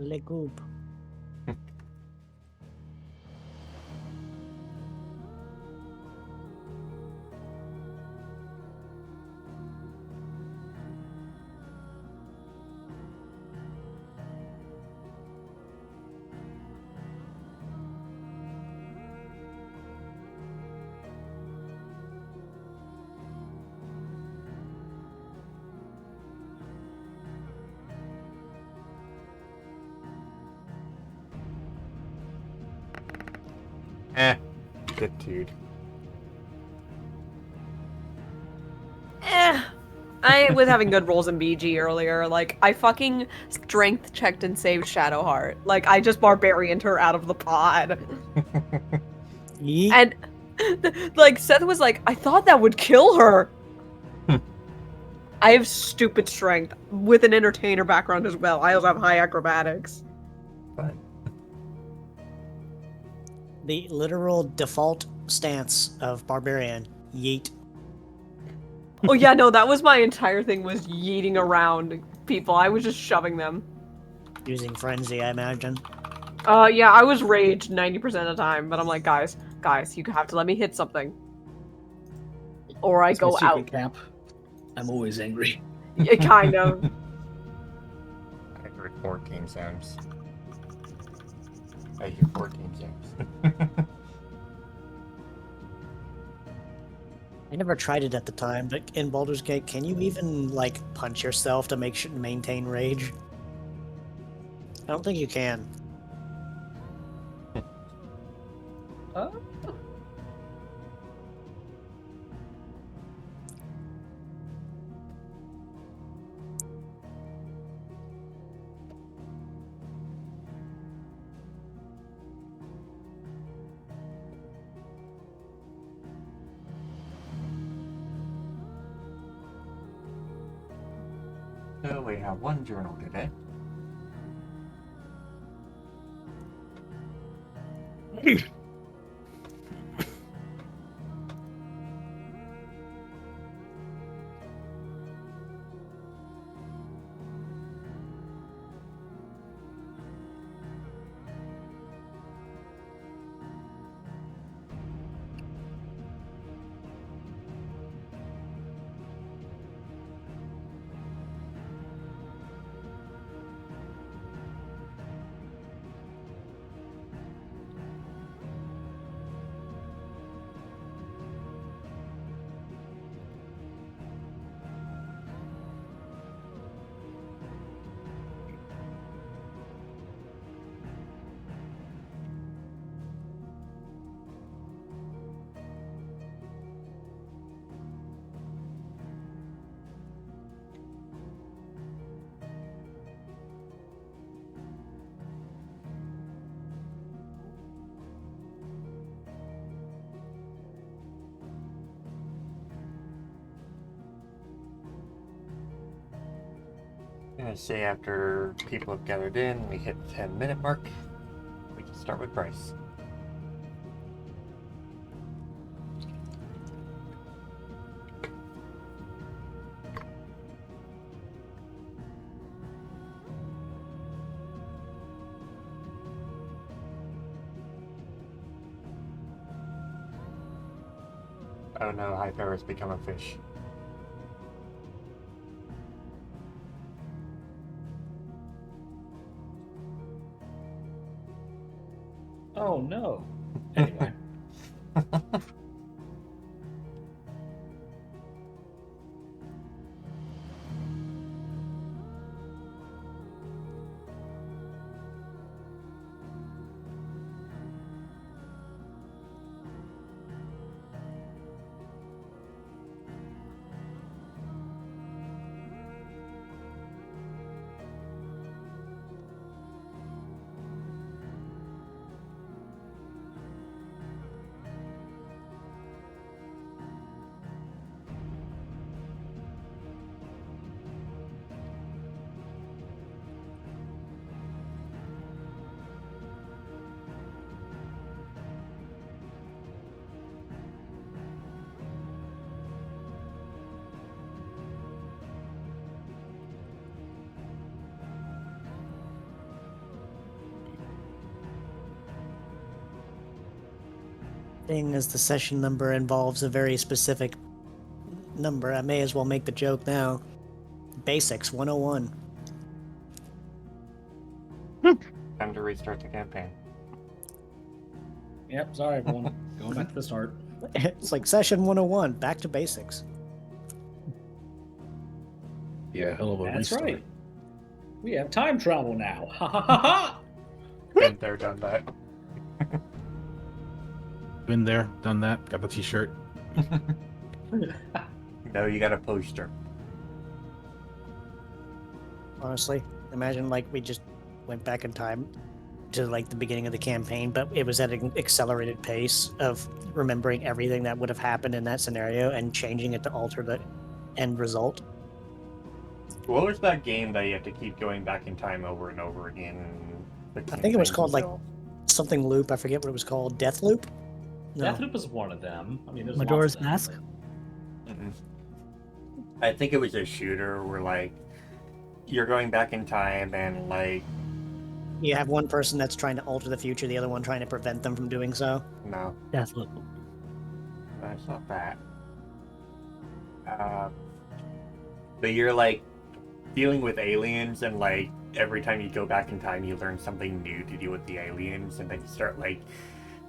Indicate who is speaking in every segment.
Speaker 1: Le goop.
Speaker 2: Good dude.
Speaker 3: I was having good rolls in BG earlier. Like, I fucking strength checked and saved Shadowheart. Like, I just barbarianed her out of the pod.
Speaker 1: Yeet.
Speaker 3: And, like, Seth was like, I thought that would kill her. I have stupid strength with an entertainer background as well. I also have high acrobatics.
Speaker 2: Fun.
Speaker 1: The literal default stance of barbarian. Yeet.
Speaker 3: Oh yeah, no, that was my entire thing, was yeeting around people. I was just shoving them.
Speaker 1: Using frenzy, I imagine.
Speaker 3: Yeah, I was raged 90% of the time, but I'm like, guys, you have to let me hit something. Or I
Speaker 4: That's my
Speaker 3: go
Speaker 4: secret
Speaker 3: out.
Speaker 4: camp. I'm always angry.
Speaker 3: Yeah, kind of.
Speaker 2: I heard 14 sounds. I hear 14 sounds.
Speaker 1: I never tried it at the time, but in Baldur's Gate, can you even, like, punch yourself to maintain rage? I don't think you can.
Speaker 2: So we have one journal today. I'm gonna say after people have gathered in, we hit the 10-minute mark. We can start with Bryce. Oh no, High Power's become a fish.
Speaker 4: Oh no. Anyway.
Speaker 1: Being as the session number involves a very specific number, I may as well make the joke now. Basics 101.
Speaker 2: Time to restart the campaign.
Speaker 4: Yep, sorry everyone. Going back to the start.
Speaker 1: It's like session 101, back to basics.
Speaker 5: Yeah, hell of a
Speaker 4: That's
Speaker 5: restart.
Speaker 4: right. We have time travel now. Ha ha ha ha!
Speaker 2: Been there, done that.
Speaker 5: Been there, done that. Got the t-shirt.
Speaker 2: No, you got a poster.
Speaker 1: Honestly, imagine like we just went back in time to like the beginning of the campaign, but it was at an accelerated pace of remembering everything that would have happened in that scenario and changing it to alter the end result.
Speaker 2: What was that game that you have to keep going back in time over and over again?
Speaker 1: I think it was called like something loop. I forget what it was called. Death loop? No.
Speaker 4: Deathloop is one of them. I mean, there's
Speaker 6: Majora's
Speaker 4: lots of them,
Speaker 6: Mask?
Speaker 2: I think it was a shooter where like you're going back in time and like
Speaker 1: You have one person that's trying to alter the future, the other one trying to prevent them from doing so.
Speaker 2: no,
Speaker 6: Deathloop.
Speaker 2: that's not that. But you're like dealing with aliens and like every time you go back in time you learn something new to do with the aliens and then you start like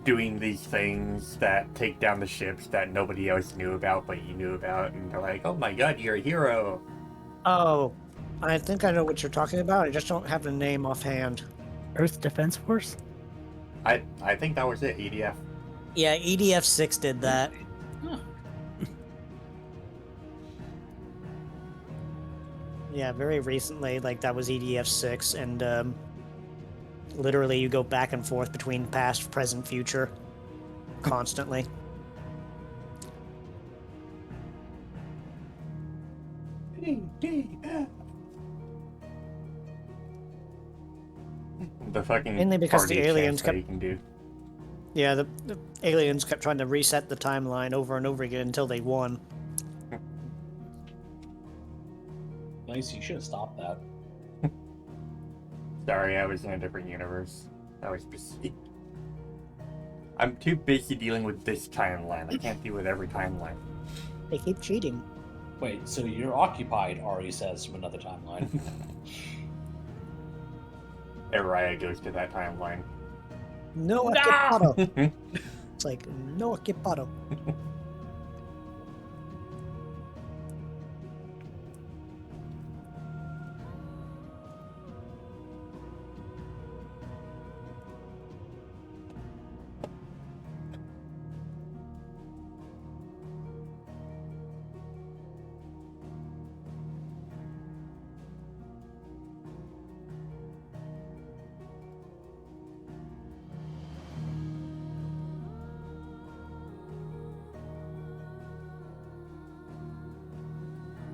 Speaker 2: doing these things that take down the ships that nobody else knew about but you knew about and they're like, oh my god, you're a hero.
Speaker 1: Oh, I think I know what you're talking about. I just don't have the name offhand.
Speaker 6: Earth Defense Force?
Speaker 2: I think that was it, EDF.
Speaker 1: Yeah, EDF 6 did that.
Speaker 4: Huh.
Speaker 1: Yeah, very recently, like that was EDF 6, and literally you go back and forth between past, present, future constantly.
Speaker 2: The fucking
Speaker 1: Mainly because the
Speaker 2: party
Speaker 1: aliens
Speaker 2: chants that
Speaker 1: kept-
Speaker 2: you can do.
Speaker 1: Yeah, the aliens kept trying to reset the timeline over and over again until they won.
Speaker 4: Nice, you should have stopped that.
Speaker 2: Sorry, I was in a different universe. I was busy. I'm too busy dealing with this timeline. I can't deal with every timeline.
Speaker 1: They keep cheating.
Speaker 4: Wait, so you're occupied, Ari says from another timeline.
Speaker 2: Araya goes to that timeline.
Speaker 1: No
Speaker 4: Nah!
Speaker 1: occupado. It's like, no occupado.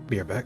Speaker 5: Be right back.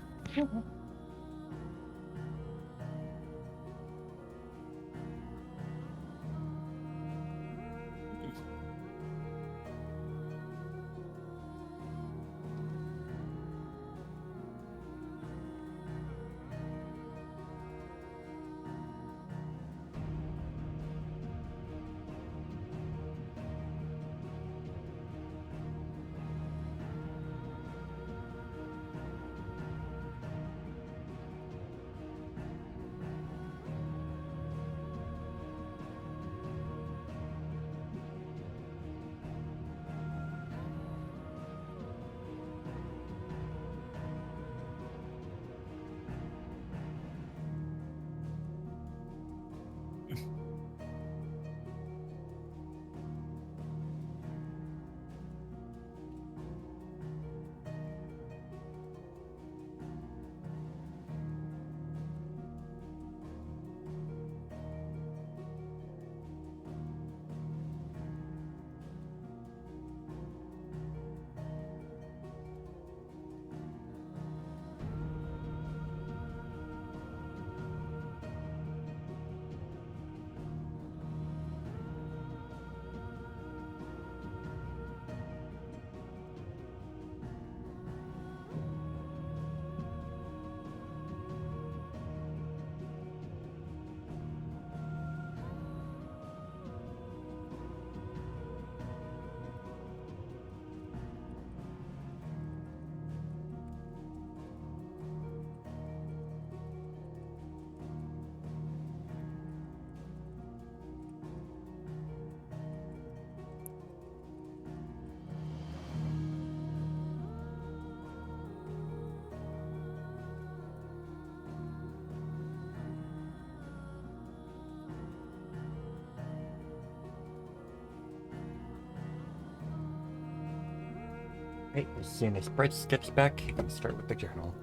Speaker 2: Right, as soon as Bryce gets back, you can start with the journal.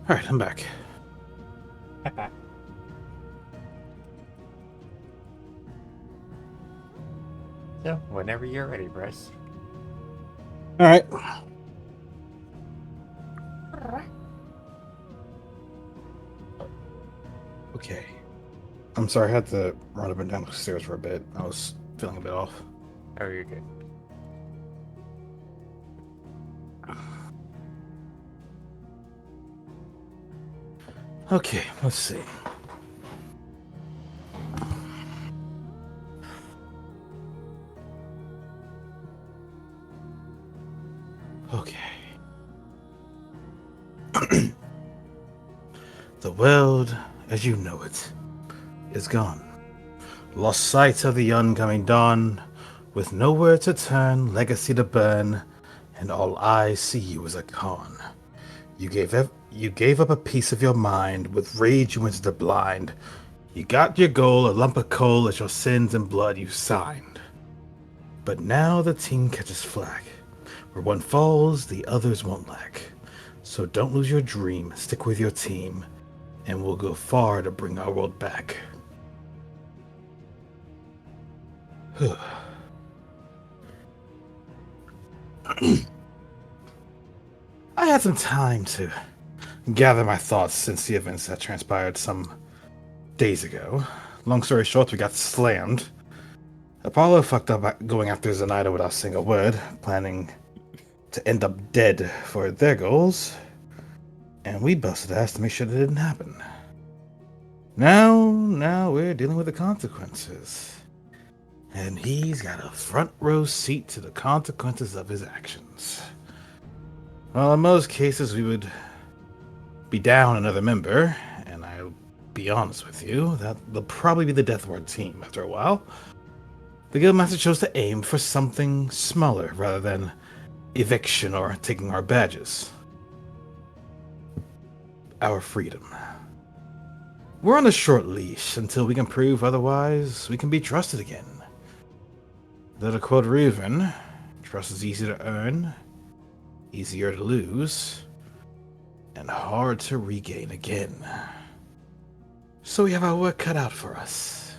Speaker 5: All right, I'm back.
Speaker 2: Back. So, whenever you're ready, Bryce.
Speaker 5: All right. Okay. I'm sorry, I had to run up and down the stairs for a bit. I was feeling a bit off.
Speaker 2: Oh, you're good.
Speaker 5: Okay, let's see. Okay. The world, as you know it, is gone. Lost sight of the oncoming dawn, with nowhere to turn, legacy to burn, and all eyes see you as a con. You gave up a piece of your mind, with rage you went to the blind. You got your goal, a lump of coal as your sins and blood you signed. But now the team catches flack. Where one falls, the others won't lack. So don't lose your dream, stick with your team, and we'll go far to bring our world back. I had some time to gather my thoughts since the events that transpired some days ago. Long story short, we got slammed. Apollo fucked up going after Zenaida without saying a word, planning to end up dead for their goals. And we busted ass to make sure that didn't happen. Now we're dealing with the consequences. And he's got a front row seat to the consequences of his actions. Well, in most cases, we would be down another member, and I'll be honest with you, that'll probably be the Death Ward team after a while. The Guildmaster chose to aim for something smaller rather than eviction or taking our badges. Our freedom. We're on a short leash until we can prove otherwise we can be trusted again. Though to quote Reuven, trust is easy to earn, easier to lose, and hard to regain again. So we have our work cut out for us.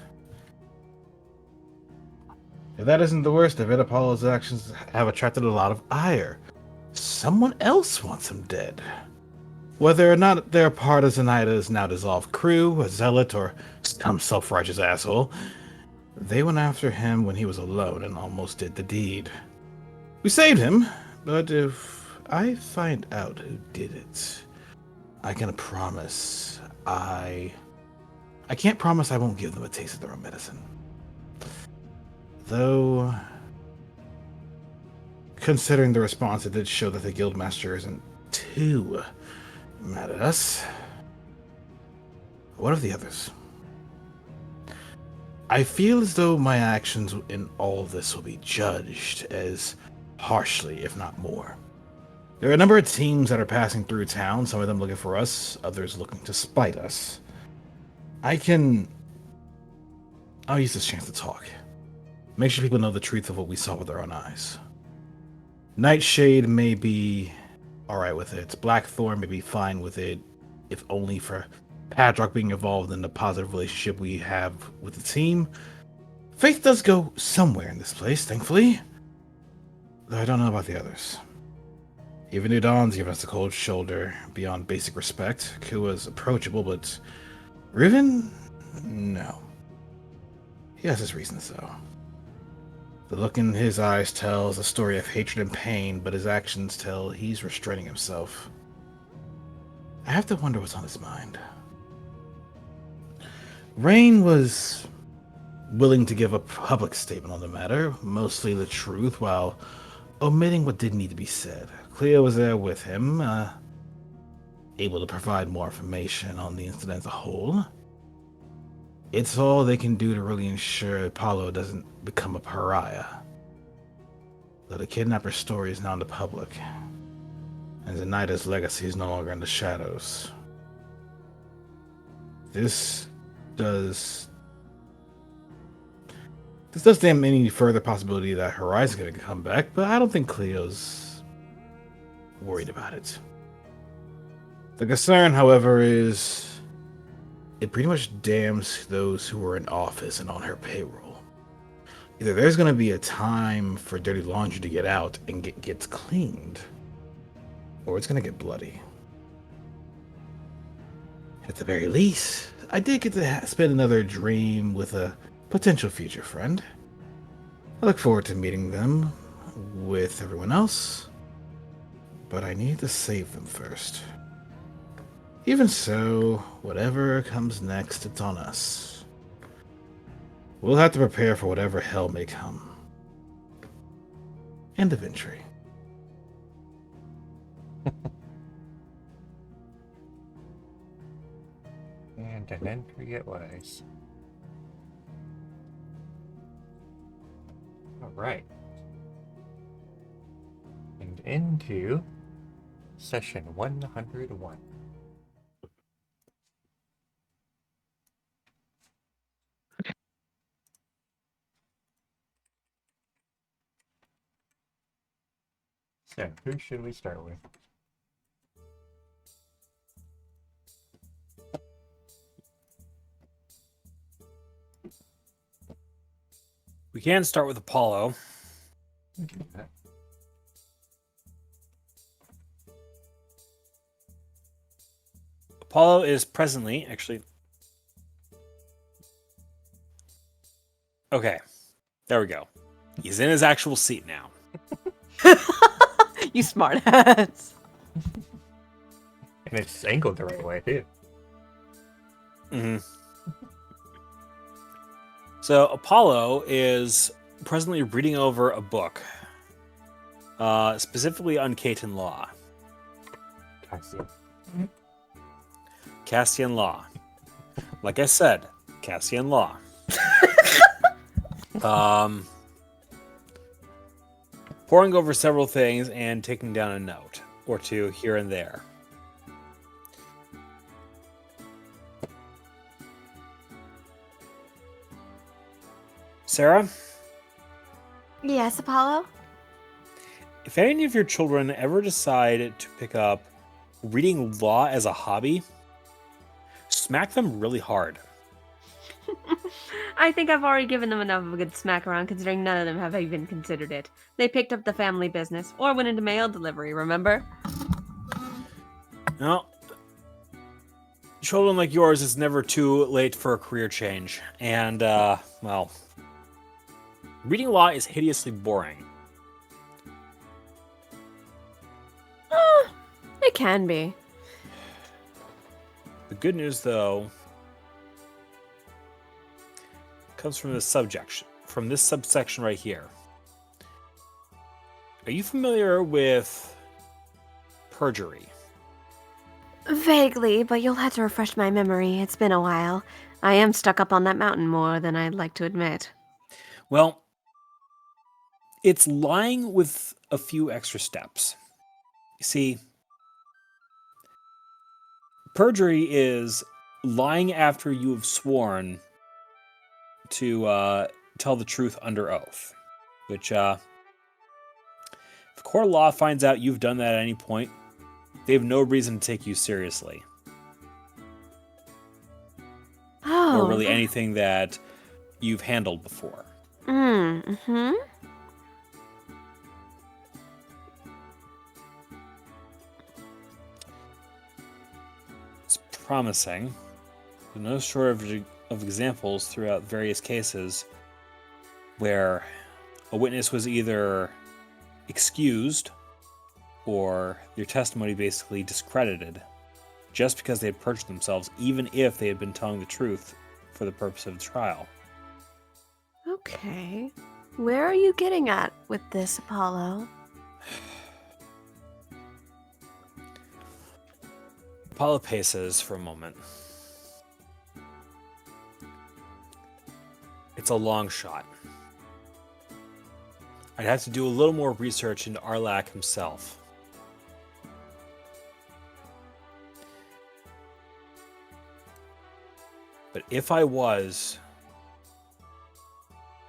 Speaker 5: If that isn't the worst of it, Apollo's actions have attracted a lot of ire. Someone else wants him dead. Whether or not they're part of Zenaida's now dissolved crew, a zealot, or some self-righteous asshole, they went after him when he was alone and almost did the deed. We saved him, but if I find out who did it, I can promise I can't promise I won't give them a taste of their own medicine. Though, considering the response, it did show that the Guildmaster isn't too mad at us. What of the others? I feel as though my actions in all of this will be judged as harshly, if not more. There are a number of teams that are passing through town, some of them looking for us, others looking to spite us. I'll use this chance to talk. Make sure people know the truth of what we saw with our own eyes. Nightshade may be alright with it. Blackthorn may be fine with it, if only for Padrock being involved in the positive relationship we have with the team, faith does go somewhere in this place, thankfully. Though I don't know about the others. Even Udon's given us a cold shoulder beyond basic respect. Kua's approachable, but Riven? No. He has his reasons, though. The look in his eyes tells a story of hatred and pain, but his actions tell he's restraining himself. I have to wonder what's on his mind. Rain was willing to give a public statement on the matter, mostly the truth, while omitting what did need to be said. Cleo was there with him, able to provide more information on the incident as a whole. It's all they can do to really ensure Apollo doesn't become a pariah. Though the kidnapper's story is now in the public, and Zenaida's legacy is no longer in the shadows. This does damn any further possibility that Horizon's gonna come back, but I don't think Cleo's worried about it. The concern, however, is it pretty much damns those who are in office and on her payroll. Either there's gonna be a time for dirty laundry to get out and gets cleaned, or it's gonna get bloody. At the very least, I did get to spend another dream with a potential future friend. I look forward to meeting them with everyone else, but I need to save them first. Even so, whatever comes next, it's on us. We'll have to prepare for whatever hell may come. End of entry.
Speaker 2: And an entry it was. Alright. And into session 101. So, who should we start with?
Speaker 7: We can start with Apollo. Apollo is presently, actually... Okay, there we go. He's in his actual seat now.
Speaker 3: You smart ass.
Speaker 2: And it's angled the right way, too.
Speaker 7: Mm-hmm. So Apollo is presently reading over a book, specifically on Caton law. Cassian law. Like I said, Cassian law. Poring over several things and taking down a note or two here and there. Sarah?
Speaker 8: Yes, Apollo?
Speaker 7: If any of your children ever decide to pick up reading law as a hobby, smack them really hard.
Speaker 8: I think I've already given them enough of a good smack around considering none of them have even considered it. They picked up the family business or went into mail delivery, remember?
Speaker 7: No. Children like yours, it's never too late for a career change. And, well, reading law is hideously boring.
Speaker 8: It can be.
Speaker 7: The good news, though, comes from this subsection right here. Are you familiar with perjury?
Speaker 8: Vaguely, but you'll have to refresh my memory. It's been a while. I am stuck up on that mountain more than I'd like to admit.
Speaker 7: Well, it's lying with a few extra steps. You see, perjury is lying after you have sworn to tell the truth under oath, which, if the court of law finds out you've done that at any point, they have no reason to take you seriously. really anything that you've handled before.
Speaker 8: Mm-hmm.
Speaker 7: It's promising. There's no shortage of examples throughout various cases where a witness was either excused or their testimony basically discredited just because they had perjured themselves, even if they had been telling the truth for the purpose of the trial.
Speaker 8: Okay. Where are you getting at with this, Apollo?
Speaker 7: Apollo paces for a moment. It's a long shot. I'd have to do a little more research into Arlak himself. But if I was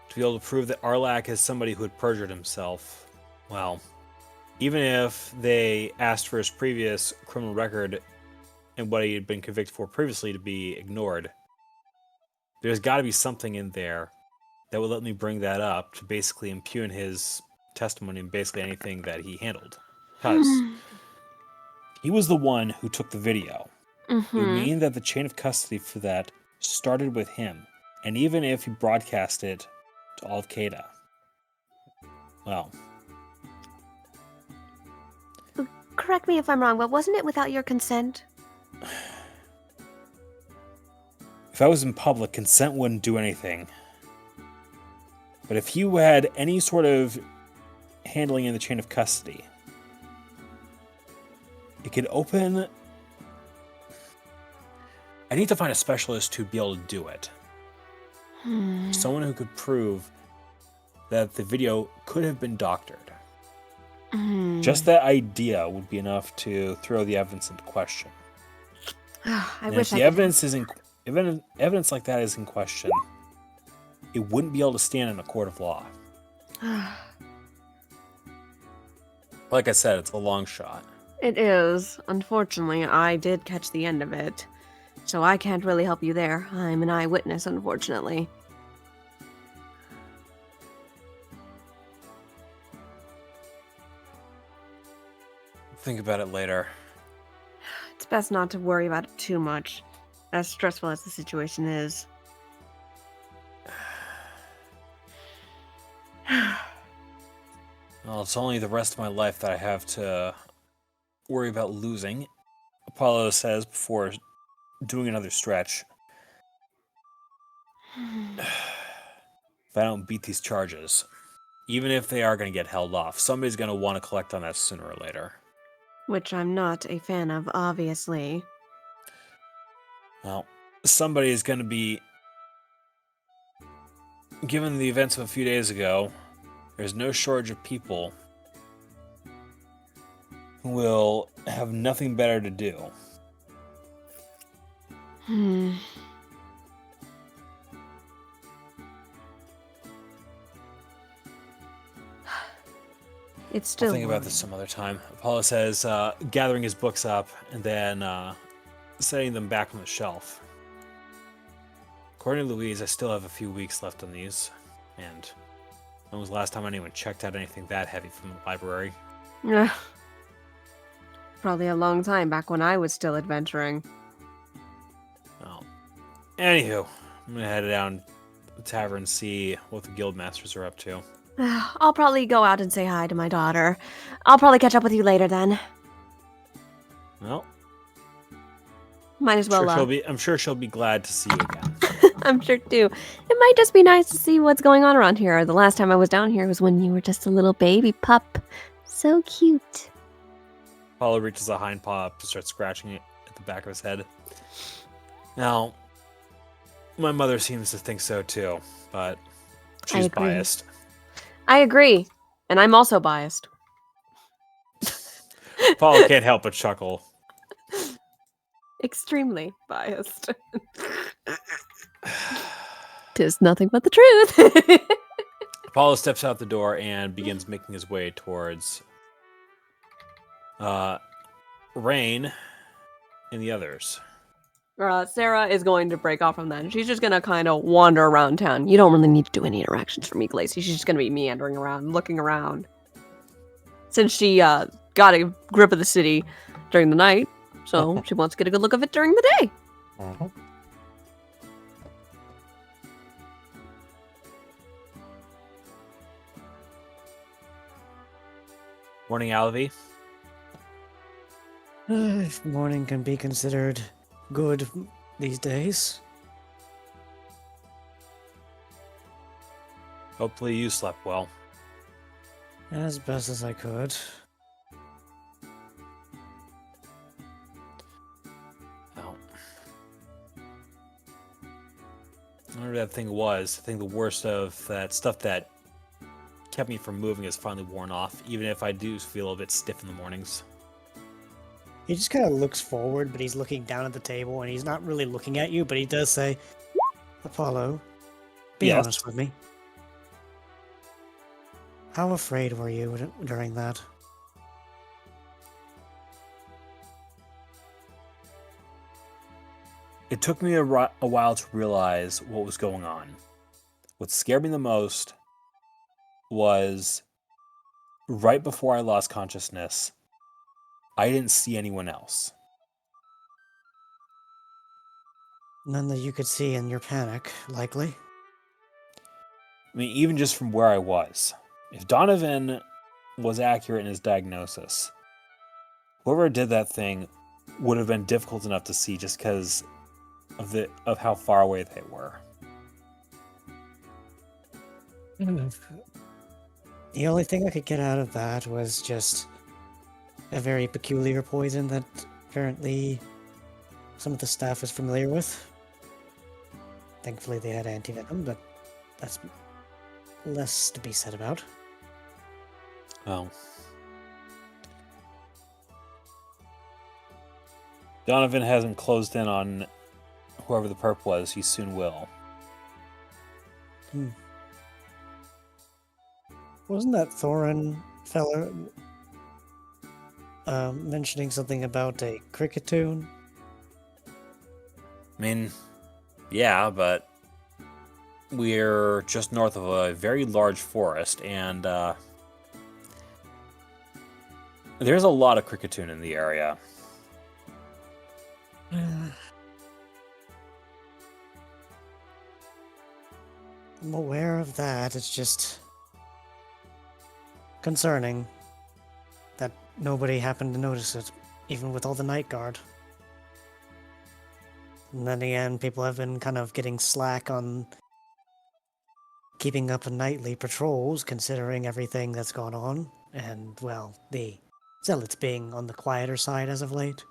Speaker 7: to be able to prove that Arlak is somebody who had perjured himself, well, even if they asked for his previous criminal record and what he had been convicted for previously to be ignored, there's got to be something in there that would let me bring that up to basically impugn his testimony and basically anything that he handled. Because he was the one who took the video. It would
Speaker 8: Mm-hmm.
Speaker 7: mean that the chain of custody for that started with him. And even if he broadcast it to all of Kada, well,
Speaker 8: Correct me if I'm wrong, but wasn't it without your consent?
Speaker 7: if I was in public, consent wouldn't do anything. But if you had any sort of handling in the chain of custody, it could open... I need to find a specialist who'd be able to do it. Someone who could prove that the video could have been doctored. Just that idea would be enough to throw the evidence into question.
Speaker 8: I
Speaker 7: And
Speaker 8: wish
Speaker 7: if the
Speaker 8: I
Speaker 7: evidence is in, evidence like that is in question, it wouldn't be able to stand in a court of law.
Speaker 8: could.
Speaker 7: Like I said, it's a long shot.
Speaker 8: It is. Unfortunately, I did catch the end of it. So I can't really help you there. I'm an eyewitness, unfortunately.
Speaker 7: Think about it later.
Speaker 8: It's best not to worry about it too much, as stressful as the situation is.
Speaker 7: Well, it's only the rest of my life that I have to worry about losing, Apollo says before doing another stretch. If I don't beat these charges, even if they are going to get held off, somebody's going to want to collect on that sooner or later.
Speaker 8: Which I'm not a fan of, obviously.
Speaker 7: Well, somebody is going to be... Given the events of a few days ago, there's no shortage of people who will have nothing better to do.
Speaker 8: It's still.
Speaker 7: I'll think about this some other time. Apollo says, gathering his books up and then setting them back on the shelf. According to Louise, I still have a few weeks left on these. And when was the last time anyone checked out anything that heavy from the library?
Speaker 8: Probably a long time back when I was still adventuring.
Speaker 7: Well, anywho, I'm going to head down to the tavern and see what the guildmasters are up to.
Speaker 8: I'll probably go out and say hi to my daughter. I'll probably catch up with you later then.
Speaker 7: Well,
Speaker 8: Might as well.
Speaker 7: I'm sure she'll be glad to see you again.
Speaker 8: I'm sure too. It might just be nice to see what's going on around here. The last time I was down here was when you were just a little baby pup. So cute.
Speaker 7: Apollo reaches a hind paw up to start scratching it at the back of his head. Now, my mother seems to think so too, but she's
Speaker 8: agree.
Speaker 7: biased.
Speaker 8: I agree. And I'm also biased.
Speaker 7: Apollo can't help but chuckle.
Speaker 8: Extremely biased. 'Tis nothing but the truth.
Speaker 7: Apollo steps out the door and begins making his way towards Rain and the others.
Speaker 3: Sarah is going to break off from that. And she's just going to kind of wander around town. You don't really need to do any interactions for me, Glacy. She's just going to be meandering around, looking around. Since she got a grip of the city during the night, so she wants to get a good look of it during the day.
Speaker 7: Morning, Alvy.
Speaker 1: If morning can be considered good these days.
Speaker 7: Hopefully you slept well.
Speaker 1: As best as I could.
Speaker 7: Oh. Whatever that thing was, I think the worst of that stuff that kept me from moving is finally worn off, even if I do feel a bit stiff in the mornings.
Speaker 1: He just kind of looks forward, but he's looking down at the table, and he's not really looking at you, but he does say, Apollo, be
Speaker 7: Yes.
Speaker 1: honest with me. How afraid were you during that?
Speaker 7: It took me a while to realize what was going on. What scared me the most was right before I lost consciousness, I didn't see anyone else.
Speaker 1: None that you could see in your panic, likely.
Speaker 7: I mean, even just from where I was. If Donovan was accurate in his diagnosis, whoever did that thing would have been difficult enough to see just because of how far away they were.
Speaker 1: The only thing I could get out of that was just a very peculiar poison that apparently some of the staff was familiar with. Thankfully they had antivenom, but that's less to be said about.
Speaker 7: Oh. Donovan hasn't closed in on whoever the perp was. He soon will.
Speaker 1: Wasn't that Thorin fella mentioning something about a cricketoon?
Speaker 7: I mean, yeah, but we're just north of a very large forest, and there's a lot of cricketoon in the area.
Speaker 1: I'm aware of that. It's just concerning that nobody happened to notice it, even with all the night guard. And then again, people have been kind of getting slack on keeping up nightly patrols, considering everything that's gone on, and, well, the zealots being on the quieter side as of late.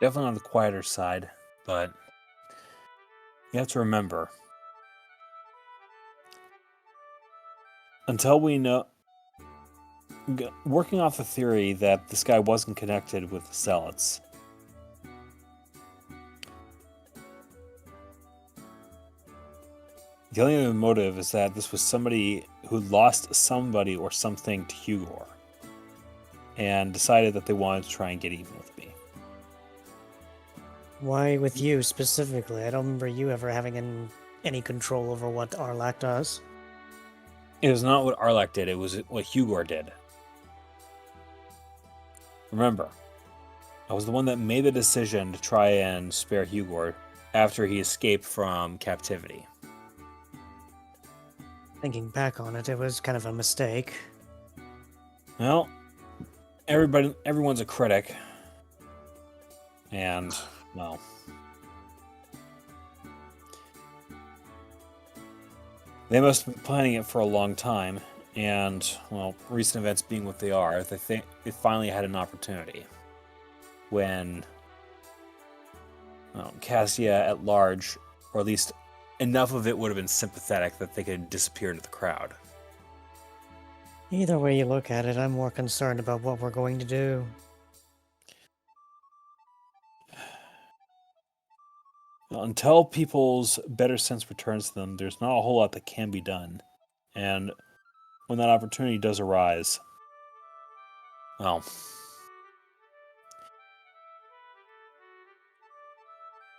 Speaker 7: Definitely on the quieter side, but you have to remember, until we know, working off the theory that this guy wasn't connected with the zealots, the only other motive is that this was somebody who lost somebody or something to Hugor and decided that they wanted to try and get even with me.
Speaker 1: Why with you specifically? I don't remember you ever having any control over what Arlak does.
Speaker 7: It was not what Arlak did, it was what Hugor did. Remember, I was the one that made the decision to try and spare Hugor after he escaped from captivity.
Speaker 1: Thinking back on it, it was kind of a mistake.
Speaker 7: Well, everyone's a critic. And, well, they must have been planning it for a long time, and, well, recent events being what they are, they think they finally had an opportunity when Cassia at large, or at least enough of it would have been sympathetic that they could disappear into the crowd.
Speaker 1: Either way you look at it, I'm more concerned about what we're going to do.
Speaker 7: Until people's better sense returns to them, there's not a whole lot that can be done. And when that opportunity does arise, well,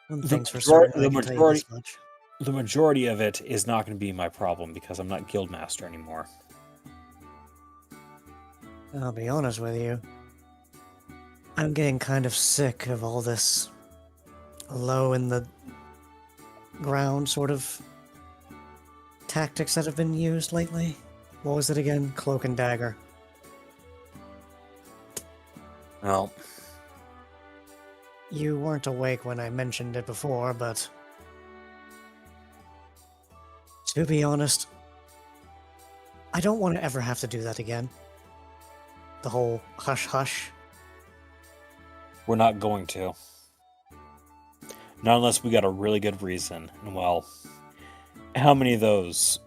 Speaker 1: One
Speaker 7: The
Speaker 1: thing's for
Speaker 7: major-
Speaker 1: certain,
Speaker 7: the
Speaker 1: I can tell you
Speaker 7: majority-
Speaker 1: this much.
Speaker 7: The majority of it is not going to be my problem because I'm not guildmaster anymore.
Speaker 1: I'll be honest with you. I'm getting kind of sick of all this low in the ground sort of tactics that have been used lately. What was it again? Cloak and dagger.
Speaker 7: Well,
Speaker 1: You weren't awake when I mentioned it before, but to be honest, I don't want to ever have to do that again. The whole hush hush.
Speaker 7: we're not going to. Not unless we got a really good reason. And well, how many of those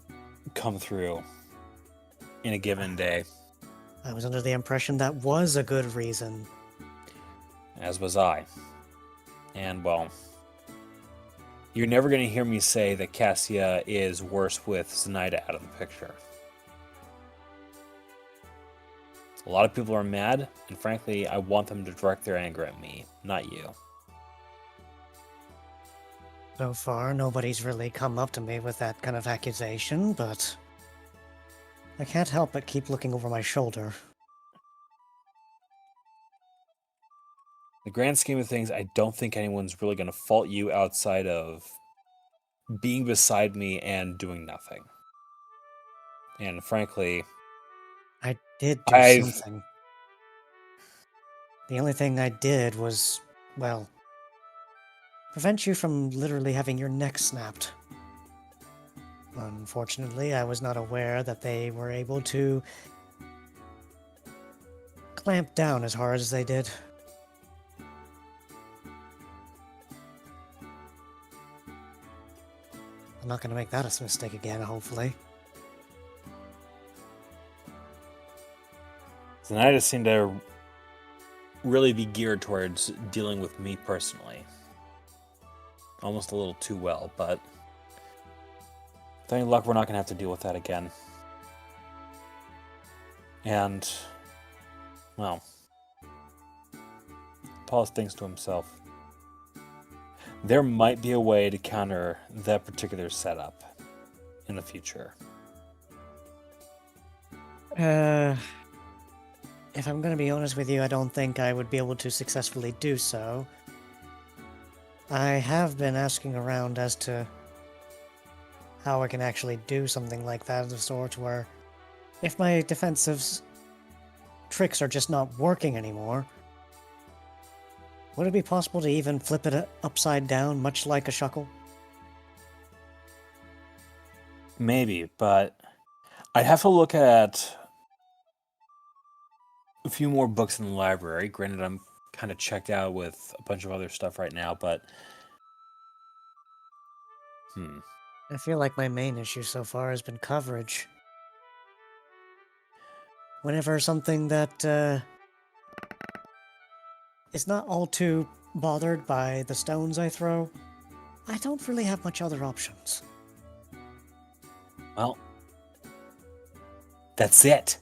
Speaker 7: come through in a given day?
Speaker 1: I was under the impression that was a good reason.
Speaker 7: As was I. And well, you're never going to hear me say that Cassia is worse with Zenaida out of the picture. A lot of people are mad, and frankly, I want them to direct their anger at me, not you.
Speaker 1: So far, nobody's really come up to me with that kind of accusation, but I can't help but keep looking over my shoulder.
Speaker 7: In the grand scheme of things, I don't think anyone's really going to fault you outside of being beside me and doing nothing. And frankly,
Speaker 1: I did do
Speaker 7: I've-
Speaker 1: something. The only thing I did was, well, prevent you from literally having your neck snapped. Unfortunately, I was not aware that they were able to clamp down as hard as they did. I'm not going to make that a mistake again, hopefully.
Speaker 7: Zenaida seemed to really be geared towards dealing with me personally. Almost a little too well, but with any luck, we're not going to have to deal with that again. And, well, Paul thinks to himself, there might be a way to counter that particular setup in the future.
Speaker 1: If I'm going to be honest with you, I don't think I would be able to successfully do so. I have been asking around as to how I can actually do something like that of the sort where if my defensive tricks are just not working anymore, would it be possible to even flip it upside down, much like a shuckle?
Speaker 7: Maybe, but I'd have to look at a few more books in the library. Granted, I'm kind of checked out with a bunch of other stuff right now, but
Speaker 1: I feel like my main issue so far has been coverage. Whenever something that is not all too bothered by the stones I throw, I don't really have much other options.
Speaker 7: well, that's it.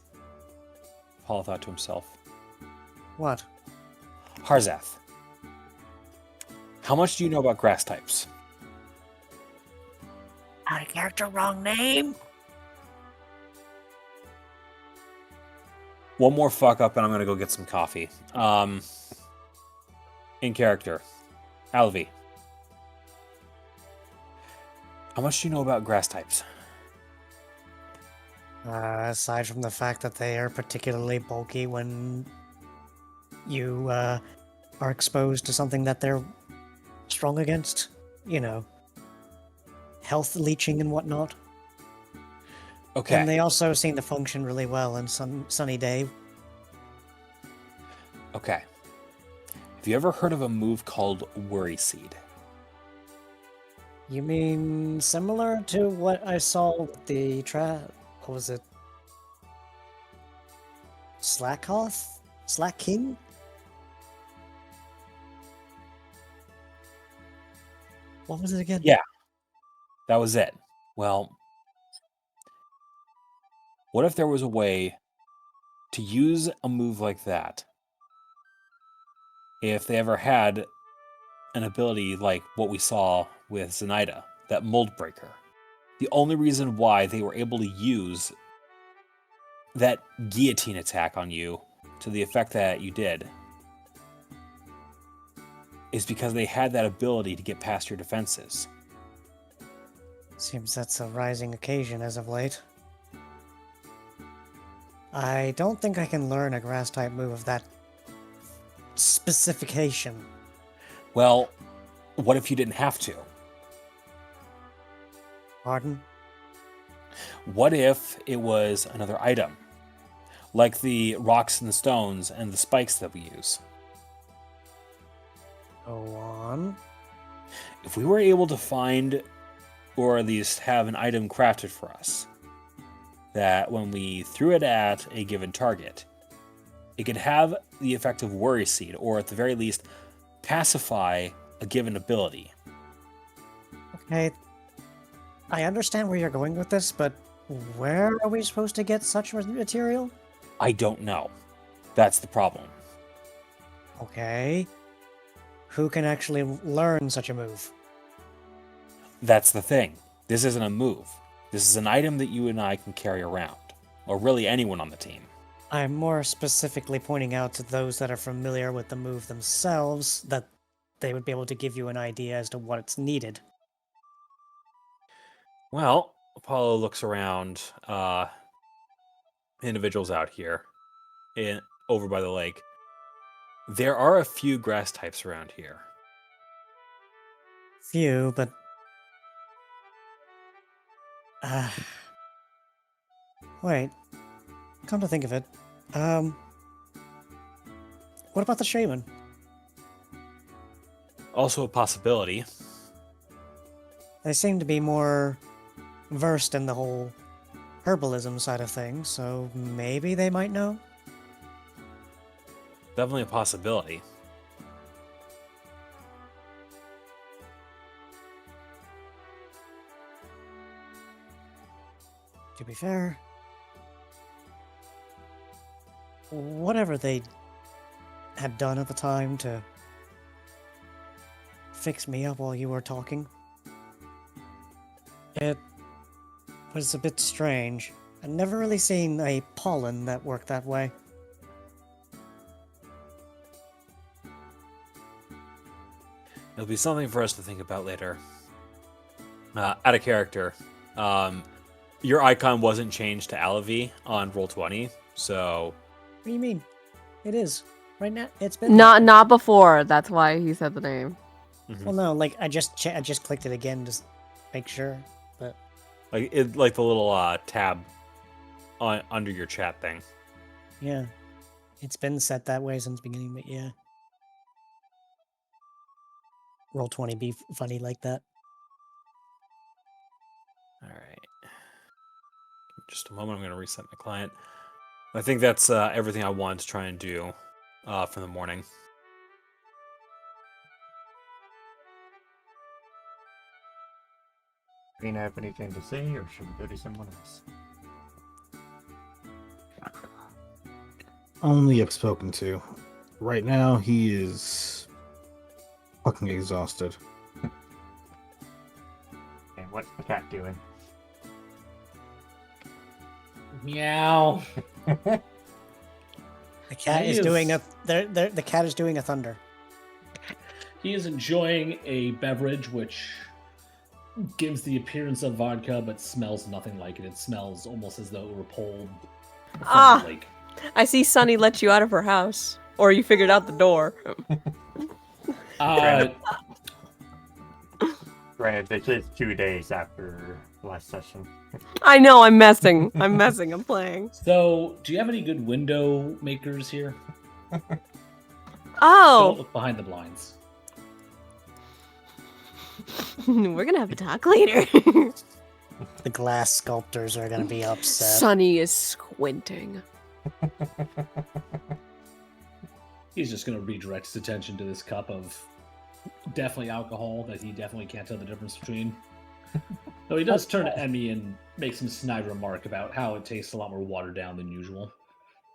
Speaker 7: Paul thought to himself.
Speaker 1: What?
Speaker 7: Harzath, how much do you know about grass types?
Speaker 1: Out of character, wrong name?
Speaker 7: One more fuck up and I'm gonna go get some coffee. In character, Alvi, how much do you know about grass types?
Speaker 1: Aside from the fact that they are particularly bulky when you are exposed to something that they're strong against, you know, health leeching and whatnot.
Speaker 7: Okay.
Speaker 1: And they also seem to function really well in sunny day.
Speaker 7: Okay. Have you ever heard of a move called Worry Seed?
Speaker 1: You mean similar to what I saw with the what was it? Slackhoth? Slack King? What was it again?
Speaker 7: Yeah. That was it. Well, what if there was a way to use a move like that if they ever had an ability like what we saw with Zenaida, that mold breaker. The only reason why they were able to use that guillotine attack on you to the effect that you did is because they had that ability to get past your defenses.
Speaker 1: Seems that's a rising occasion as of late. I don't think I can learn a grass type move of that specification.
Speaker 7: Well, what if you didn't have to?
Speaker 1: Pardon?
Speaker 7: What if it was another item? Like the rocks and the stones and the spikes that we use.
Speaker 1: Go on.
Speaker 7: If we were able to find, or at least have an item crafted for us, that when we threw it at a given target, it could have the effect of Worry Seed, or at the very least, pacify a given ability.
Speaker 1: Okay. I understand where you're going with this, but where are we supposed to get such material?
Speaker 7: I don't know. That's the problem.
Speaker 1: Okay. Who can actually learn such a move?
Speaker 7: That's the thing. This isn't a move. This is an item that you and I can carry around, or really anyone on the team.
Speaker 1: I'm more specifically pointing out to those that are familiar with the move themselves that they would be able to give you an idea as to what's needed.
Speaker 7: Well, Apollo looks around individuals out here over by the lake. There are a few grass types around here.
Speaker 1: Few, but... Wait. Come to think of it. What about the shaman?
Speaker 7: Also a possibility.
Speaker 1: They seem to be more versed in the whole herbalism side of things, so maybe they might know?
Speaker 7: Definitely a possibility.
Speaker 1: To be fair, whatever they had done at the time to fix me up while you were talking, it was a bit strange. I'd never really seen a pollen that worked that way.
Speaker 7: It'll be something for us to think about later. Out of character. Your icon wasn't changed to Alavi on Roll20, so...
Speaker 1: What do you mean? It is. Right now, it's been...
Speaker 3: Not before. That's why he said the name.
Speaker 1: Well, no, like, I just clicked it again to make sure, but...
Speaker 7: Like the little tab under your chat thing.
Speaker 1: Yeah. It's been set that way since the beginning, but yeah. Roll20 be funny like that.
Speaker 7: Alright. Just a moment, I'm going to reset my client. I think that's everything I wanted to try and do for the morning.
Speaker 2: Do you have anything to say, or should we go to someone else?
Speaker 5: Only if spoken to. Right now, he is fucking exhausted.
Speaker 2: And what's the cat doing?
Speaker 4: Meow.
Speaker 1: The cat
Speaker 4: He
Speaker 1: is
Speaker 4: is-
Speaker 1: doing a... The cat is doing a thunder.
Speaker 4: He is enjoying a beverage which gives the appearance of vodka but smells nothing like it. It smells almost as though it were pulled from
Speaker 3: Ah.
Speaker 4: the lake.
Speaker 3: I see Sunny let you out of her house. Or you figured out the door.
Speaker 2: Granted, this is 2 days after last session.
Speaker 3: I know, I'm messing. I'm playing.
Speaker 4: So, do you have any good window makers here? Don't
Speaker 3: Oh,
Speaker 4: look behind the blinds.
Speaker 3: we're gonna have a talk later.
Speaker 1: The glass sculptors are going to be upset.
Speaker 3: Sunny is squinting.
Speaker 4: He's just going to redirect his attention to this cup of definitely alcohol that he definitely can't tell the difference between. Though he does turn to Emmy and make some snide remark about how it tastes a lot more watered down than usual.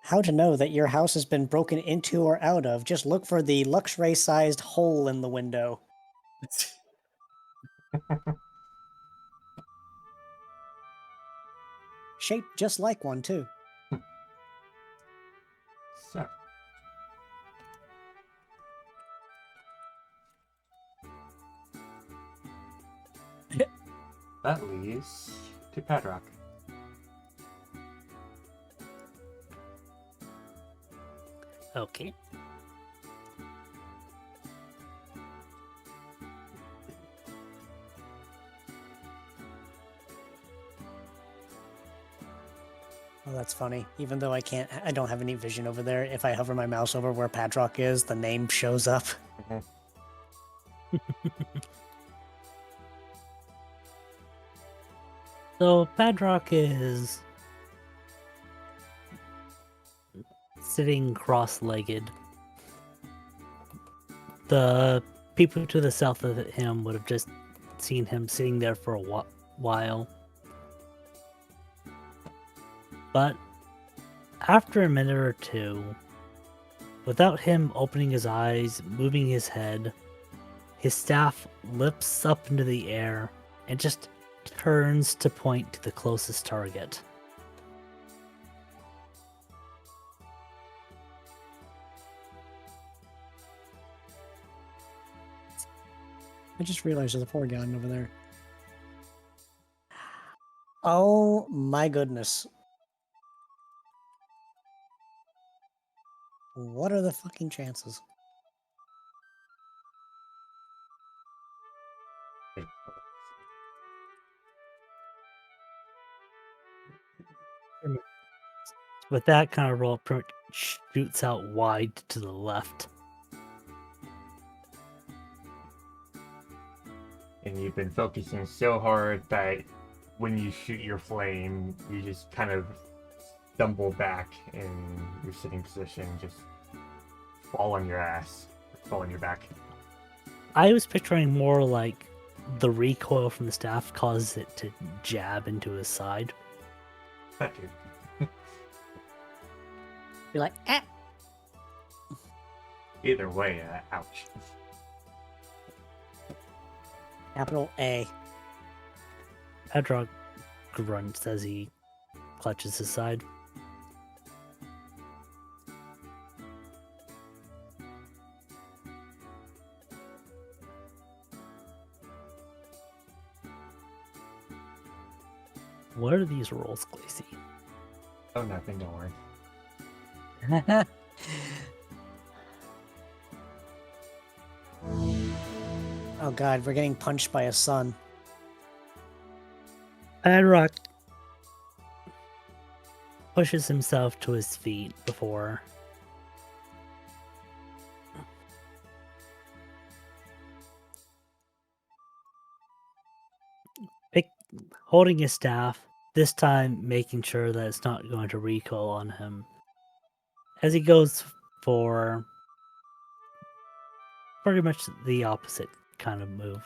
Speaker 1: How to know that your house has been broken into or out of? Just look for the Luxray-sized hole in the window. Shaped just like one, too.
Speaker 2: So. That leads to Padrock.
Speaker 6: Okay.
Speaker 1: Oh, that's funny. Even though I don't have any vision over there, if I hover my mouse over where Padrock is, the name shows up.
Speaker 6: So Padrock is sitting cross-legged. The people to the south of him would have just seen him sitting there for a while. But after a minute or two, without him opening his eyes, moving his head, his staff lifts up into the air and just turns to point to the closest target.
Speaker 1: I just realized there's a Porygon over there. Oh my goodness. What are the fucking chances?
Speaker 6: With that kind of roll, it shoots out wide to the left.
Speaker 2: And you've been focusing so hard that when you shoot your flame, you just kind of stumble back in your sitting position, just fall on your ass, fall on your back.
Speaker 6: I was picturing more like the recoil from the staff causes it to jab into his side.
Speaker 2: That too.
Speaker 1: Be like, ah!
Speaker 2: Either way, ouch.
Speaker 1: Capital A.
Speaker 6: Padrock grunts as he clutches his side. What are these rolls, Glacy?
Speaker 2: Oh, nothing, don't worry.
Speaker 1: Oh god, we're getting punched by a sun.
Speaker 6: Padrock pushes himself to his feet before holding his staff, this time making sure that it's not going to recoil on him. As he goes for pretty much the opposite kind of move.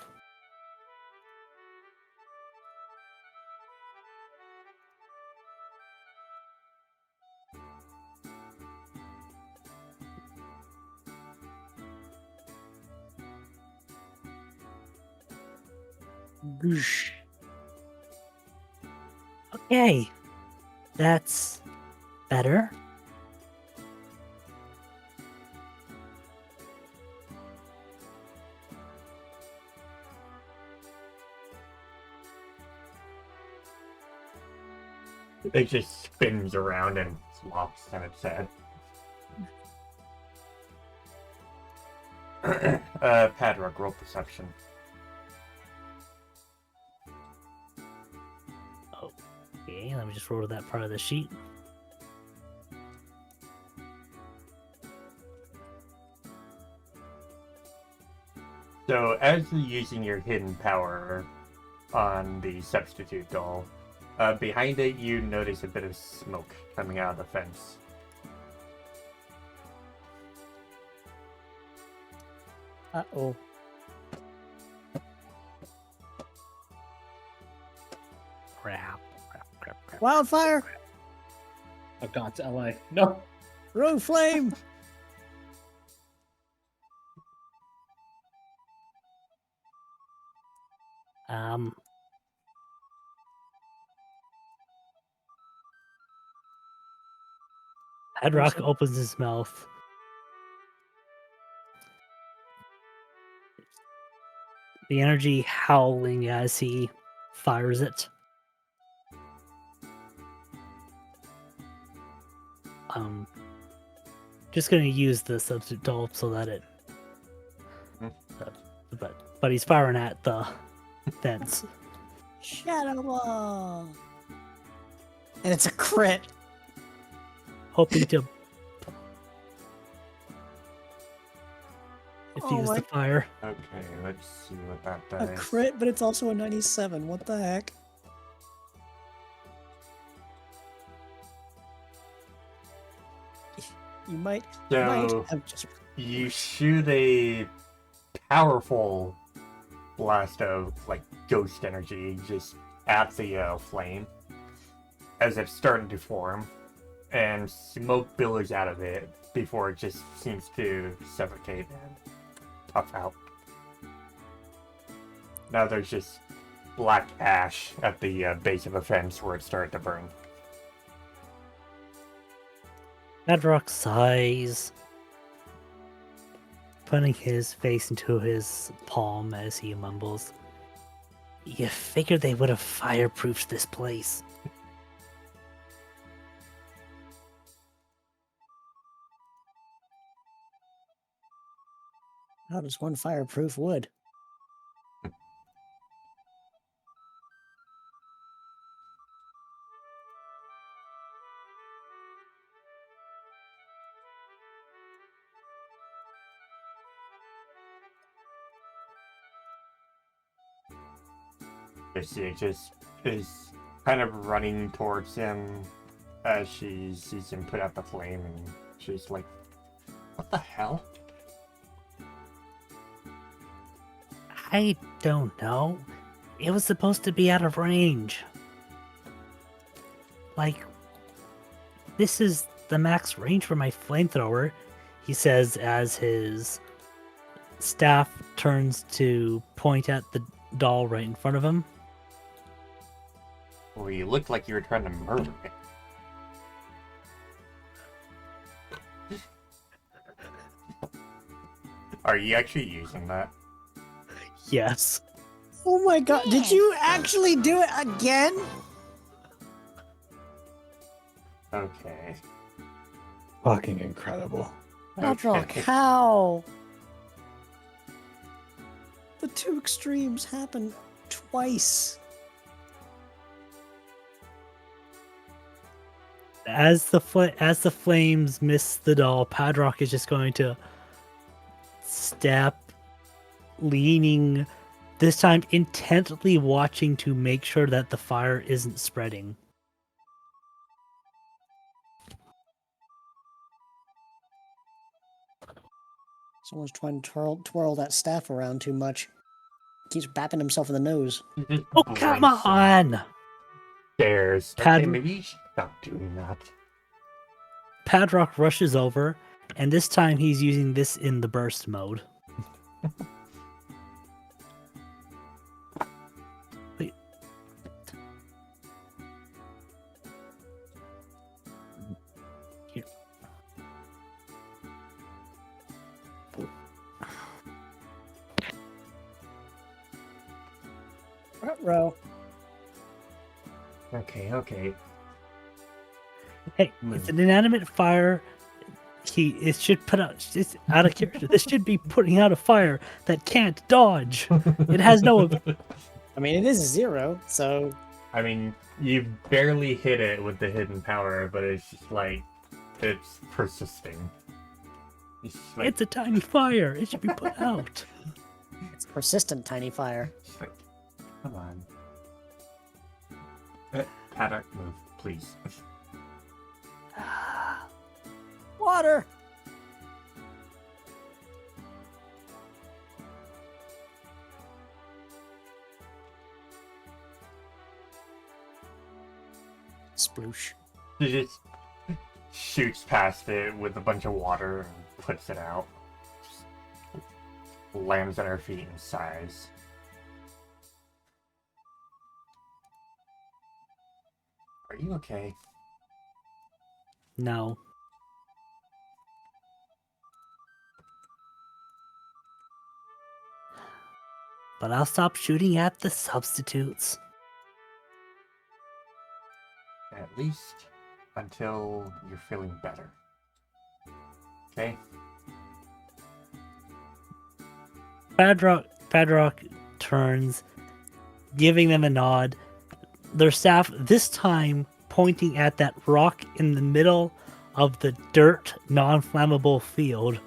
Speaker 6: Goosh. Okay, that's better.
Speaker 2: It just spins around and flops, kind of sad. Padrock, roll perception.
Speaker 6: Okay, let me just roll to that part of the sheet.
Speaker 2: So, as you're using your hidden power on the substitute doll, behind it you notice a bit of smoke coming out of the fence.
Speaker 1: Uh-oh.
Speaker 6: Crap.
Speaker 1: Wildfire!
Speaker 4: I've gone to LA. No.
Speaker 1: Road flame!
Speaker 6: Um, Hedrock opens his mouth. The energy howling as he fires it. Just gonna use the substitute doll so that it. But he's firing at the fence.
Speaker 1: Shadow Ball! And it's a crit.
Speaker 6: Hoping to
Speaker 1: Oh
Speaker 6: diffuse
Speaker 1: my-
Speaker 6: the fire.
Speaker 2: Okay, let's see what that
Speaker 1: A
Speaker 2: does.
Speaker 1: crit, but it's also a 97. What the heck? You might
Speaker 2: So
Speaker 1: have just.
Speaker 2: you shoot a powerful blast of like ghost energy just at the flame as it's starting to form, and smoke billows out of it before it just seems to suffocate and puff out. Now there's just black ash at the base of the fence where it started to burn.
Speaker 6: Hedrock sighs, putting his face into his palm as he mumbles, "You figured they would have fireproofed this place."
Speaker 1: How does one fireproof wood?
Speaker 2: She just is kind of running towards him as she sees him put out the flame, and she's like, "What the hell?"
Speaker 6: I don't know. It was supposed to be out of range. Like, this is the max range for my flamethrower, he says as his staff turns to point at the doll right in front of him.
Speaker 2: Well, you looked like you were trying to murder it. Are you actually using that?
Speaker 6: Yes.
Speaker 1: Oh my god, did you actually do it again?
Speaker 2: Okay.
Speaker 5: Fucking incredible.
Speaker 1: Hedrock, how? The two extremes happen twice.
Speaker 6: As the flames miss the doll, Padrock is just going to step, leaning, this time intently watching to make sure that the fire isn't spreading.
Speaker 1: Someone's trying to twirl that staff around too much. Keeps bapping himself in the nose.
Speaker 6: Oh, come on!
Speaker 2: Stairs.
Speaker 6: Pad-
Speaker 2: Okay, maybe you should stop doing that.
Speaker 6: Padrock rushes over, and this time he's using this in the burst mode. Wait. Here.
Speaker 1: Row.
Speaker 2: Okay.
Speaker 6: Hey, it's an inanimate fire. It should put out. It's out of character. This should be putting out a fire that can't dodge. It has no.
Speaker 1: I mean, it is 0, so
Speaker 2: I mean, you barely hit it with the hidden power, but it's just like, it's persisting. It's just like,
Speaker 6: It's a tiny fire. It should be put out.
Speaker 1: it's persistent tiny fire.
Speaker 2: it's like, come on. Paddock, move, please.
Speaker 1: Water! Sploosh.
Speaker 2: She just shoots past it with a bunch of water and puts it out. Just lands at her feet and sighs. Are you okay?
Speaker 6: No. But I'll stop shooting at the substitutes.
Speaker 2: At least until you're feeling better. Okay?
Speaker 6: Padrock turns, giving them a nod. Their staff, this time pointing at that rock in the middle of the dirt, non-flammable field.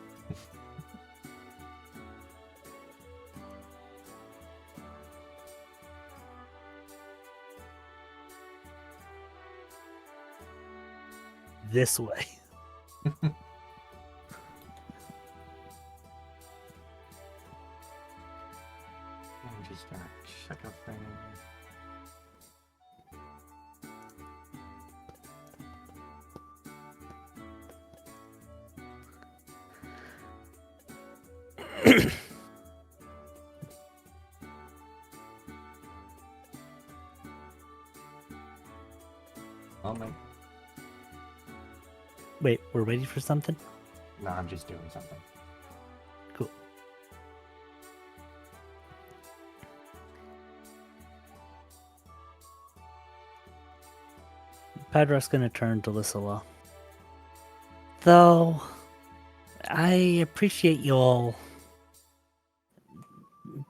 Speaker 6: This way.
Speaker 2: I'm just gonna check a thing. Oh my.
Speaker 6: Wait, we're waiting for something?
Speaker 2: No, I'm just doing something.
Speaker 6: Cool. Padrock's gonna turn to Lysilla. Though, I appreciate you all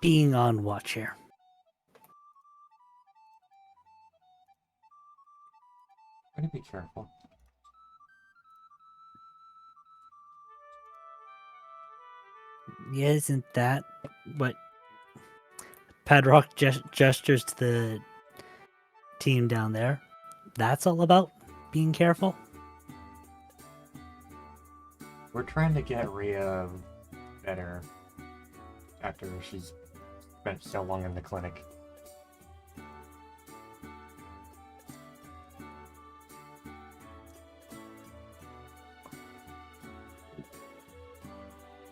Speaker 6: being on watch here.
Speaker 2: Better be careful.
Speaker 6: Yeah, isn't that what Padrock gestures to the team down there? That's all about being careful?
Speaker 2: We're trying to get Rhea better after she's spent so long in the clinic.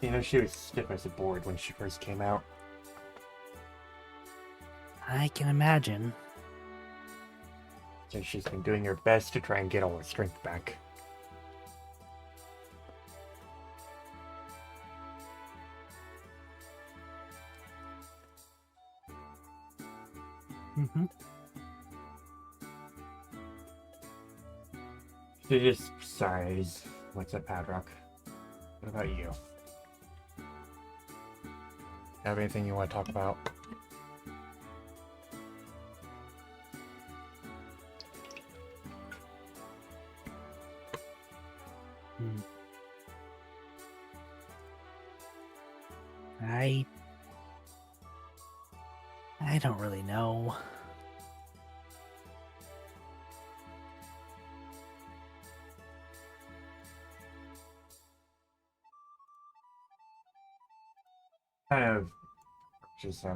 Speaker 2: You know, she was stiff as a board when she first came out.
Speaker 6: I can imagine.
Speaker 2: So she's been doing her best to try and get all her strength back.
Speaker 6: Mm-hmm.
Speaker 2: She just sighs. What's up, Padrock? What about you? Have anything you want to talk about?
Speaker 6: Hmm. I don't really know.
Speaker 2: Kind of just I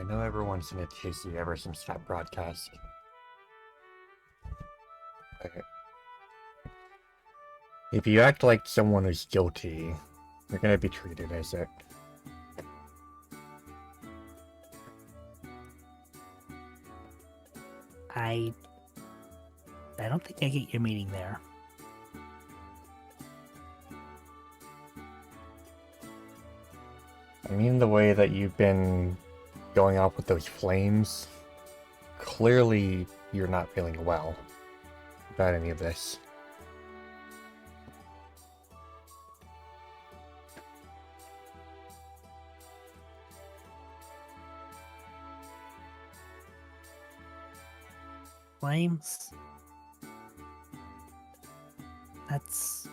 Speaker 2: know everyone's in a tizzy ever since that broadcast. But if you act like someone who's guilty, you're gonna be treated as it.
Speaker 6: I don't think I get your meaning there.
Speaker 2: I mean the way that you've been going off with those flames. Clearly, you're not feeling well about any of this.
Speaker 6: Flames? That's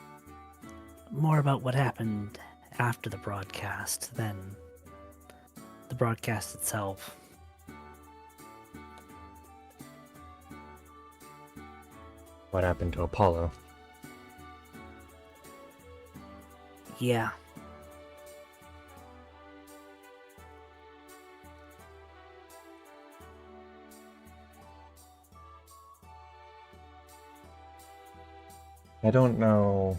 Speaker 6: more about what happened after the broadcast than the broadcast itself.
Speaker 2: What happened to Apollo?
Speaker 6: Yeah.
Speaker 2: I don't know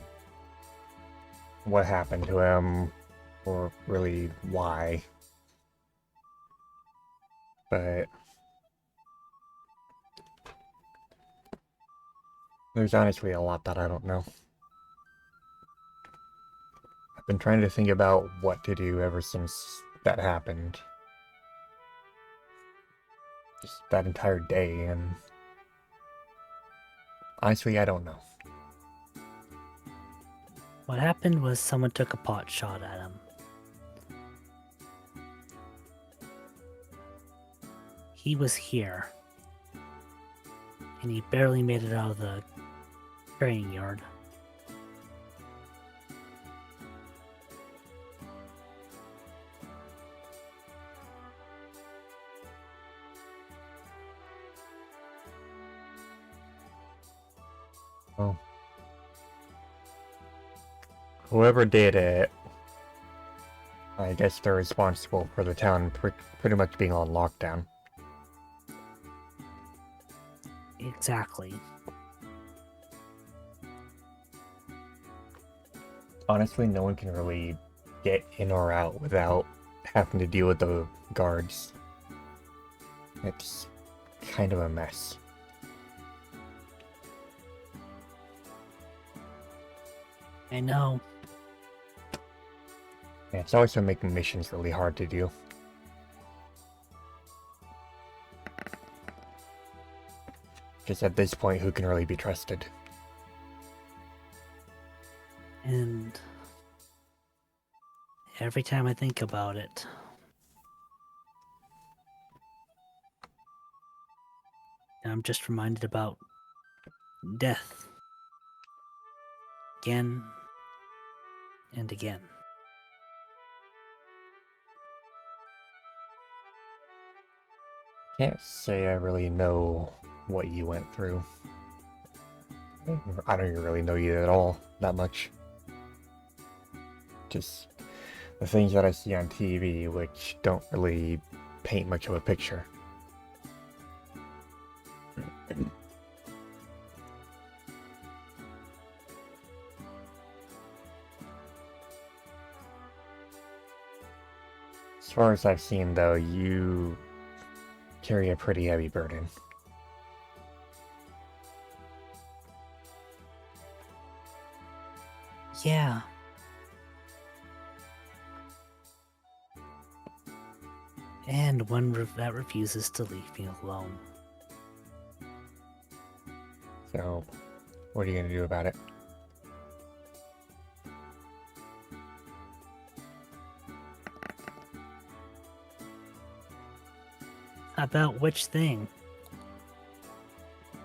Speaker 2: what happened to him, or really why. But there's honestly a lot that I don't know. I've been trying to think about what to do ever since that happened. Just that entire day, and honestly, I don't know.
Speaker 6: What happened was someone took a pot shot at him. He was here. And he barely made it out of the training yard.
Speaker 2: Well, whoever did it, I guess they're responsible for the town pretty much being on lockdown.
Speaker 6: Exactly.
Speaker 2: Honestly, no one can really get in or out without having to deal with the guards. It's kind of a mess.
Speaker 6: I know.
Speaker 2: Yeah, it's also making missions really hard to do. Just at this point, who can really be trusted?
Speaker 6: And every time I think about it, I'm just reminded about death. Again and again.
Speaker 2: Can't say I really know what you went through. I don't even really know you at all, that much. Just the things that I see on TV, which don't really paint much of a picture. As far as I've seen, though, you carry a pretty heavy burden.
Speaker 6: Yeah. And one that refuses to leave me alone.
Speaker 2: So, what are you gonna do about it?
Speaker 6: About which thing?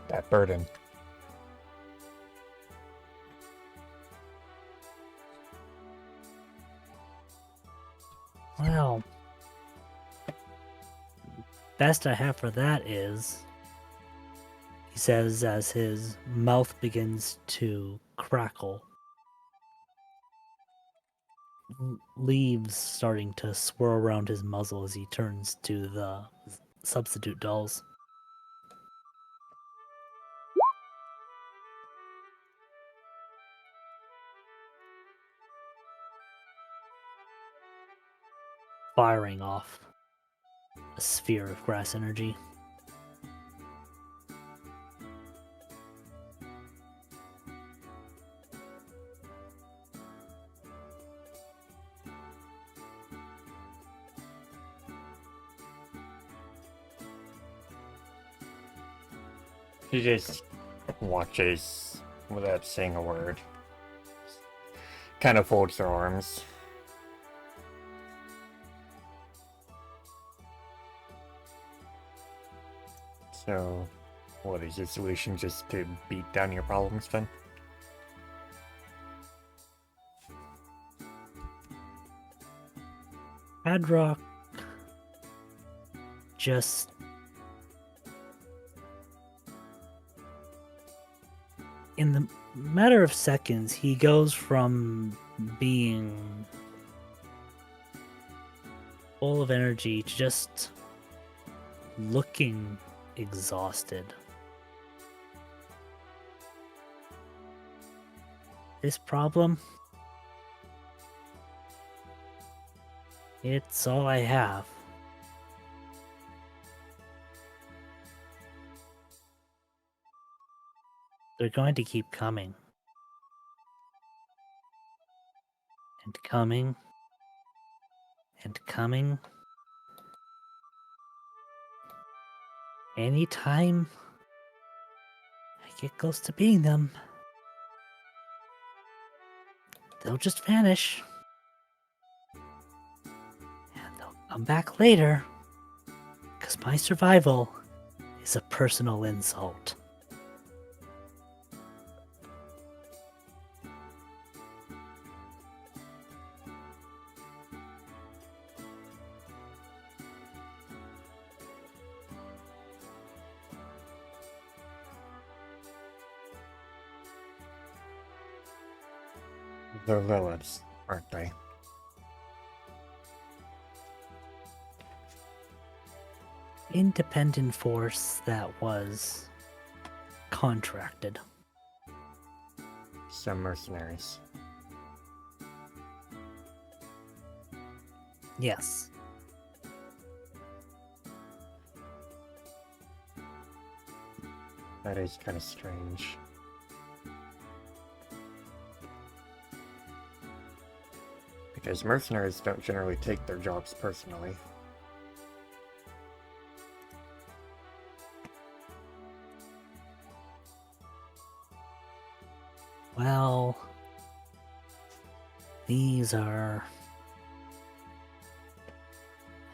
Speaker 2: That burden.
Speaker 6: Well, best I have for that is, he says as his mouth begins to crackle. Leaves starting to swirl around his muzzle as he turns to the substitute dolls. Firing off a sphere of grass energy.
Speaker 2: He just watches without saying a word. Kind of folds their arms. So, what is your solution? Just to beat down your problems then?
Speaker 6: Adrock just in the matter of seconds, he goes from being full of energy to just looking exhausted. This problem, It's all I have. They're going to keep coming. And coming. And coming. Anytime I get close to being them, they'll just vanish. And they'll come back later. Because my survival is a personal insult.
Speaker 2: They're villains, aren't they?
Speaker 6: Independent force that was contracted.
Speaker 2: Some mercenaries.
Speaker 6: Yes.
Speaker 2: That is kind of strange. Because mercenaries don't generally take their jobs personally.
Speaker 6: Well, these are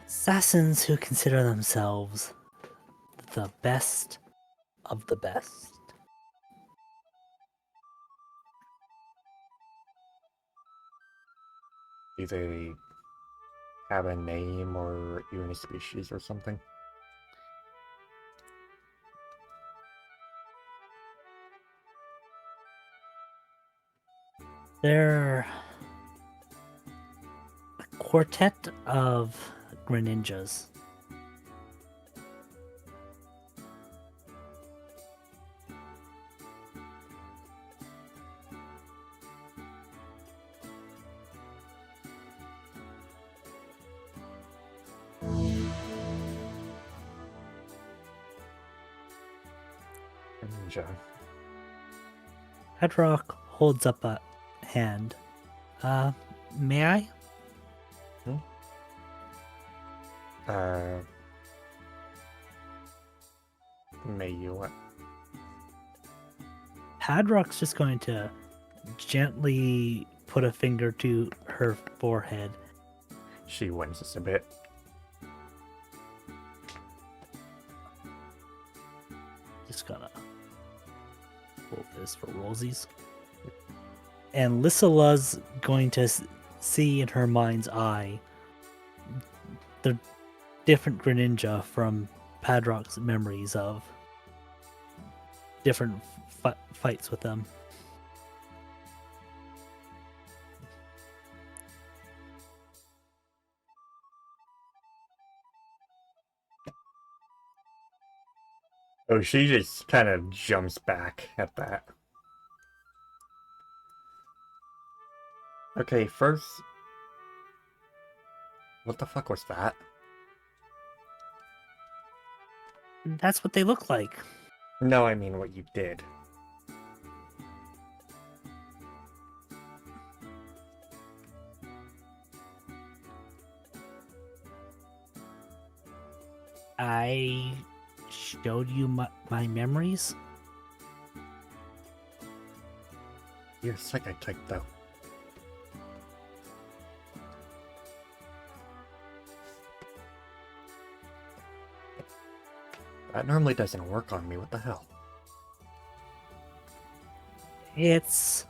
Speaker 6: assassins who consider themselves the best of the best.
Speaker 2: Do they have a name or even a species or something?
Speaker 6: They're a quartet of Greninjas.
Speaker 2: Ninja.
Speaker 6: Hedrock holds up a hand. May I?
Speaker 2: May you what?
Speaker 6: Hadrock's just going to gently put a finger to her forehead.
Speaker 2: She winces a bit.
Speaker 6: Just gonna pull this for rollsies. And Lissala's going to see in her mind's eye the different Greninja from Padrock's memories of different fights with them.
Speaker 2: Oh, she just kind of jumps back at that. Okay, first... What the fuck was that?
Speaker 6: That's what they look like.
Speaker 2: No, I mean what you did.
Speaker 6: I showed you my memories.
Speaker 2: You're a psychic type, though. That normally doesn't work on me, what the hell?
Speaker 6: It's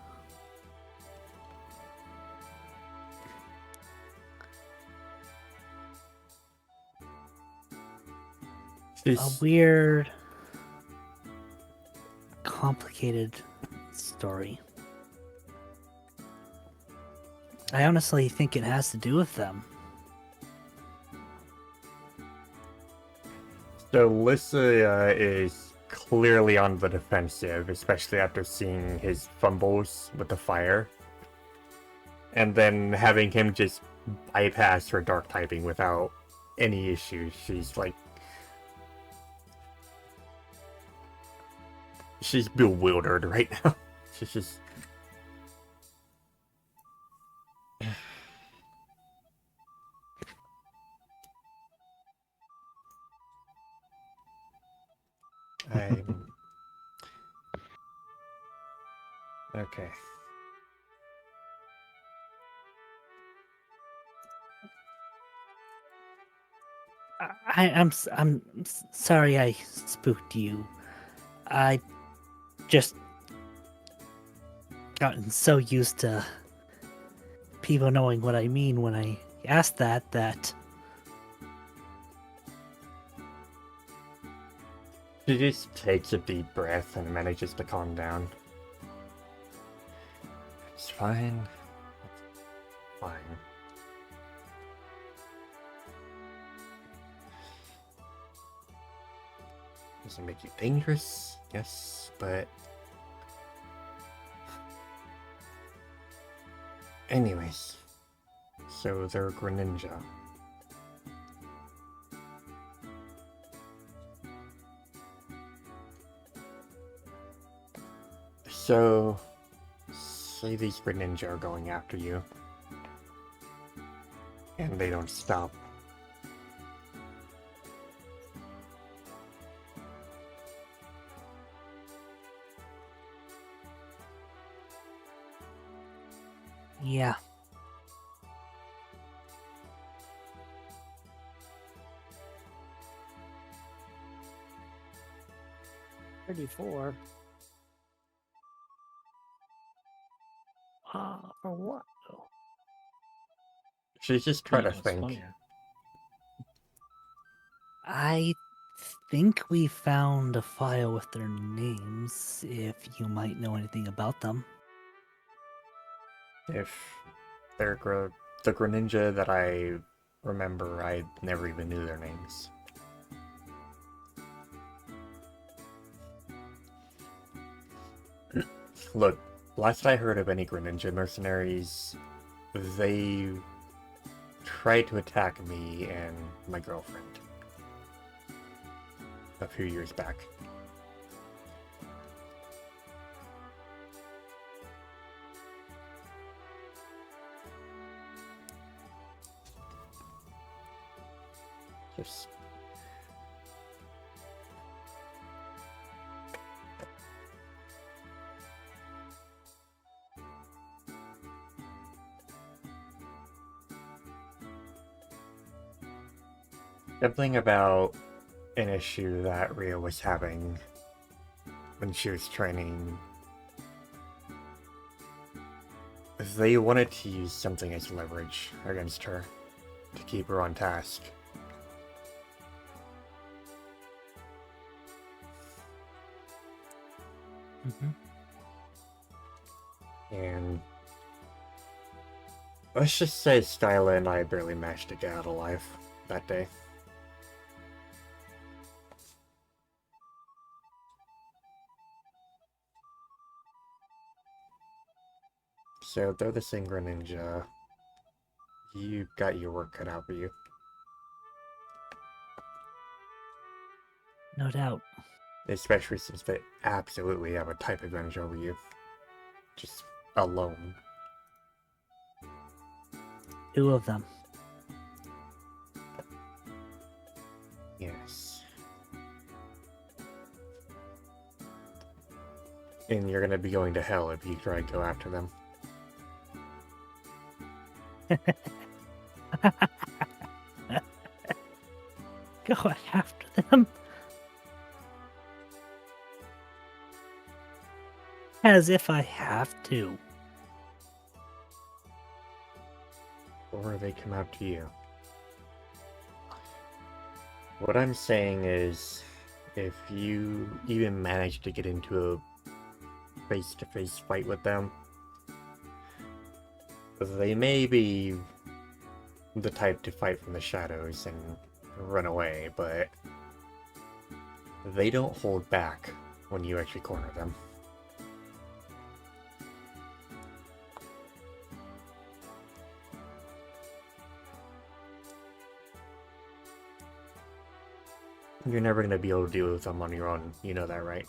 Speaker 6: a weird, complicated story. I honestly think it has to do with them.
Speaker 2: So Lyssa is clearly on the defensive, especially after seeing his fumbles with the fire. And then having him just bypass her dark typing without any issues. She's like, she's bewildered right now. She's just. I'm. Okay.
Speaker 6: I'm sorry I spooked you. I just gotten so used to people knowing what I mean when I ask that
Speaker 2: She just takes a deep breath and manages to calm down. It's fine. It's fine. Does it make you dangerous? Yes, but... Anyways. So they're Greninja. So... Say these Greninja are going after you. And they don't stop.
Speaker 6: yeah.
Speaker 1: $34. For what though?
Speaker 2: She's just trying to
Speaker 4: It's
Speaker 2: think.
Speaker 4: funny.
Speaker 6: I think we found a file with their names, if you might know anything about them.
Speaker 2: If they're the Greninja that I remember, I never even knew their names. Look, last I heard of any Greninja mercenaries, they tried to attack me and my girlfriend a few years back. Just something about an issue that Ria was having when she was training. They wanted to use something as leverage against her to keep her on task. And let's just say Styla and I barely managed to get out alive that day. So they're the same Greninja. You got your work cut out for you.
Speaker 6: No doubt.
Speaker 2: Especially since they absolutely have a type advantage over you. Just alone.
Speaker 6: 2 of them.
Speaker 2: Yes. And you're gonna be going to hell if you try to go after them.
Speaker 6: Go after them. As if I have to.
Speaker 2: Or they come after you. What I'm saying is, if you even manage to get into a face-to-face fight with them, they may be the type to fight from the shadows and run away, but they don't hold back when you actually corner them. You're never gonna be able to deal with them on your own. You know that, right?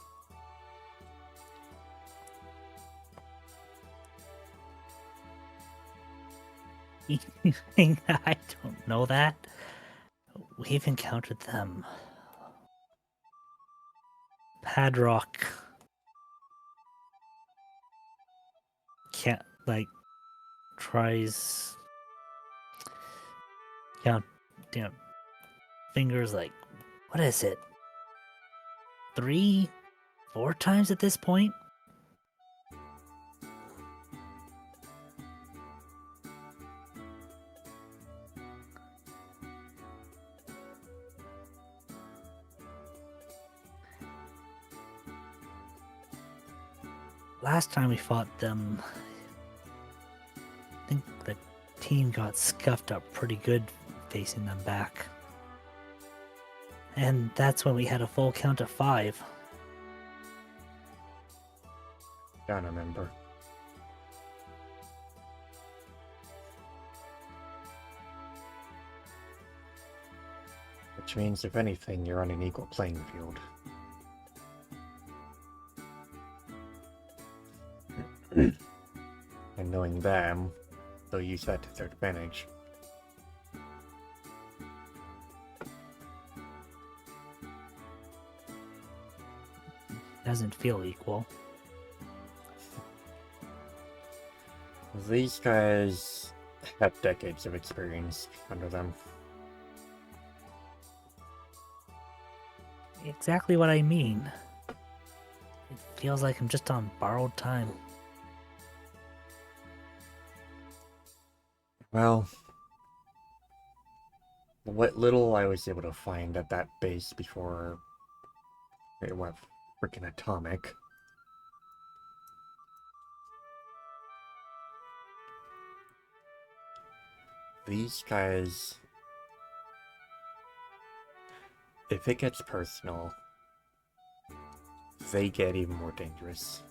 Speaker 6: You think I don't know that? We've encountered them. Padrock can't, like, tries count, fingers, like, what is it? 3, 4 times at this point? Last time we fought them, I think the team got scuffed up pretty good facing them back. And that's when we had a full count of 5.
Speaker 2: Don't remember. Which means, if anything, you're on an equal playing field. And knowing them, they'll use that to their advantage.
Speaker 6: Doesn't feel equal.
Speaker 2: These guys have decades of experience under them.
Speaker 6: Exactly what I mean. It feels like I'm just on borrowed time.
Speaker 2: Well, what little I was able to find at that base before it went freaking atomic. These guys, if it gets personal, they get even more dangerous.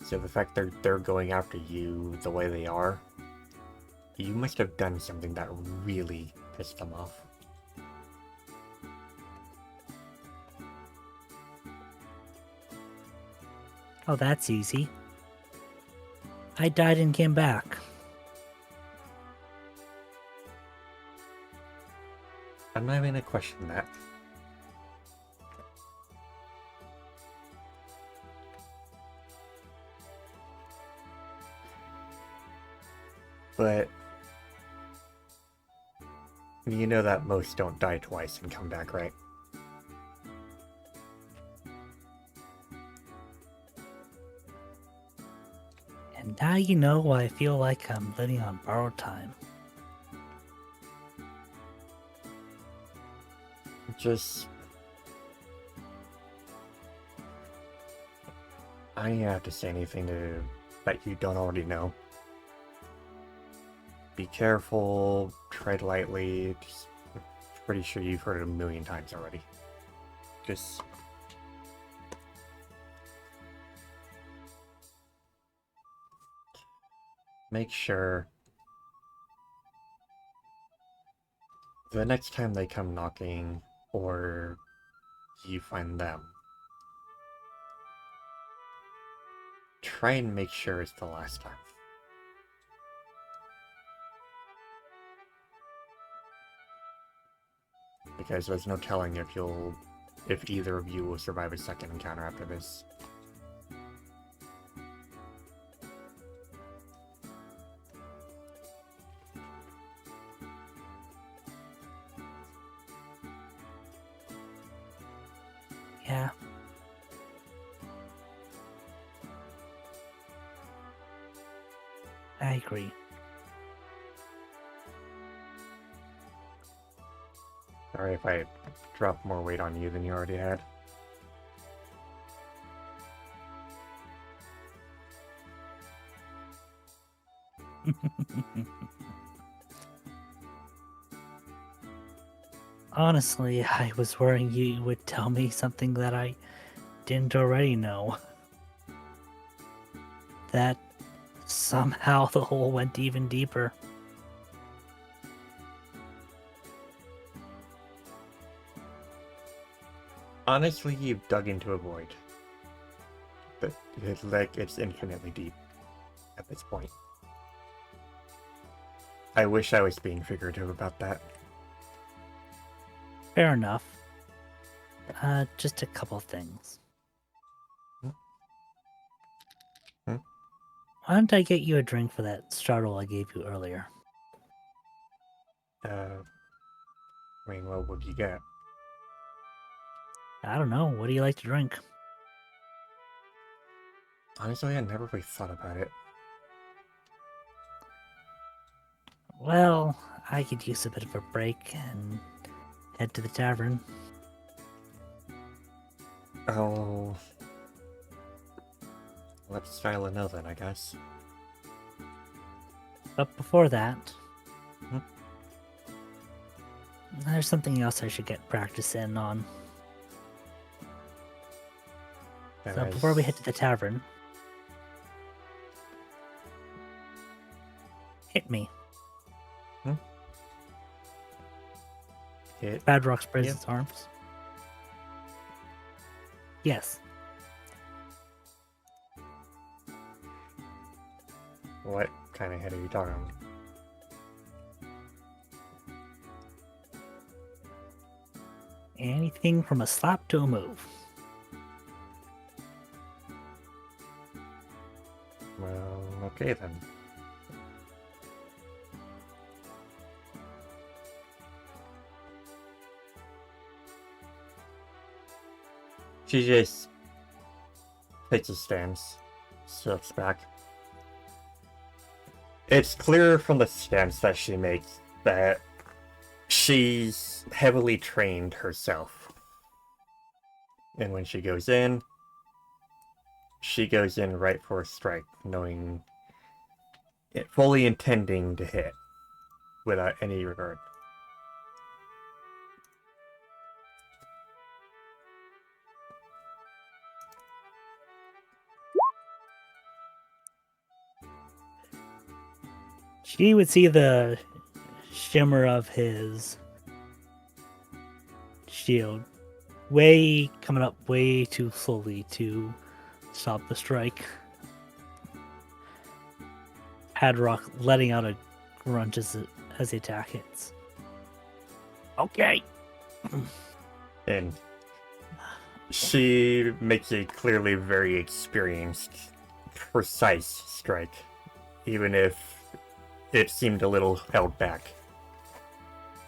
Speaker 2: So the fact they're going after you the way they are, you must have done something that really pissed them off.
Speaker 6: Oh, that's easy. I died and came back.
Speaker 2: I'm not even gonna question that. But you know that most don't die twice and come back, right?
Speaker 6: And now you know why I feel like I'm living on borrowed time.
Speaker 2: Just... I don't have to say anything that you don't already know. Be careful, tread lightly. Just, pretty sure you've heard it a million times already. Just... make sure the next time they come knocking, or you find them, try and make sure it's the last time. Because there's no telling if either of you will survive a second encounter after this.
Speaker 6: Yeah. I agree.
Speaker 2: Sorry if I dropped more weight on you than you already had.
Speaker 6: Honestly, I was worrying you would tell me something that I didn't already know. That somehow the hole went even deeper.
Speaker 2: Honestly, you've dug into a void. But it's like it's infinitely deep at this point. I wish I was being figurative about that.
Speaker 6: Fair enough. Just a couple things.
Speaker 2: Hmm?
Speaker 6: Why don't I get you a drink for that startle I gave you earlier?
Speaker 2: I mean, what would you get?
Speaker 6: I don't know. What do you like to drink?
Speaker 2: Honestly, I never really thought about it.
Speaker 6: Well, I could use a bit of a break and head to the tavern.
Speaker 2: Oh, let Skyla know then, I guess.
Speaker 6: But before that,
Speaker 2: Hmm?
Speaker 6: there's something else I should get practice in on. So before we head to the tavern, hit me.
Speaker 2: Hit.
Speaker 6: Badrock spreads
Speaker 2: Yep.
Speaker 6: its arms. Yes.
Speaker 2: What kind of hit are you talking about?
Speaker 6: Anything from a slap to a move.
Speaker 2: Well, okay then. She just takes a stance, steps back. It's clear from the stance that she makes that she's heavily trained herself. And when she goes in right for a strike, knowing it, fully intending to hit without any regard.
Speaker 6: She would see the shimmer of his shield coming up way too slowly to stop the strike. Hadrock letting out a grunt as the attack hits. Okay.
Speaker 2: And she makes a clearly very experienced, precise strike, even if it seemed a little held back.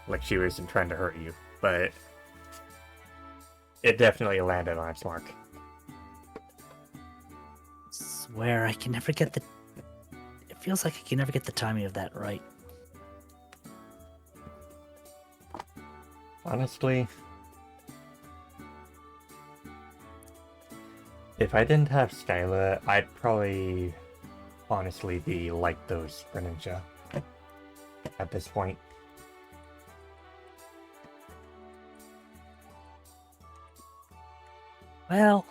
Speaker 2: Like she wasn't trying to hurt you, but it definitely landed on its mark.
Speaker 6: Swear I can never get the... It feels like I can never get the timing of that right.
Speaker 2: Honestly, if I didn't have Skyla, I'd probably honestly be like those Greninja at this point.
Speaker 6: Well,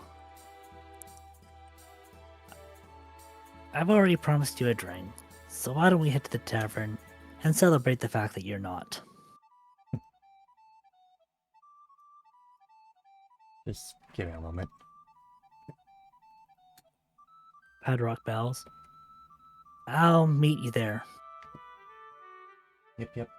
Speaker 6: I've already promised you a drink, so why don't we head to the tavern and celebrate the fact that you're not?
Speaker 2: Just give me a moment.
Speaker 6: Padrock bows. I'll meet you there.
Speaker 2: Yep.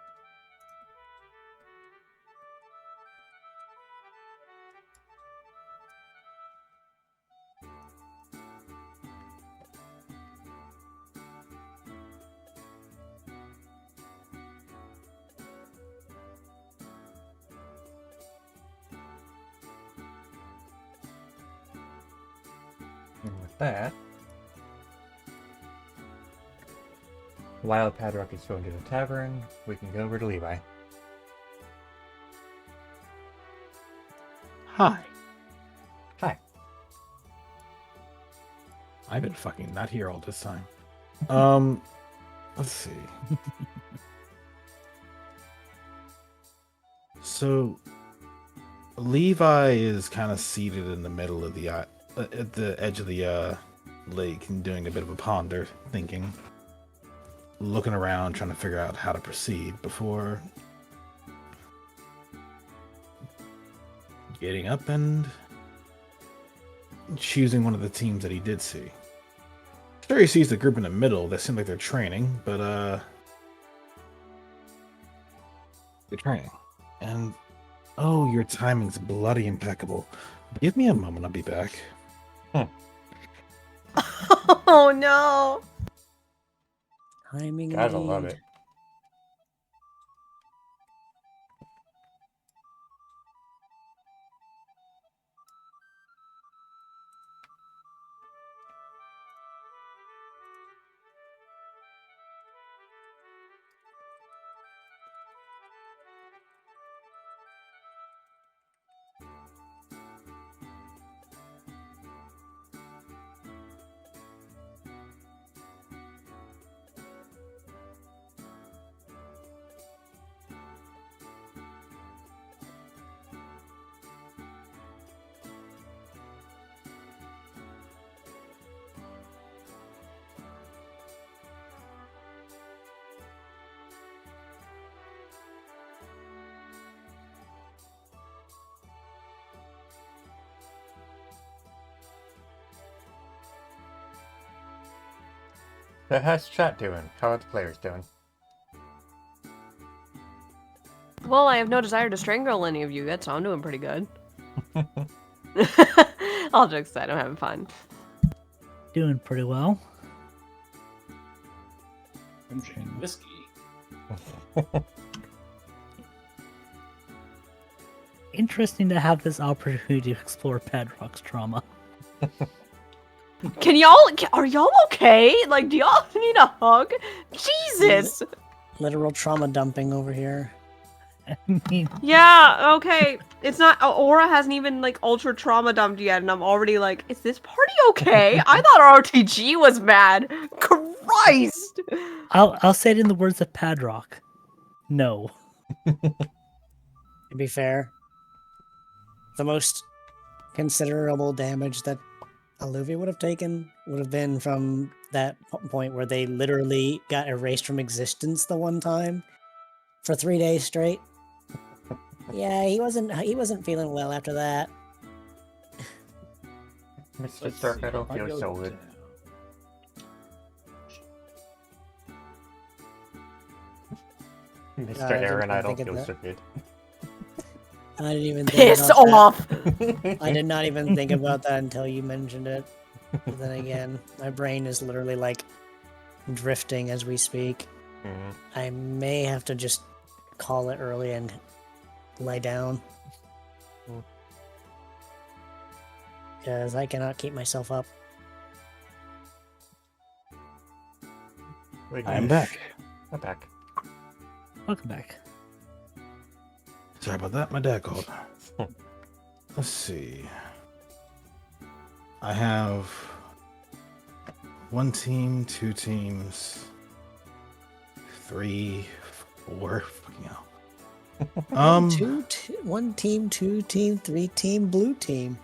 Speaker 2: And with that, while Padrock is going to the tavern, we can go over to Levi.
Speaker 5: Hi.
Speaker 2: Hi.
Speaker 5: I've been fucking not here all this time. Let's see. So, Levi is kind of seated in the middle of the at the edge of the lake and doing a bit of a ponder, thinking, looking around, trying to figure out how to proceed before getting up and choosing one of the teams that he did see. Sure, he sees the group in the middle that seem like they're training, but they're training. And oh, your timing's bloody impeccable. Give me a moment, I'll be back.
Speaker 3: Oh no.
Speaker 1: Timing
Speaker 2: Gotta love
Speaker 1: indeed.
Speaker 2: it. So how's chat doing? How are the players doing?
Speaker 3: Well, I have no desire to strangle any of you yet, so I'm doing pretty good. All jokes aside, I'm having fun.
Speaker 6: Doing pretty well.
Speaker 4: I'm drinking whiskey.
Speaker 6: Interesting to have this opportunity to explore Padrock's trauma.
Speaker 3: Are y'all okay? Like, do y'all need a hug? Jesus!
Speaker 1: Literal trauma dumping over here.
Speaker 6: I mean,
Speaker 3: Yeah, okay. It's not, Aura hasn't even, like, ultra trauma dumped yet, and I'm already like, is this party okay? I thought our RTG was bad. Christ!
Speaker 6: I'll say it in the words of Padrock. No.
Speaker 1: To be fair, the most considerable damage that Aluvia would have taken would have been from that point where they literally got erased from existence the one time for 3 days straight. Yeah, he wasn't feeling well after that.
Speaker 2: Mr.
Speaker 4: Let's
Speaker 2: Stark,
Speaker 4: see,
Speaker 2: I don't
Speaker 4: if I
Speaker 2: feel
Speaker 4: go
Speaker 2: so good.
Speaker 4: down-
Speaker 2: Mr.
Speaker 1: I didn't
Speaker 2: Aaron, I
Speaker 1: even
Speaker 2: don't
Speaker 1: think of
Speaker 2: feel
Speaker 1: that.
Speaker 2: so good.
Speaker 1: I didn't even think
Speaker 3: Piss
Speaker 1: about that.
Speaker 3: off!
Speaker 1: I did not even think about that until you mentioned it. But then again, my brain is literally like drifting as we speak.
Speaker 2: Mhm.
Speaker 1: I may have to just call it early and lay down.
Speaker 2: Mm.
Speaker 1: Because I cannot keep myself up.
Speaker 2: Wait,
Speaker 5: I'm
Speaker 2: yes.
Speaker 5: back.
Speaker 2: I'm back.
Speaker 6: Welcome back.
Speaker 5: Sorry about that, my dad called. Let's see. I have one team, two teams, 3, 4. Fucking hell.
Speaker 1: One team, two team, 3 team, blue team.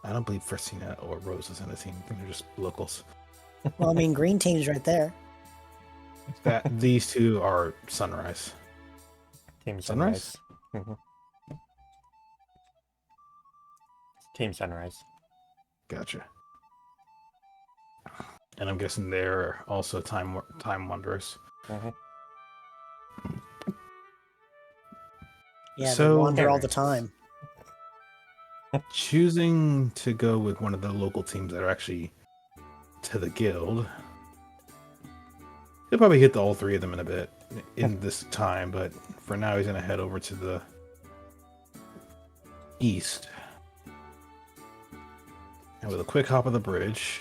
Speaker 5: I don't believe Fresina or Rose is in the team. I think they're just locals.
Speaker 1: Well, I mean, green team's right there.
Speaker 5: These two are Sunrise.
Speaker 2: Team
Speaker 5: Sunrise?
Speaker 2: Sunrise. Mhm. Team Sunrise.
Speaker 5: Gotcha. And I'm guessing they're also time wanderers.
Speaker 2: Mhm.
Speaker 1: Yeah, they
Speaker 5: So-
Speaker 1: wander all the time.
Speaker 5: Choosing to go with one of the local teams that are actually to the guild. He'll probably hit all 3 of them in a bit in this time, but for now he's gonna head over to the east. And with a quick hop of the bridge,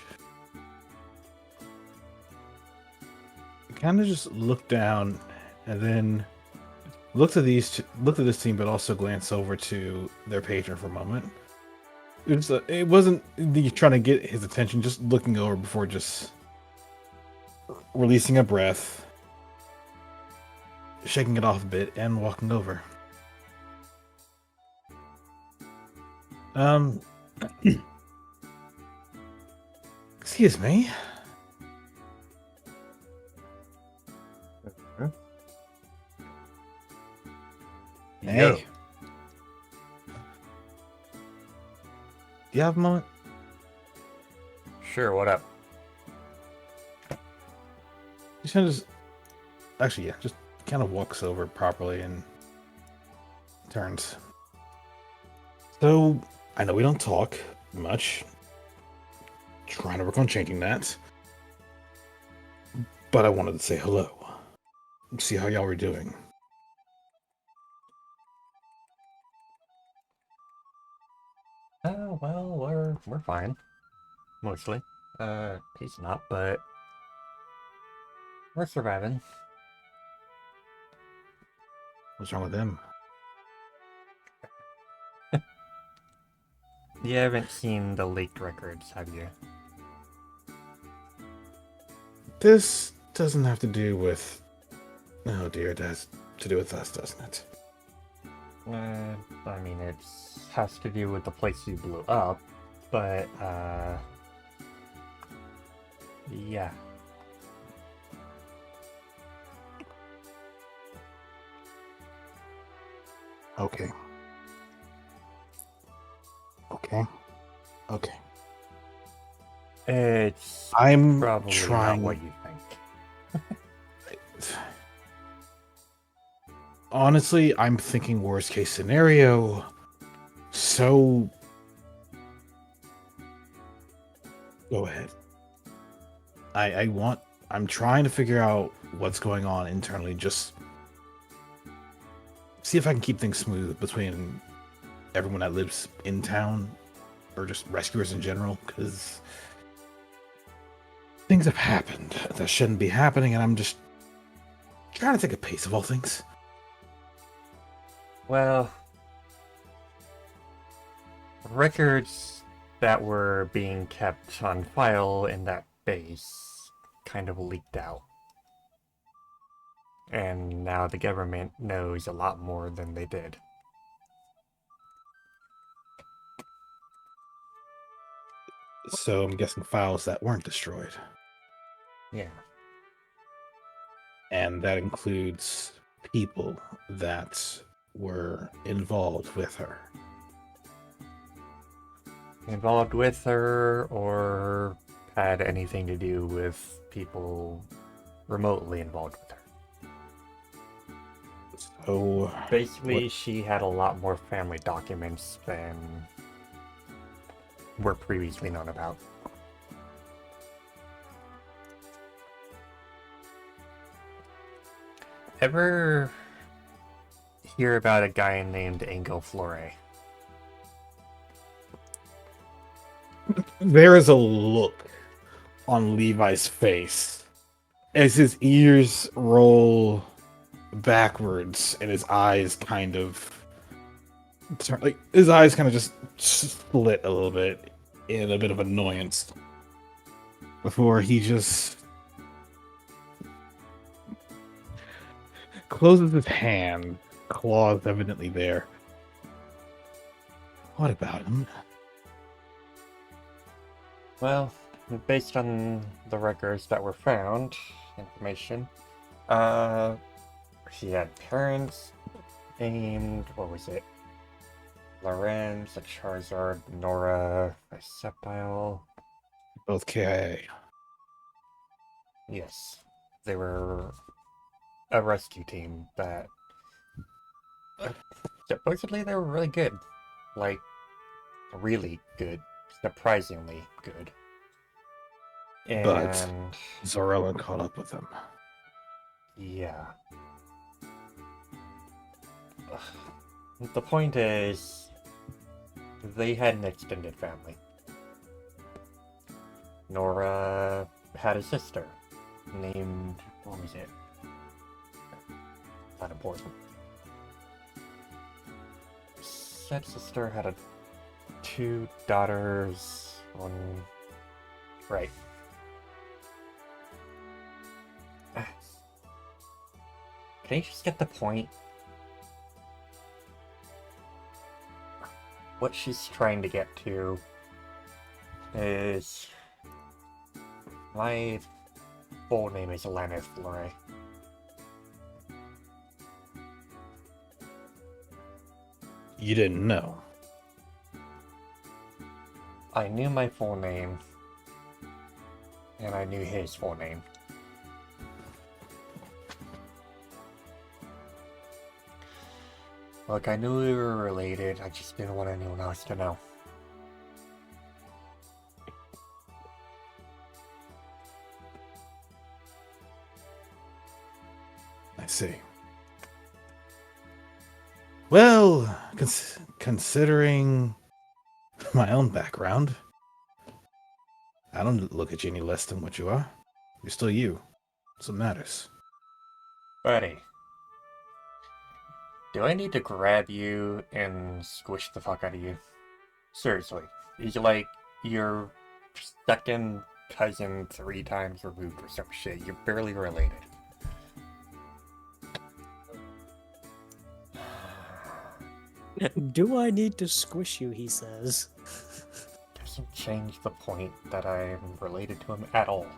Speaker 5: kind of just look down and then look at this team, but also glance over to their patron for a moment. It wasn't the trying to get his attention, just looking over before just releasing a breath, shaking it off a bit, and walking over. Excuse me.
Speaker 2: Yo.
Speaker 5: Hey. Do you have a moment?
Speaker 2: Sure, what up?
Speaker 5: Just kind of actually, yeah, just kind of walks over properly and turns. So, I know we don't talk much. Trying to work on changing that. But I wanted to say hello. See how y'all were doing.
Speaker 2: Oh, well, we're fine. Mostly. He's not, but we're surviving.
Speaker 5: What's wrong with him?
Speaker 2: You haven't seen the leaked records, have you?
Speaker 5: This doesn't have to do with... Oh dear, it has to do with us, doesn't it?
Speaker 2: I mean, it has to do with the place you blew up, but, yeah.
Speaker 5: Okay. Okay. Okay.
Speaker 2: It's
Speaker 5: I'm
Speaker 2: probably
Speaker 5: trying...
Speaker 2: not what you think.
Speaker 5: Honestly, I'm thinking worst case scenario. So... Go ahead. I'm trying to figure out what's going on internally, just see if I can keep things smooth between everyone that lives in town, or just rescuers in general, because things have happened that shouldn't be happening, and I'm just trying to take a pace of all things.
Speaker 2: Well, records that were being kept on file in that base kind of leaked out. And now the government knows a lot more than they did.
Speaker 5: So I'm guessing files that weren't destroyed.
Speaker 2: Yeah.
Speaker 5: And that includes people that were involved with her.
Speaker 2: Involved with her or had anything to do with people remotely involved with her.
Speaker 5: So
Speaker 2: Basically, she had a lot more family documents than were previously known about. Ever hear about a guy named Angel Flore?
Speaker 5: there is a look on Levi's face as his ears roll backwards and his eyes kind of turn, like his eyes kind of just split a little bit in a bit of annoyance before he just closes his hand, claws evidently there. What about him?
Speaker 2: Well, based on the records that were found, information, she had parents named, what was it? Lorenz, a Charizard, Nora, a Sepile.
Speaker 5: Both KIA.
Speaker 2: Yes, they were a rescue team that supposedly they were really good. Like, really good. Surprisingly good.
Speaker 5: But
Speaker 2: And
Speaker 5: Zorella caught up with him.
Speaker 2: yeah. The point is, they had an extended family. Nora had a sister named, what was it? Not important. Said sister had two daughters, one... Right. Can you just get the point? What she's trying to get to is... My full name is Alana Flore.
Speaker 5: You didn't know.
Speaker 2: I knew my full name, and I knew his full name. Look, I knew we were related, I just didn't want anyone else to know.
Speaker 5: I see. Well, considering my own background, I don't look at you any less than what you are. You're still you. That's what matters.
Speaker 2: Buddy, do I need to grab you and squish the fuck out of you? Seriously, you're like your second cousin 3 times removed or some shit. You're barely related.
Speaker 1: Do I need to squish you? He says.
Speaker 2: Doesn't change the point that I'm related to him at all.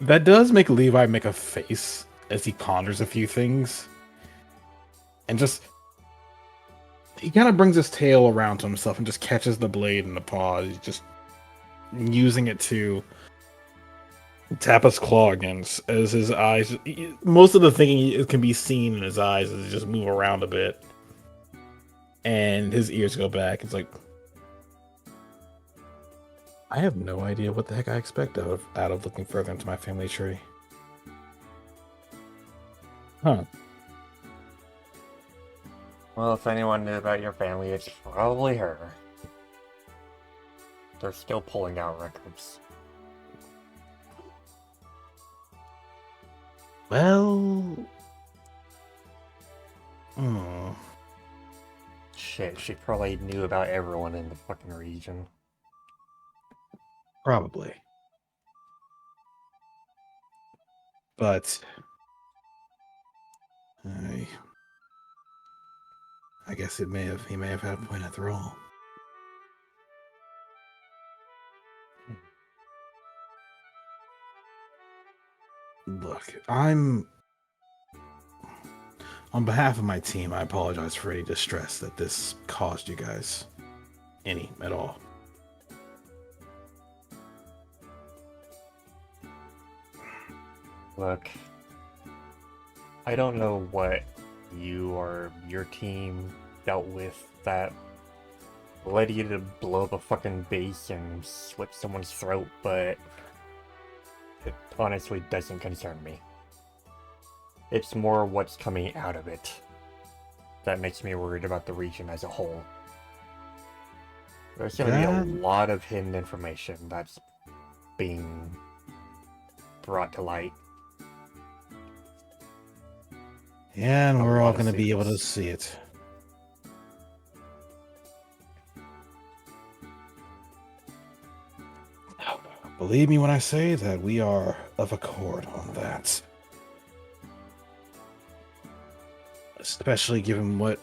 Speaker 5: That does make Levi make a face as he ponders a few things. And just... He kind of brings his tail around to himself and just catches the blade in the paw. He's just using it to tap his claw against as his eyes... Most of the thinking can be seen in his eyes as he just move around a bit. And his ears go back. It's like... I have no idea what the heck I expect out of looking further into my family tree. Huh.
Speaker 2: Well, if anyone knew about your family, it's probably her. They're still pulling out records.
Speaker 5: Well...
Speaker 2: Shit, she probably knew about everyone in the fucking region.
Speaker 5: Probably. But... I guess he may have had a point after all. Look, on behalf of my team, I apologize for any distress that this caused you guys. Any at all.
Speaker 2: Look, I don't know what you or your team dealt with that led you to blow up a fucking base and slit someone's throat, but it honestly doesn't concern me. It's more what's coming out of it that makes me worried about the region as a whole. There's going to be a lot of hidden information that's being brought to light.
Speaker 5: Yeah, and we're all
Speaker 2: lot of
Speaker 5: going to be able to
Speaker 2: secrets.
Speaker 5: see it. Believe me when I say that we are of accord on that. Especially given what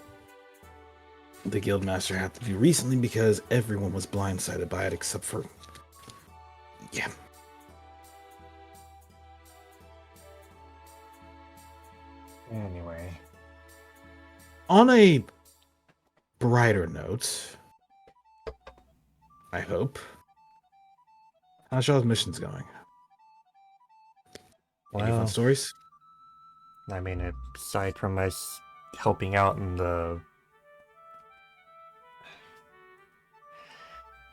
Speaker 5: the Guildmaster had to do recently, because everyone was blindsided by it except for... Yeah.
Speaker 2: Anyway.
Speaker 5: On a brighter note, I hope, how's y'all's missions going? Any fun
Speaker 2: Well,
Speaker 5: stories?
Speaker 2: I mean, aside from us helping out in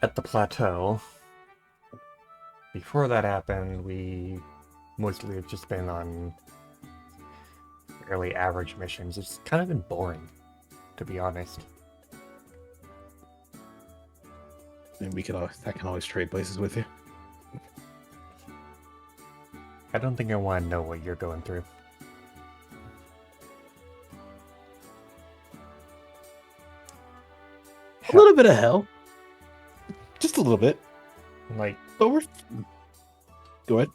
Speaker 2: at the plateau, before that happened, we mostly have just been on fairly average missions. It's kind of been boring, to be honest.
Speaker 5: And I can always trade places with you.
Speaker 2: I don't think I want to know what you're going through.
Speaker 5: A little bit of hell. Just a little bit.
Speaker 2: Like,
Speaker 5: But we're... Go ahead.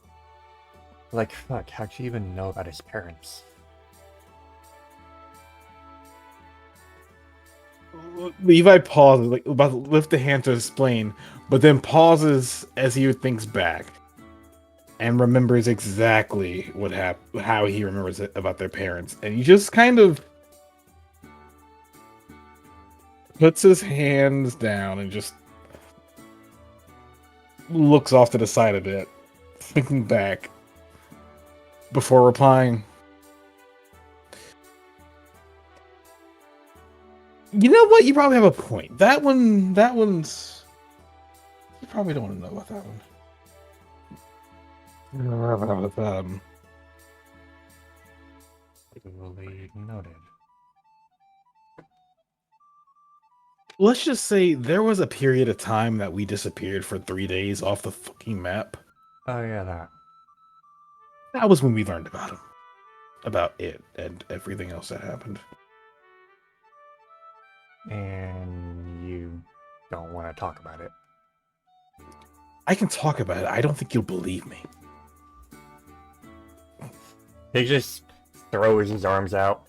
Speaker 2: fuck, how'd you even know about his parents?
Speaker 5: Levi pauses, like about to lift a hand to explain, but then pauses as he thinks back. and remembers exactly what happened, how he remembers it about their parents, and he just kind of puts his hands down and just looks off to the side a bit, thinking back before replying. You know what? You probably have a point. That one's. You probably don't want to know about that one.
Speaker 2: Duly noted.
Speaker 5: Let's just say there was a period of time that we disappeared for 3 days off the fucking map.
Speaker 2: Oh yeah, that.
Speaker 5: That was when we learned about him. About it and everything else that happened.
Speaker 2: And you don't want to talk about it.
Speaker 5: I can talk about it. I don't think you'll believe me.
Speaker 2: He just throws his arms out.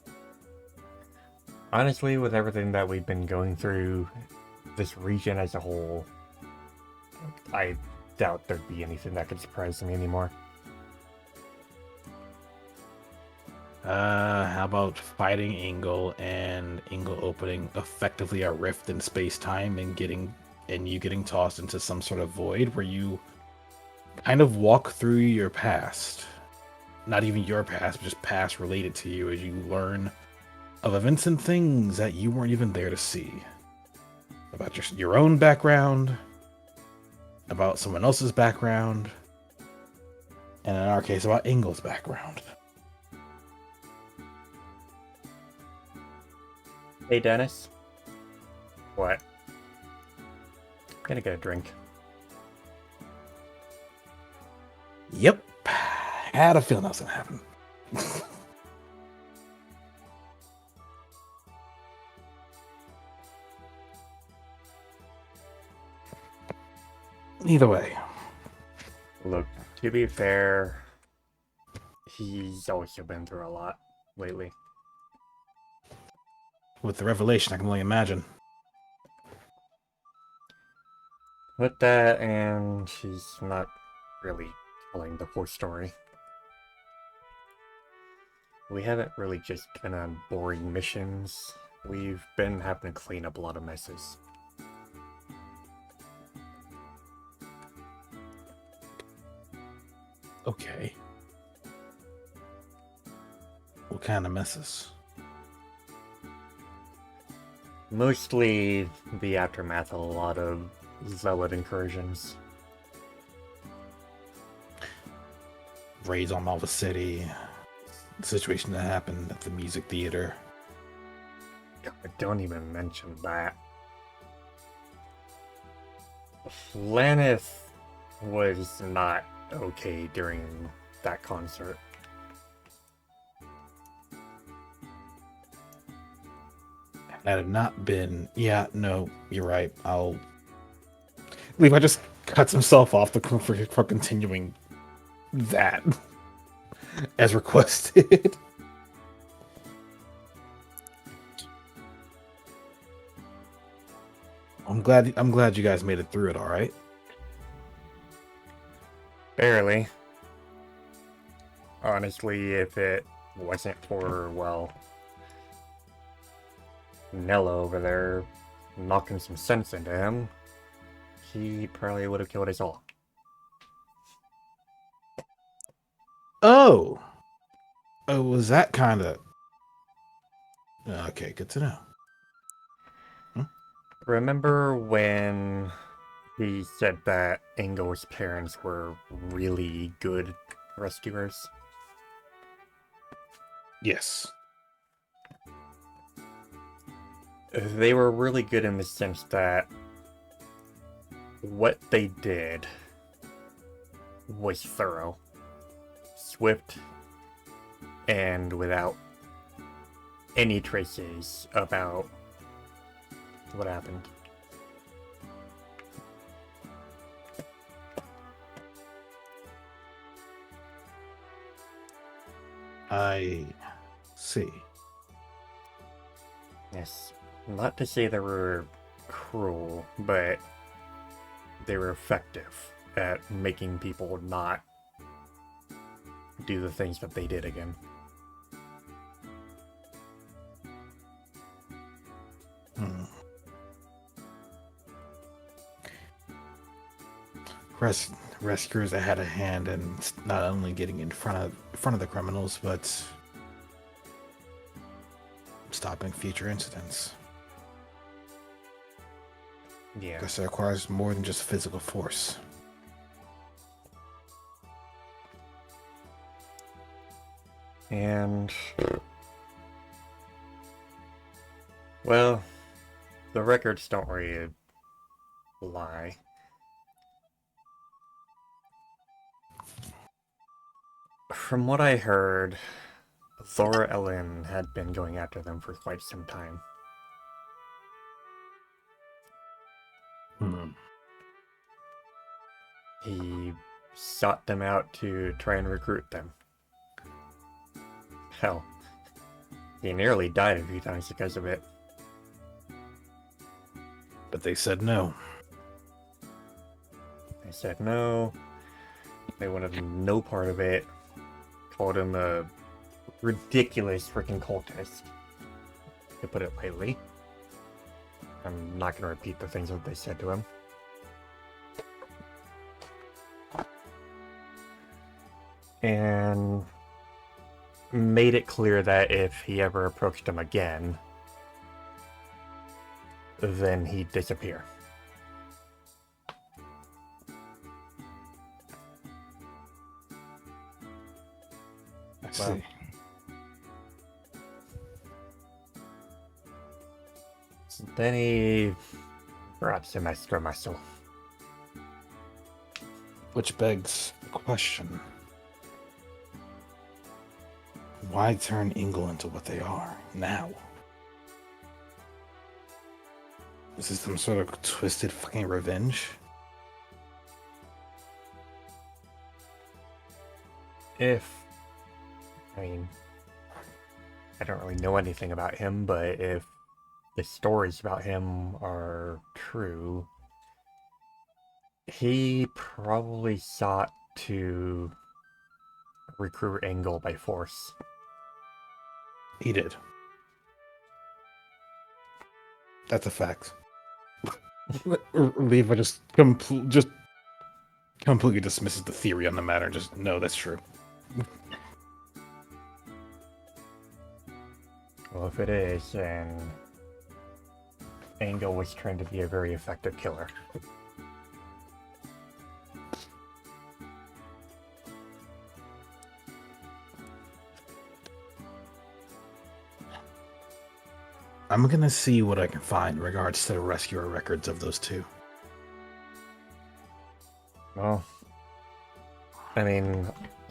Speaker 2: Honestly, with everything that we've been going through, this region as a whole, I doubt there'd be anything that could surprise me anymore.
Speaker 5: How about fighting Ingle and Ingle opening effectively a rift in space-time and you getting tossed into some sort of void where you kind of walk through your past. Not even your past, but just past related to you as you learn of events and things that you weren't even there to see. About your own background, about someone else's background, and in our case, about Ingle's background.
Speaker 2: Hey, Dennis. What? Gonna get a drink.
Speaker 5: Yep. Had a feeling that was gonna happen. Either way.
Speaker 2: Look, to be fair, he's also been through a lot lately.
Speaker 5: With the revelation, I can only imagine.
Speaker 2: With that, and he's not really telling the whole story. We haven't really just been on boring missions. We've been having to clean up a lot of messes.
Speaker 5: Okay. What kind of messes?
Speaker 2: Mostly the aftermath of a lot of zealot incursions.
Speaker 5: Raids on Malva City. The situation that happened at the music theater.
Speaker 2: God, don't even mention that. Laneth was not okay during that concert.
Speaker 5: That had not been. Yeah, no, you're right. Levi just cuts himself off for continuing that as requested. I'm glad you guys made it through it all right.
Speaker 2: Barely. Honestly, if it wasn't for, well, Nella over there knocking some sense into him, he probably would have killed us all.
Speaker 5: Oh, was that kind of okay? Good to know.
Speaker 2: Remember when he said that Ingo's parents were really good rescuers?
Speaker 5: Yes.
Speaker 2: They were really good in the sense that what they did was thorough, swift, and without any traces about what happened.
Speaker 5: I see.
Speaker 2: Yes. Not to say they were cruel, but they were effective at making people not do the things that they did again.
Speaker 5: Hmm. Rescuers that had a hand in not only getting in front of the criminals, but stopping future incidents.
Speaker 2: Yeah.
Speaker 5: Guess it requires more than just physical force.
Speaker 2: And well, the records don't really lie. From what I heard, Thora Ellen had been going after them for quite some time.
Speaker 5: Hmm.
Speaker 2: He sought them out to try and recruit them. Hell, he nearly died a few times because of it.
Speaker 5: But they said no.
Speaker 2: They said no. They wanted no part of it. Called him a ridiculous freaking cultist, to put it lightly. I'm not going to repeat the things that they said to him. And made it clear that if he ever approached him again, then he'd disappear.
Speaker 5: I see.
Speaker 2: Then he perhaps some extra muscle.
Speaker 5: Which begs the question. Why turn Ingle into what they are now? Is this some sort of twisted fucking revenge?
Speaker 2: I don't really know anything about him, but if the stories about him are true, he probably sought to recruit Engel by force.
Speaker 5: He did. That's a fact. Leave just completely dismisses the theory on the matter. Just no, that's true.
Speaker 2: Well, if it is, then Engel was trained to be a very effective killer.
Speaker 5: I'm gonna see what I can find in regards to the rescuer records of those two.
Speaker 2: Well, I mean,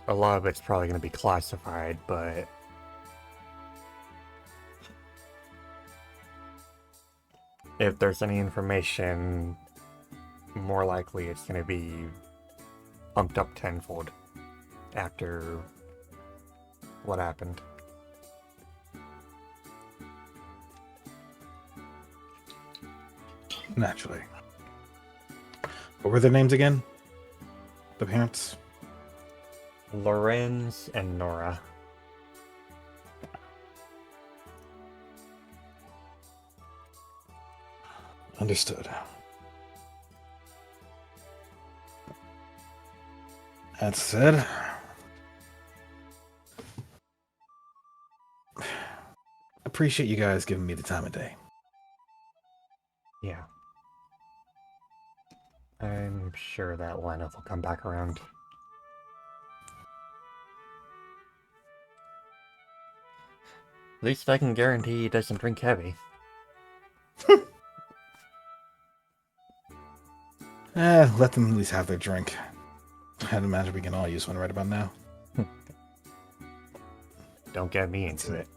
Speaker 2: a lot of it's probably going to be classified, but if there's any information, more likely it's going to be pumped up tenfold after what happened.
Speaker 5: Naturally. What were their names again? The parents?
Speaker 2: Lorenz and Nora.
Speaker 5: Understood. That said, appreciate you guys giving me the time of day.
Speaker 2: Yeah. I'm sure that lineup will come back around. At least I can guarantee he doesn't drink heavy.
Speaker 5: Let them at least have their drink. I'd imagine we can all use one right about now.
Speaker 2: Don't get me into it.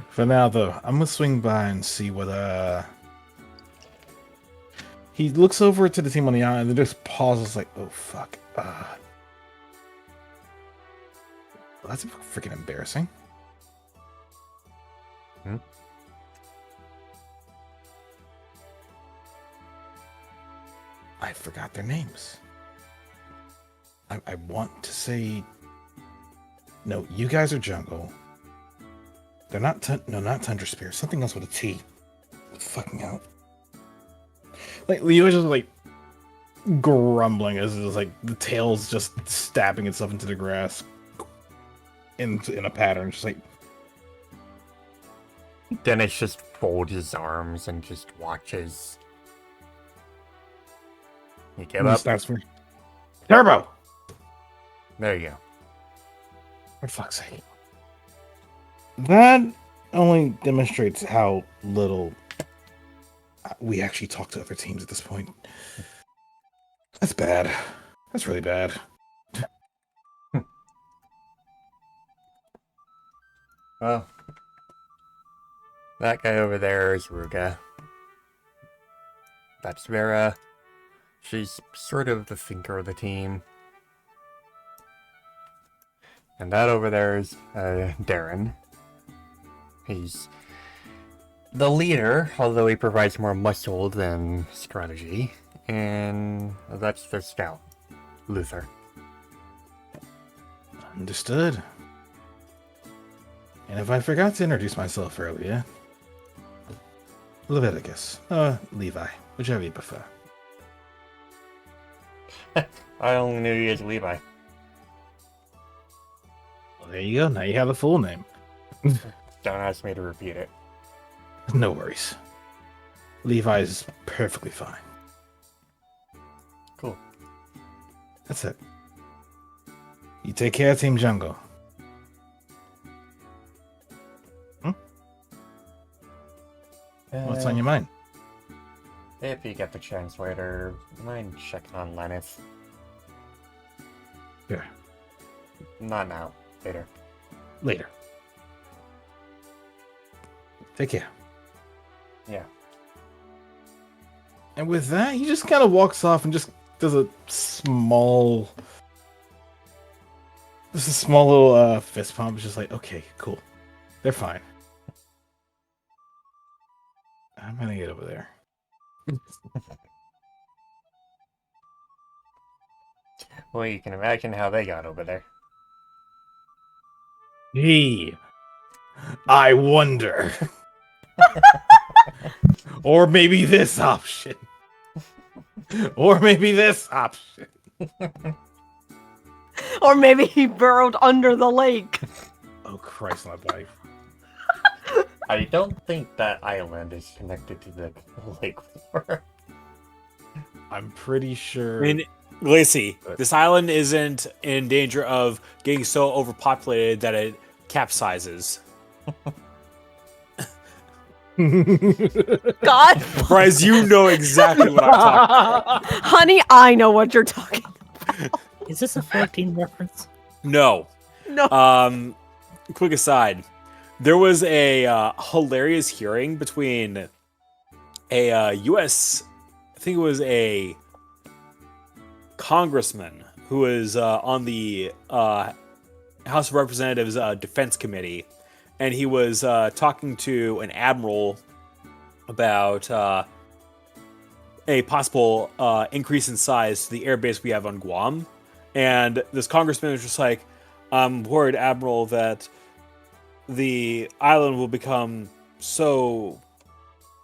Speaker 5: For now, though, I'm gonna swing by and see what, He looks over to the team on the island and then just pauses like, oh, fuck. Well, that's freaking embarrassing.
Speaker 2: Hmm?
Speaker 5: I I forgot their names. I want to say... No, you guys are jungle. They're not... not Tundra Spear. Something else with a T. Fucking out. Like, Leo's just, like, grumbling as it's, like, the tail's just stabbing itself into the grass. In a pattern. Just like...
Speaker 2: Dennis just folds his arms and just watches. You give up?
Speaker 5: Starts for Turbo!
Speaker 2: There you go.
Speaker 5: For fuck's sake. That only demonstrates how little we actually talk to other teams at this point. That's bad. That's really bad.
Speaker 2: Well, that guy over there is Ruga. That's Vera. She's sort of the thinker of the team. And that over there is Darren. He's the leader, although he provides more muscle than strategy. And that's the scout, Luther.
Speaker 5: Understood. And if I forgot to introduce myself earlier, Leviticus, Levi, whichever you prefer.
Speaker 2: I only knew you as Levi.
Speaker 5: Well, there you go. Now you have the full name.
Speaker 2: Don't ask me to repeat it.
Speaker 5: No worries. Levi's perfectly fine.
Speaker 2: Cool.
Speaker 5: That's it. You take care, Team Jungle. What's on your mind?
Speaker 2: If you get the chance later, mind checking on Lenneth.
Speaker 5: Sure.
Speaker 2: Not now. Later.
Speaker 5: Later. Take care.
Speaker 2: Yeah.
Speaker 5: And with that, he just kind of walks off and just does a small little fist pump. It's just like, okay, cool. They're fine. I'm gonna get over there.
Speaker 2: Well, you can imagine how they got over there.
Speaker 5: Gee, I wonder. Or maybe this option. Or maybe this option.
Speaker 3: Or maybe he burrowed under the lake.
Speaker 5: Oh Christ, my body.
Speaker 2: I don't think that island is connected to the lake floor.
Speaker 5: I'm pretty sure.
Speaker 7: I mean, Lacey, this island isn't in danger of getting so overpopulated that it capsizes.
Speaker 3: God,
Speaker 7: Bryce, you know exactly what I'm talking about.
Speaker 3: honey, I know what you're talking about.
Speaker 6: Is this a 14 reference?
Speaker 7: No.
Speaker 3: No.
Speaker 7: Quick aside. There was a hilarious hearing between a U.S. I think it was a congressman who was on the House of Representatives Defense Committee, and he was talking to an admiral about a possible increase in size to the airbase we have on Guam. And this congressman was just like, I'm worried, Admiral, that the island will become so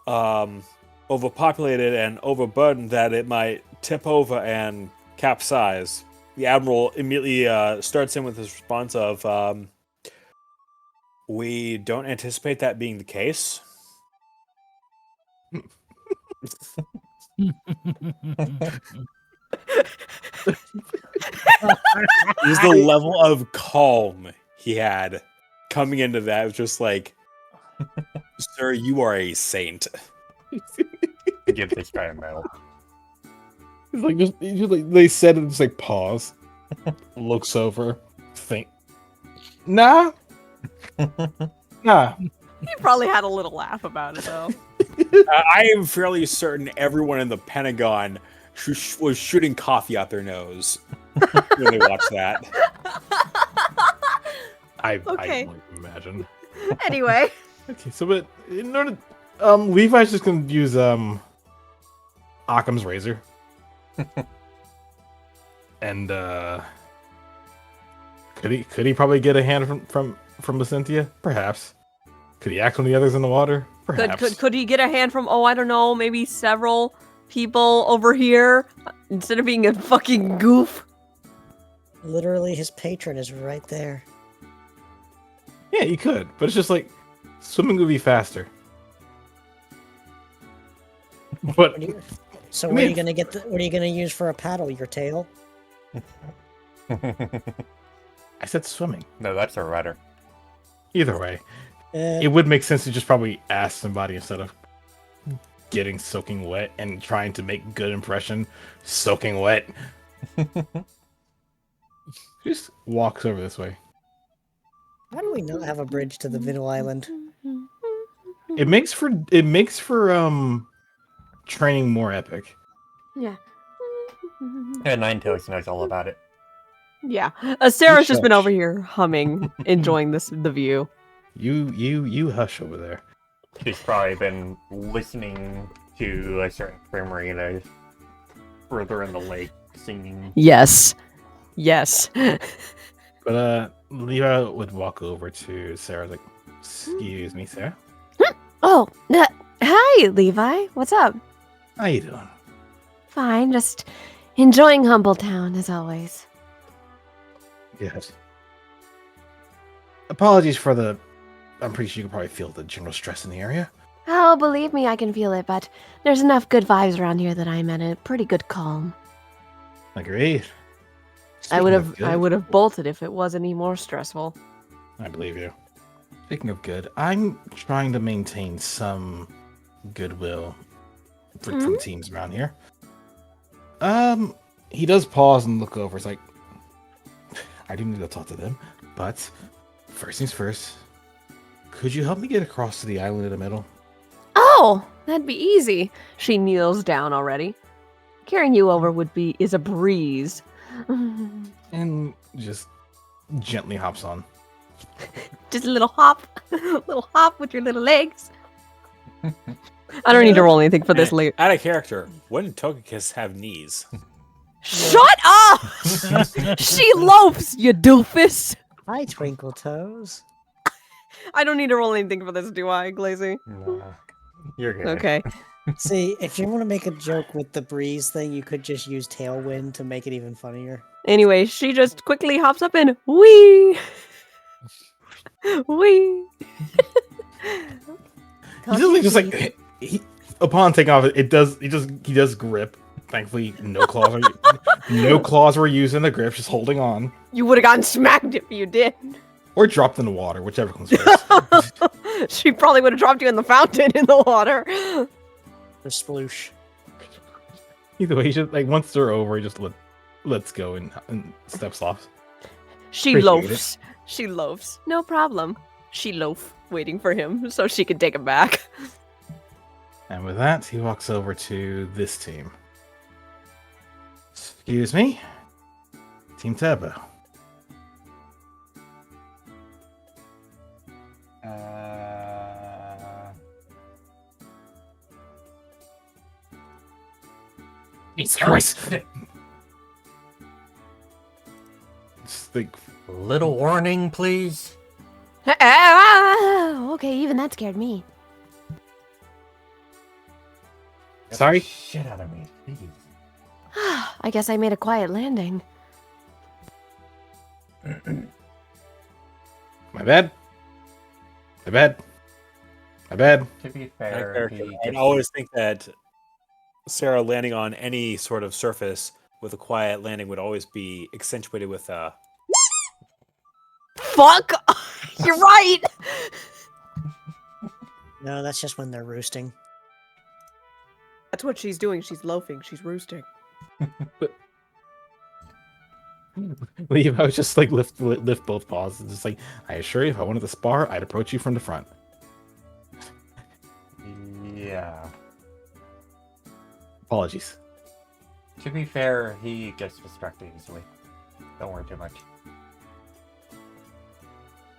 Speaker 7: overpopulated and overburdened that it might tip over and capsize. The Admiral immediately starts in with his response of, we don't anticipate that being the case. Just the level of calm he had coming into that. It was just like, sir, you are a saint.
Speaker 2: Give this guy a medal.
Speaker 5: It's like just like they said it, just like pause, looks over, think. Nah.
Speaker 3: He probably had a little laugh about it, though.
Speaker 7: I am fairly certain everyone in the Pentagon was shooting coffee out their nose when they watched that.
Speaker 5: I
Speaker 3: Okay.
Speaker 5: can imagine.
Speaker 3: Anyway.
Speaker 5: Okay, so but in order, Levi's just gonna use Occam's razor. And could he probably get a hand from Lysynthia? Perhaps. Could he act on the others in the water? Perhaps.
Speaker 3: Could he get a hand from, I don't know, maybe several people over here instead of being a fucking goof?
Speaker 1: Literally, his patron is right there.
Speaker 5: Yeah, you could, but it's just like swimming would be faster. But
Speaker 1: What are you- So
Speaker 5: I
Speaker 1: what are you
Speaker 5: mean-
Speaker 1: gonna get? What are you gonna use for a paddle? Your tail?
Speaker 5: I said swimming.
Speaker 2: No, that's a rudder.
Speaker 5: Either way,
Speaker 1: Eh,
Speaker 5: it would make sense to just probably ask somebody instead of getting soaking wet and trying to make good impression soaking wet. Just walks over this way.
Speaker 1: how do we not have a bridge to the Vinal Island?
Speaker 5: It makes for training more epic.
Speaker 3: Yeah.
Speaker 2: Yeah, Ninetales knows all about it.
Speaker 3: Yeah. Sarah's just been
Speaker 5: shush.
Speaker 3: over here humming, enjoying the view.
Speaker 5: You hush over there.
Speaker 2: She's probably been listening to a certain primarina further in the lake singing.
Speaker 3: Yes. Yes.
Speaker 5: But Levi would walk over to Sarah like, "Excuse me, Sarah.
Speaker 8: Oh, hi, Levi. What's up?
Speaker 5: How you doing?"
Speaker 8: Fine, just enjoying Humbletown as always.
Speaker 5: Yes. Apologies for the. I'm pretty sure you can probably feel the general stress in the area.
Speaker 8: Oh, believe me, I can feel it, but there's enough good vibes around here that I'm at a pretty good calm.
Speaker 5: Agreed.
Speaker 3: I would
Speaker 5: Speaking of
Speaker 3: have
Speaker 5: good-
Speaker 3: bolted if it was any more stressful.
Speaker 5: I believe you. Speaking of good, I'm trying to maintain some goodwill from teams around here. He does pause and look over. It's like, I do need to talk to them, but first things first. Could you help me get across to the island in the middle?
Speaker 8: Oh,
Speaker 3: That'd be easy. She kneels down already. Carrying you over is a breeze.
Speaker 5: And just gently hops on.
Speaker 3: Just a little hop. Little hop with your little legs. I don't need to roll anything for this later.
Speaker 7: Out of character. Wouldn't Togekiss have knees?
Speaker 3: Shut up! She loafs, you doofus.
Speaker 1: Hi, Twinkle Toes.
Speaker 3: I don't need to roll anything for this, do I, Glazy?
Speaker 2: Nah, you're good.
Speaker 3: Okay.
Speaker 1: See, if you want to make a joke with the breeze thing, you could just use Tailwind to make it even funnier.
Speaker 3: Anyway, she just quickly hops up and wee! Wee!
Speaker 5: He's just like he, upon taking off, he does grip. Thankfully, no claws were used in the grip, just holding on.
Speaker 3: You would have gotten smacked if you did.
Speaker 5: Or dropped in the water, whichever comes first.
Speaker 3: She probably would have dropped you in the fountain in the water.
Speaker 1: The sploosh.
Speaker 5: Either way, he just like once they're over, he just lets go and steps off.
Speaker 3: She
Speaker 5: Appreciate
Speaker 3: loafs. She loafs. No problem. She loaf, waiting for him so she could take him back.
Speaker 5: And with that, he walks over to this team. Excuse me? Team Turbo. Jesus Christ! Just like,
Speaker 2: Little warning, please.
Speaker 8: Okay, even that scared me.
Speaker 2: Get the
Speaker 5: Sorry?
Speaker 2: Shit out of me, please.
Speaker 8: I guess I made a quiet landing.
Speaker 5: my bad. My bad. My bad.
Speaker 2: To be
Speaker 7: Out of
Speaker 2: fair,
Speaker 7: character.
Speaker 2: he
Speaker 7: I
Speaker 2: gets-
Speaker 7: always think that Sarah landing on any sort of surface with a quiet landing would always be accentuated with a.
Speaker 3: Fuck! You're right!
Speaker 1: No, that's just when they're roosting.
Speaker 3: That's what she's doing. She's loafing. She's roosting.
Speaker 5: Leave. I was just like lift both paws. It's just like, I assure you, if I wanted to spar, I'd approach you from the front.
Speaker 2: Yeah.
Speaker 5: Apologies.
Speaker 2: To be fair, he gets distracted easily. Don't worry too much.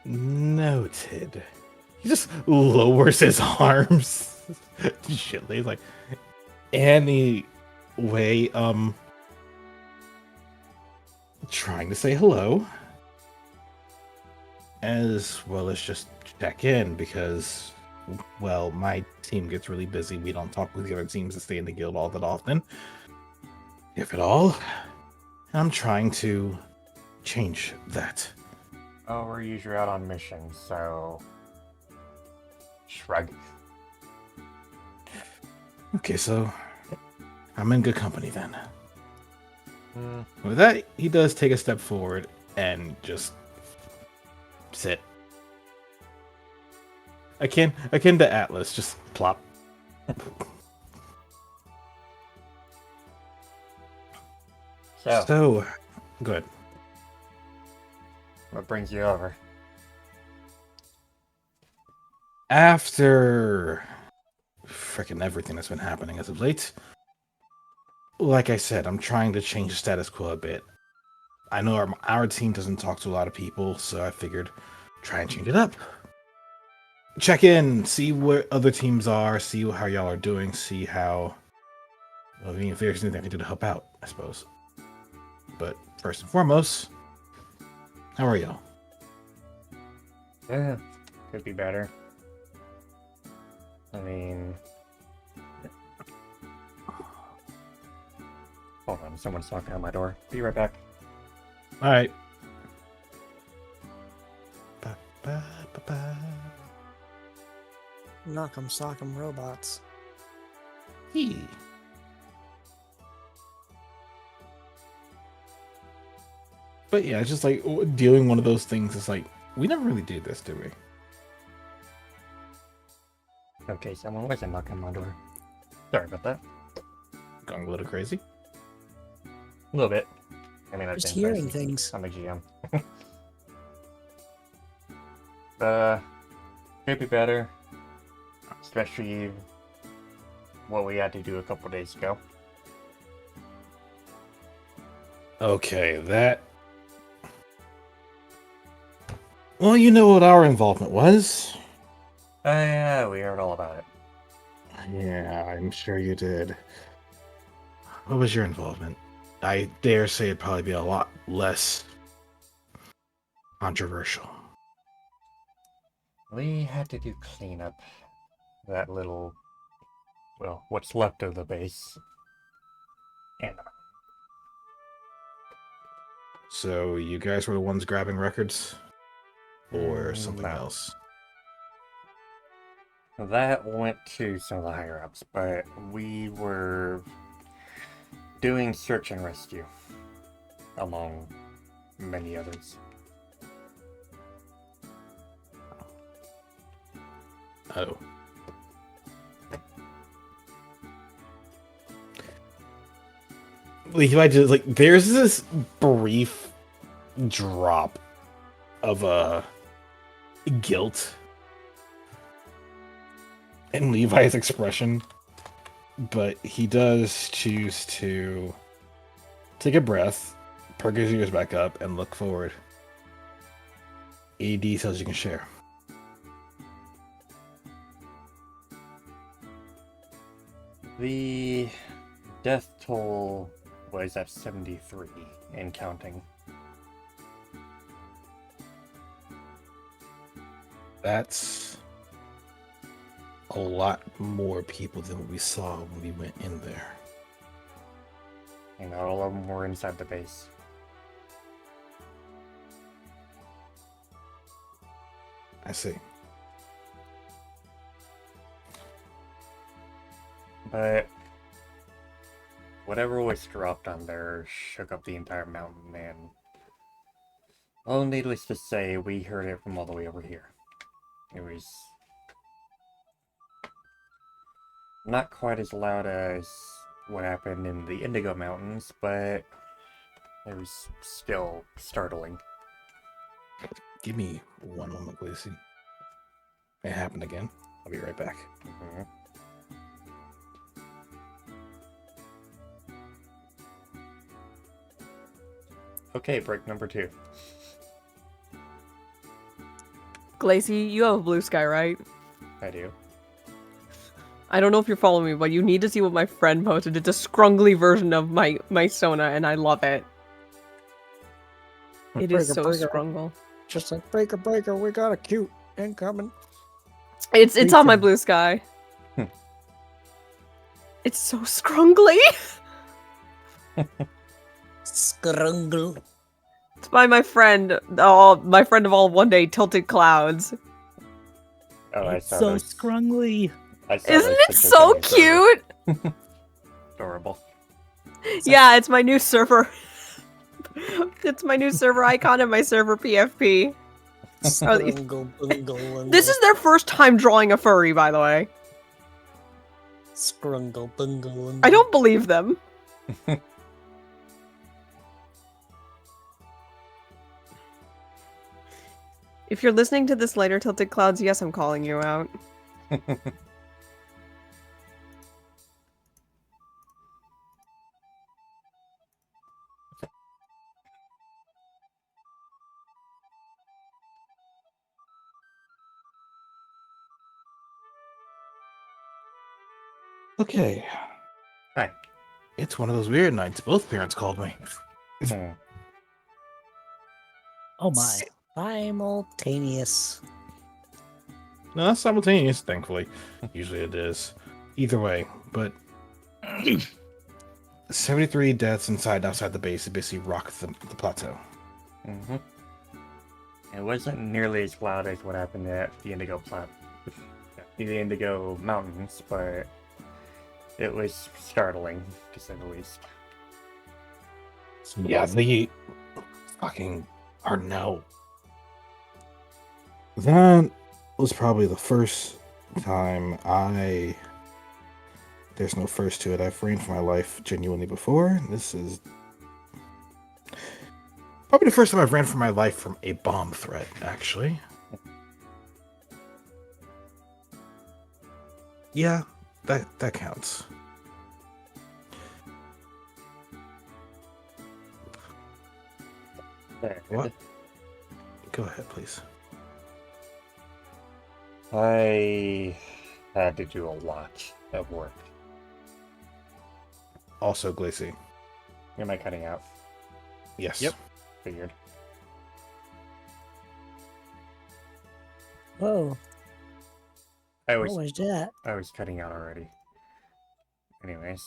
Speaker 5: Noted. He just lowers his arms. Shit, he's like, anyway, trying to say hello, as well as just check in because, well, my team gets really busy. We don't talk with the other teams that stay in the guild all that often, if at all. I'm trying to change that.
Speaker 2: Oh, we're usually out on missions, so shrug.
Speaker 5: Okay, so I'm in good company then.
Speaker 2: Hmm.
Speaker 5: With that, he does take a step forward and just sit. Akin to Atlas, just plop. So, good.
Speaker 2: What brings you over?
Speaker 5: After frickin' everything that's been happening as of late, like I said, I'm trying to change the status quo a bit. I know our team doesn't talk to a lot of people, so I figured try and change it up. Check in, see where other teams are, see how y'all are doing, see how. Well, I mean, if there's anything I can do to help out, I suppose. But first and foremost, how are y'all?
Speaker 2: Yeah, could be better. I mean, hold on, someone's knocking on my door. Be right back.
Speaker 5: All right.
Speaker 1: Knock 'em, sock 'em, robots.
Speaker 5: Hey. But yeah, it's just like doing one of those things. It's like we never really did this, did we?
Speaker 2: Okay, someone wasn't knocking on my door. Sorry about that.
Speaker 5: Going a little crazy.
Speaker 2: A little bit. I mean, I've
Speaker 1: Just
Speaker 2: been
Speaker 1: hearing
Speaker 2: crazy.
Speaker 1: things.
Speaker 2: I'm a GM. Could be better. Especially what we had to do a couple days ago.
Speaker 5: Okay, that. Well, you know what our involvement was.
Speaker 2: Yeah, we heard all about it.
Speaker 5: Yeah, I'm sure you did. What was your involvement? I dare say it'd probably be a lot less controversial.
Speaker 2: We had to do cleanup. That little, well, what's left of the base. And
Speaker 5: So you guys were the ones grabbing records? Or something
Speaker 2: No.
Speaker 5: else?
Speaker 2: that went to some of the higher ups, but we were doing search and rescue, among many others.
Speaker 5: Oh. Levi just like there's this brief drop of guilt in Levi's expression, but he does choose to take a breath, perk his ears back up, and look forward. Any details you can share?
Speaker 2: The death toll was at 73 and counting.
Speaker 5: That's a lot more people than what we saw when we went in there.
Speaker 2: And all of them were inside the base.
Speaker 5: I see.
Speaker 2: But whatever was dropped on there shook up the entire mountain, and well, needless to say, we heard it from all the way over here. It was not quite as loud as what happened in the Indigo Mountains, but it was still startling.
Speaker 5: Give me one moment, Lucy. It happened again. I'll be right back.
Speaker 2: Mhm. Okay, break number 2.
Speaker 3: Glacy, you have a blue sky, right?
Speaker 2: I do.
Speaker 3: I don't know if you're following me, but you need to see what my friend posted. It's a scrungly version of my Sona, and I love it. It is so
Speaker 1: Breaker.
Speaker 3: scrungle.
Speaker 1: Just like breaker, we got a cute incoming.
Speaker 3: It's on my
Speaker 6: Ethan.
Speaker 3: blue sky.
Speaker 2: Hmm.
Speaker 3: It's so scrungly.
Speaker 1: Scrungle.
Speaker 3: It's by my friend. My friend of all one day, Tilted Clouds.
Speaker 2: Oh, I
Speaker 6: It's
Speaker 2: saw
Speaker 6: so
Speaker 2: those.
Speaker 6: scrungly.
Speaker 2: I saw
Speaker 3: Isn't
Speaker 2: those
Speaker 3: it
Speaker 2: pictures
Speaker 3: so
Speaker 2: on your server.
Speaker 3: cute?
Speaker 2: Adorable.
Speaker 3: Yeah, it's my new server. It's my new server icon and my server PFP.
Speaker 1: Scrungle, bungle,
Speaker 3: This is their first time drawing a furry, by the way.
Speaker 1: Scrungle, bungle.
Speaker 3: I don't believe them. If you're listening to this later, Tilted Clouds, yes, I'm calling you out.
Speaker 5: Okay.
Speaker 2: Hi.
Speaker 5: It's one of those weird nights. Both parents called me.
Speaker 2: Hmm.
Speaker 6: Oh my.
Speaker 1: Simultaneous.
Speaker 5: No, that's simultaneous, thankfully. Usually it is. Either way, but 73 deaths inside and outside the base. It basically rocked the plateau.
Speaker 2: Mm-hmm. It wasn't nearly as loud as what happened at the the Indigo Mountains, but it was startling, to say the least.
Speaker 5: Yeah, the fucking Arnell. That was probably the first time there's no first to it. I've ran for my life genuinely before. This is probably the first time I've ran for my life from a bomb threat, actually. Yeah, that counts.
Speaker 2: There.
Speaker 5: What? Go ahead, please.
Speaker 2: I had to do a lot of work.
Speaker 5: Also, Glacy.
Speaker 2: Am I cutting out?
Speaker 5: Yes.
Speaker 7: Yep.
Speaker 2: Figured.
Speaker 1: Whoa,
Speaker 2: I
Speaker 1: what
Speaker 2: was
Speaker 1: was that?
Speaker 2: I was cutting out already. Anyways,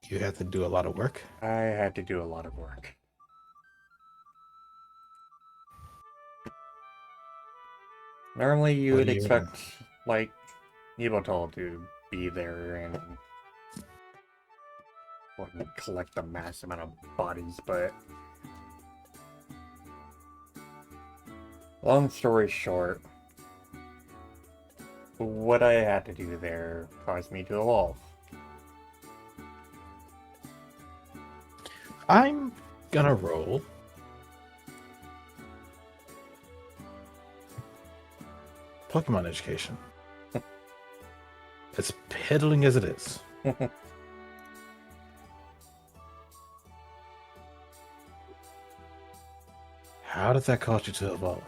Speaker 5: You had to do a lot of work.
Speaker 2: I had to do a lot of work. Normally, you
Speaker 5: What
Speaker 2: would
Speaker 5: do you
Speaker 2: expect, like, Yibotol to be there and collect a mass amount of bodies, but long story short, what I had to do there caused me to evolve.
Speaker 5: I'm gonna roll. Pokemon education. As piddling as it is. How did that cause you to evolve?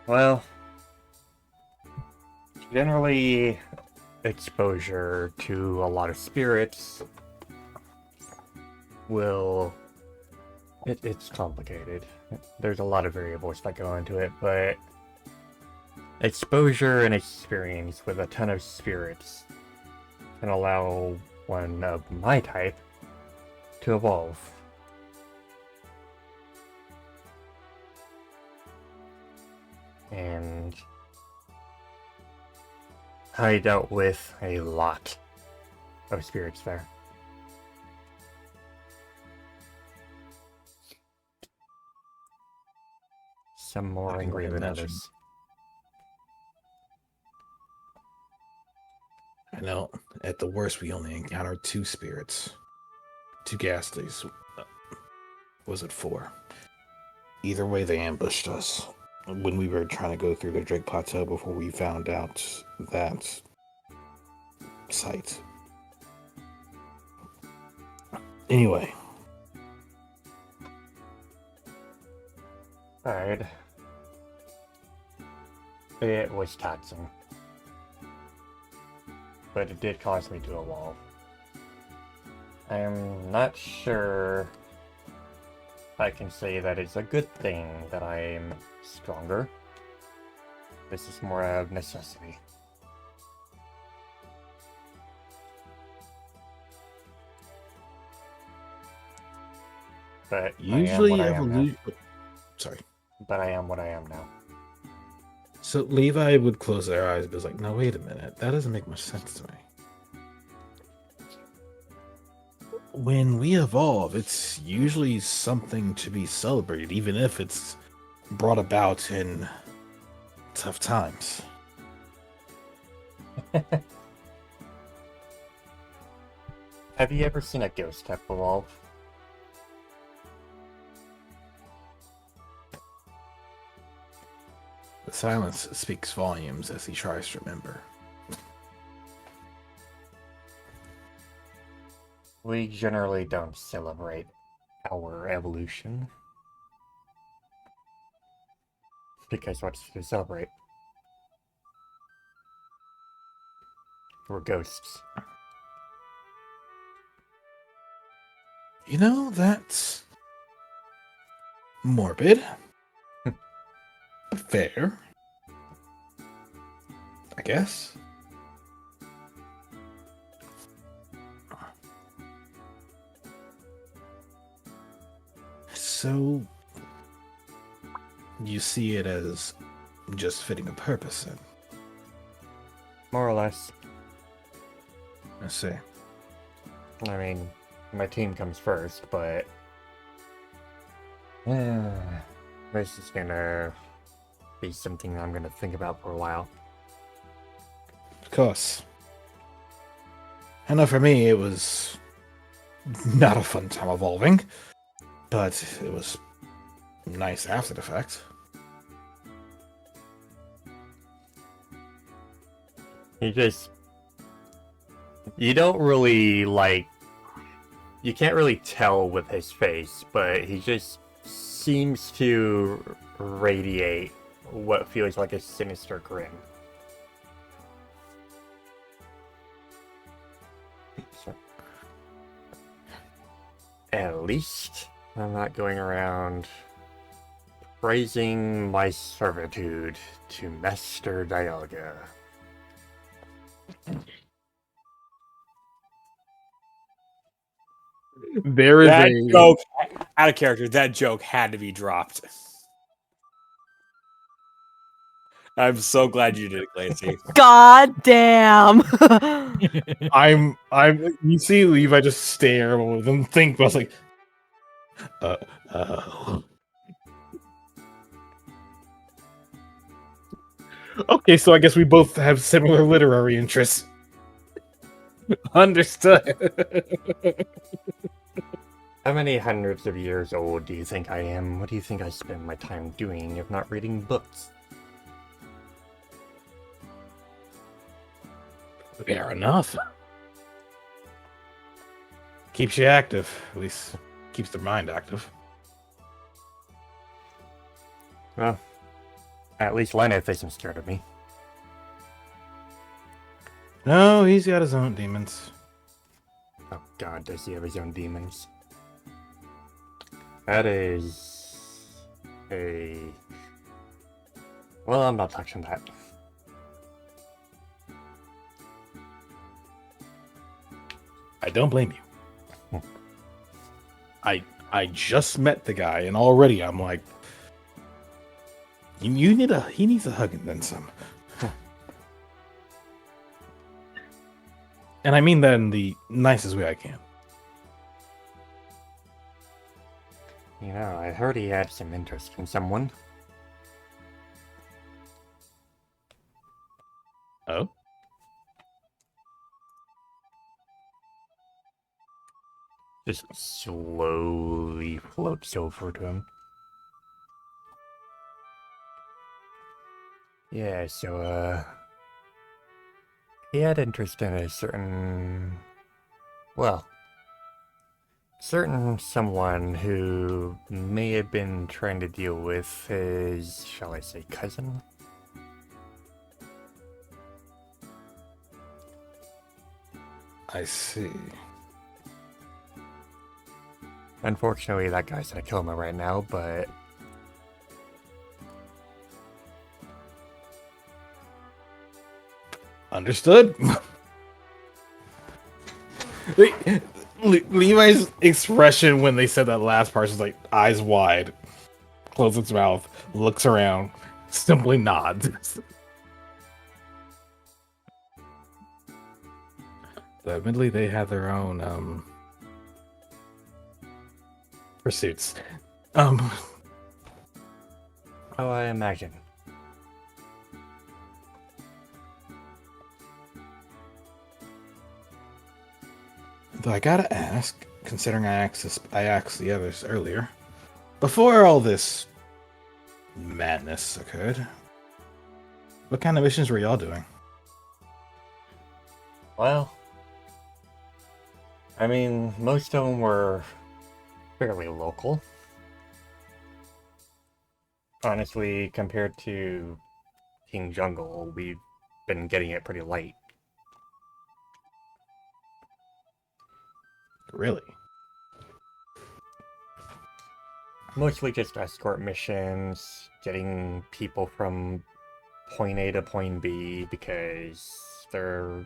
Speaker 2: Well, generally, exposure to a lot of spirits will... It's complicated. There's a lot of variables that go into it, but exposure and experience with a ton of spirits can allow one of my type to evolve. And I dealt with a lot of spirits there. Some more
Speaker 5: I can
Speaker 2: angry
Speaker 5: only
Speaker 2: than
Speaker 5: imagine.
Speaker 2: others.
Speaker 5: I know. At the worst, we only encountered 2 spirits. 2 ghastlies. Was it 4? Either way, they ambushed us when we were trying to go through the Drake Plateau before we found out that site. Anyway,
Speaker 2: Alright. It was taxing. But it did cause me to evolve. I'm not sure I can say that it's a good thing that I'm stronger. This is more of necessity. But
Speaker 5: Usually,
Speaker 2: I am what I am now.
Speaker 5: evolution. Sorry.
Speaker 2: But I am what I am now.
Speaker 5: So Levi would close their eyes, but was like, "No, wait a minute. That doesn't make much sense to me." When we evolve, it's usually something to be celebrated, even if it's brought about in tough times.
Speaker 2: Have you ever seen a ghost type evolve?
Speaker 5: The silence speaks volumes as he tries to remember.
Speaker 2: We generally don't celebrate our evolution. Because what's to celebrate? We're ghosts.
Speaker 5: You know, that's morbid. Fair. I guess. So, you see it as just fitting a purpose then?
Speaker 2: More or less.
Speaker 5: I see.
Speaker 2: I mean, my team comes first, but... this is gonna be something I'm gonna think about for a while.
Speaker 5: Of course. I know for me it was not a fun time evolving, but it was nice after the fact.
Speaker 2: You don't really, like... You can't really tell with his face, but he just seems to radiate what feels like a sinister grin. So, at least I'm not going around praising my servitude to Master Dialga.
Speaker 5: There is
Speaker 7: That
Speaker 5: a
Speaker 7: joke, out of character, that joke had to be dropped. I'm so glad you did it, Lacey.
Speaker 3: God damn.
Speaker 5: I'm you see Levi just stare with him think, but I was like okay, so I guess we both have similar literary interests. Understood.
Speaker 2: How many hundreds of years old do you think I am? What do you think I spend my time doing if not reading books?
Speaker 5: Fair enough. Keeps you active. At least keeps the mind active.
Speaker 2: Well, at least Lenneth isn't scared of me.
Speaker 5: No, he's got his own demons.
Speaker 2: Oh god, does he have his own demons? That is... a... Well, I'm not touching that.
Speaker 5: I don't blame you. I just met the guy, and already I'm like, he needs a hug and then some. And I mean that in the nicest way I can.
Speaker 2: You know, I heard he had some interest in someone.
Speaker 5: Oh?
Speaker 2: Just slowly floats over to him. Yeah, so, he had interest in a certain... Well, certain someone who may have been trying to deal with his, shall I say, cousin?
Speaker 5: I see.
Speaker 2: Unfortunately, that guy's in a coma right now, but
Speaker 5: Understood. Levi's expression when they said that last part is like eyes wide, closes its mouth, looks around, simply nods. But admittedly, they have their own pursuits.
Speaker 2: oh, I imagine.
Speaker 5: Though I gotta ask, considering I asked the others earlier, before all this madness occurred, what kind of missions were y'all doing?
Speaker 2: Well, I mean, most of them were fairly local. Honestly, compared to King Jungle, we've been getting it pretty light.
Speaker 5: Really?
Speaker 2: Mostly just escort missions, getting people from point A to point B because a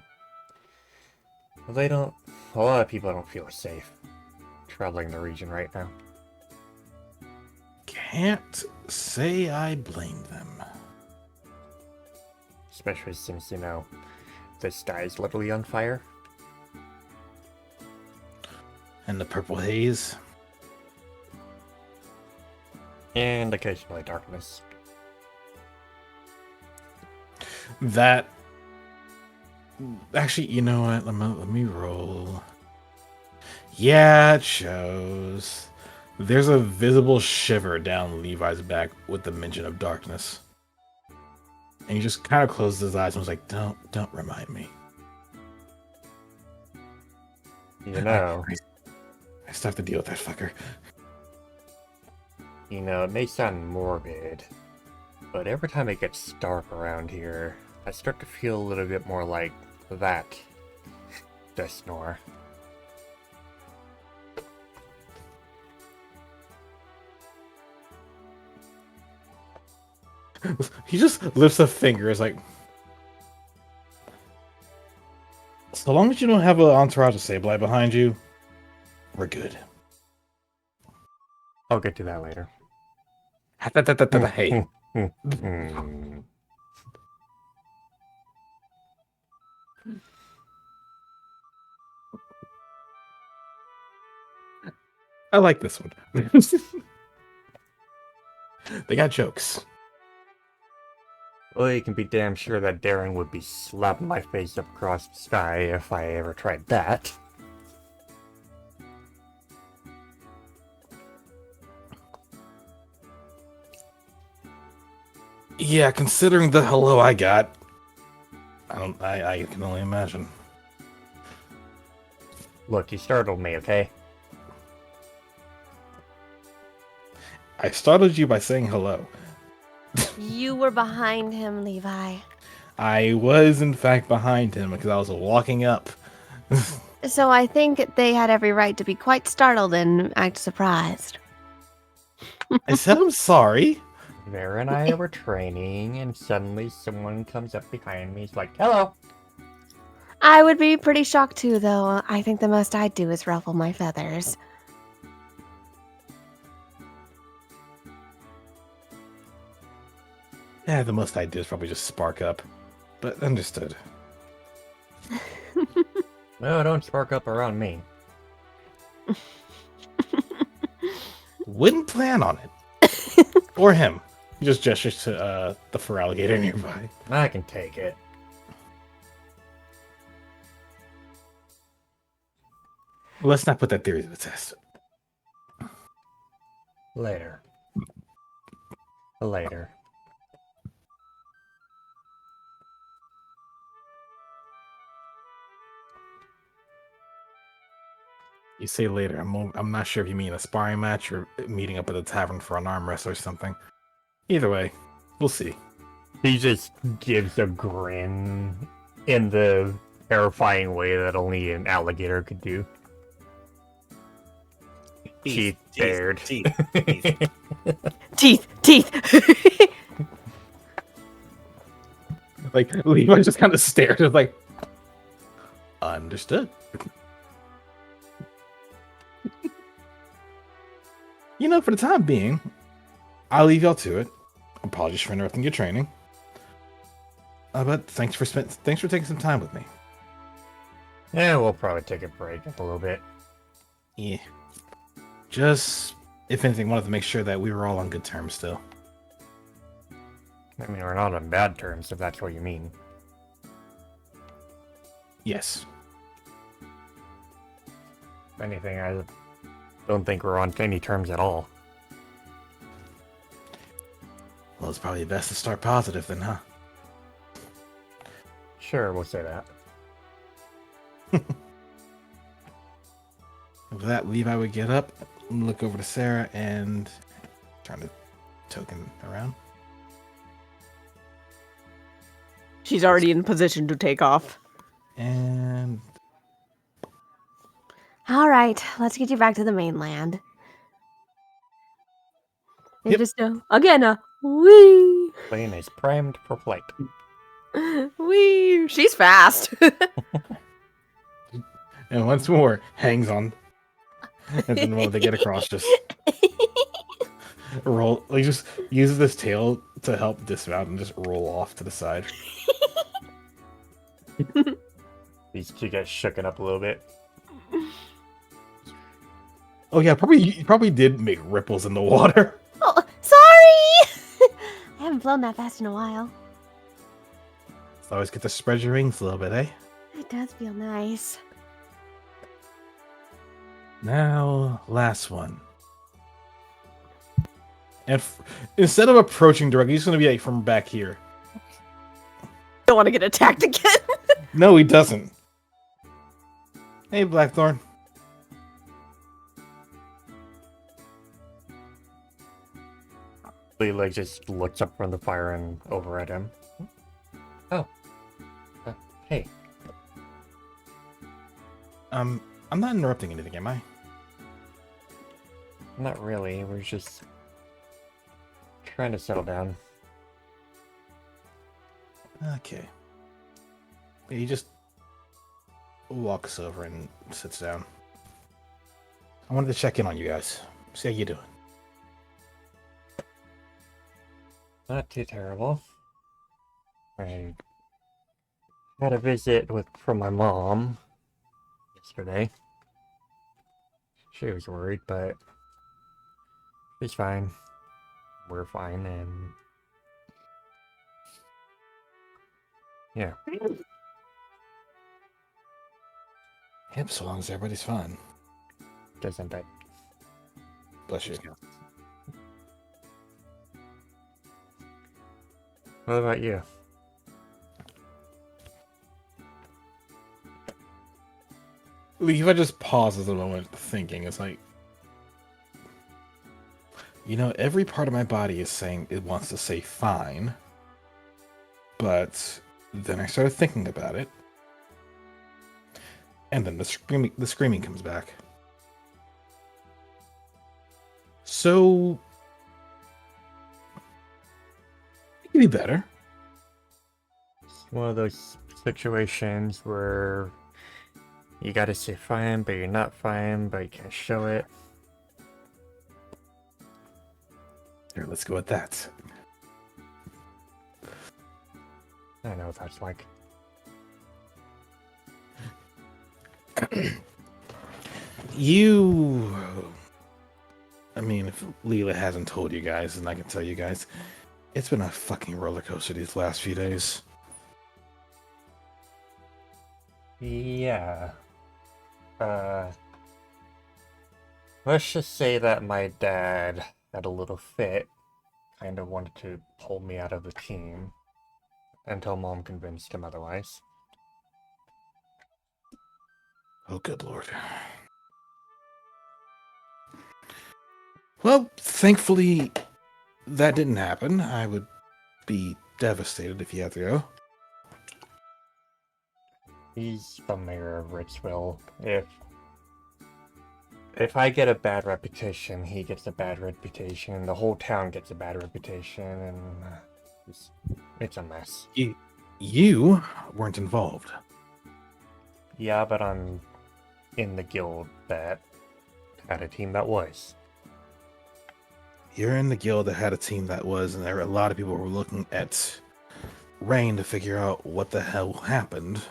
Speaker 2: lot of people don't feel safe traveling the region right now.
Speaker 5: Can't say I blame them.
Speaker 2: Especially since, the sky is literally on fire.
Speaker 5: And the purple haze?
Speaker 2: And occasionally darkness.
Speaker 5: That... Actually, you know what? Let me roll. Yeah, it shows. There's a visible shiver down Levi's back with the mention of darkness. And he just kind of closed his eyes and was like, don't remind me. I still have to deal with that fucker.
Speaker 2: It may sound morbid, but every time it gets dark around here, I start to feel a little bit more like that. The snore.
Speaker 5: He just lifts a finger. It's like, so long as you don't have an entourage of Sableye behind you, we're good.
Speaker 2: I'll get to that later.
Speaker 5: Hey. I like this one. They got jokes.
Speaker 2: Well, you can be damn sure that Darren would be slapping my face up across the sky if I ever tried that.
Speaker 5: Yeah, considering the hello I got, I can only imagine.
Speaker 2: Look, you startled me, okay?
Speaker 5: I startled you by saying hello.
Speaker 8: You were behind him, Levi.
Speaker 5: I was, in fact, behind him because I was walking up.
Speaker 8: So I think they had every right to be quite startled and act surprised.
Speaker 5: I said I'm sorry.
Speaker 2: Vera and I were training, and suddenly someone comes up behind me. He's like, "Hello."
Speaker 8: I would be pretty shocked too, though. I think the most I'd do is ruffle my feathers.
Speaker 5: Yeah, the most I do is probably just spark up. But understood.
Speaker 2: No, don't spark up around me.
Speaker 5: Wouldn't plan on it. Or him. He just gestures to the fur alligator nearby.
Speaker 2: I can take it.
Speaker 5: Let's not put that theory to the test.
Speaker 2: Later.
Speaker 5: You say later. I'm not sure if you mean a sparring match or meeting up at the tavern for an arm wrestle or something. Either way, we'll see.
Speaker 2: He just gives a grin in the terrifying way that only an alligator could do. Teeth bared.
Speaker 6: Teeth.
Speaker 3: Teeth.
Speaker 5: Like Levi just kind of stared. It's like, understood. You know, for the time being, I'll leave y'all to it. Apologies for interrupting your training. But thanks for taking some time with me.
Speaker 2: Yeah, we'll probably take a break a little bit.
Speaker 5: Yeah. Just, if anything, wanted to make sure that we were all on good terms still.
Speaker 2: I mean, we're not on bad terms, if that's what you mean.
Speaker 5: Yes.
Speaker 2: If anything, I don't think we're on any terms at all.
Speaker 5: Well, it's probably best to start positive then, huh?
Speaker 2: Sure, we'll say that.
Speaker 5: With that, Levi would get up, look over to Sarah, and trying to token around.
Speaker 3: She's already in position to take off.
Speaker 5: And
Speaker 8: All right, let's get you back to the mainland. And
Speaker 5: Yep.
Speaker 8: just again, wee,
Speaker 2: Plane is primed for flight.
Speaker 3: Wee. She's fast.
Speaker 5: and once more hangs on. And then when they get across, just roll. Like just uses this tail to help dismount and just roll off to the side.
Speaker 2: These two get shooken up a little bit.
Speaker 5: Oh yeah, probably did make ripples in the water.
Speaker 8: Oh, sorry. I haven't flown that fast in a while.
Speaker 5: So always get to spread your wings a little bit, eh?
Speaker 8: It does feel nice.
Speaker 5: Now, last one. And instead of approaching directly, he's going to be like from back here.
Speaker 3: Don't want to get attacked again.
Speaker 5: No, he doesn't. Hey, Blackthorn.
Speaker 2: Leela just looks up from the fire and over at him. Oh. Hey.
Speaker 5: I'm not interrupting anything, am I?
Speaker 2: Not really. We're just trying to settle down.
Speaker 5: Okay. Yeah, he just walks over and sits down. I wanted to check in on you guys. See how you doing.
Speaker 2: Not too terrible. I had a visit from my mom yesterday. She was worried, but she's fine. We're fine, and yeah.
Speaker 5: Yep, so long as everybody's fine.
Speaker 2: Doesn't it?
Speaker 5: Bless you.
Speaker 2: What about you?
Speaker 5: Levi just pauses a moment thinking. It's like, you know, every part of my body is saying it wants to say fine. But then I started thinking about it. And then the screaming comes back. So it could be better.
Speaker 2: It's one of those situations where you gotta say fine, but you're not fine, but you can't show it.
Speaker 5: Here, let's go with that.
Speaker 2: I know what that's like.
Speaker 5: I mean, if Leela hasn't told you guys, then I can tell you guys, it's been a fucking roller coaster these last few days.
Speaker 2: Yeah. Let's just say that my dad had a little fit. Kind of wanted to pull me out of the team. Until Mom convinced him otherwise.
Speaker 5: Oh, good lord. Well, thankfully, that didn't happen. I would be devastated if you had to go.
Speaker 2: He's the mayor of Ritzville. If If I get a bad reputation, he gets a bad reputation, and the whole town gets a bad reputation, and it's a mess.
Speaker 5: You weren't involved.
Speaker 2: Yeah, but I'm in the guild that had a team that was.
Speaker 5: You're in the guild that had a team that was, and there were a lot of people who were looking at Rain to figure out what the hell happened.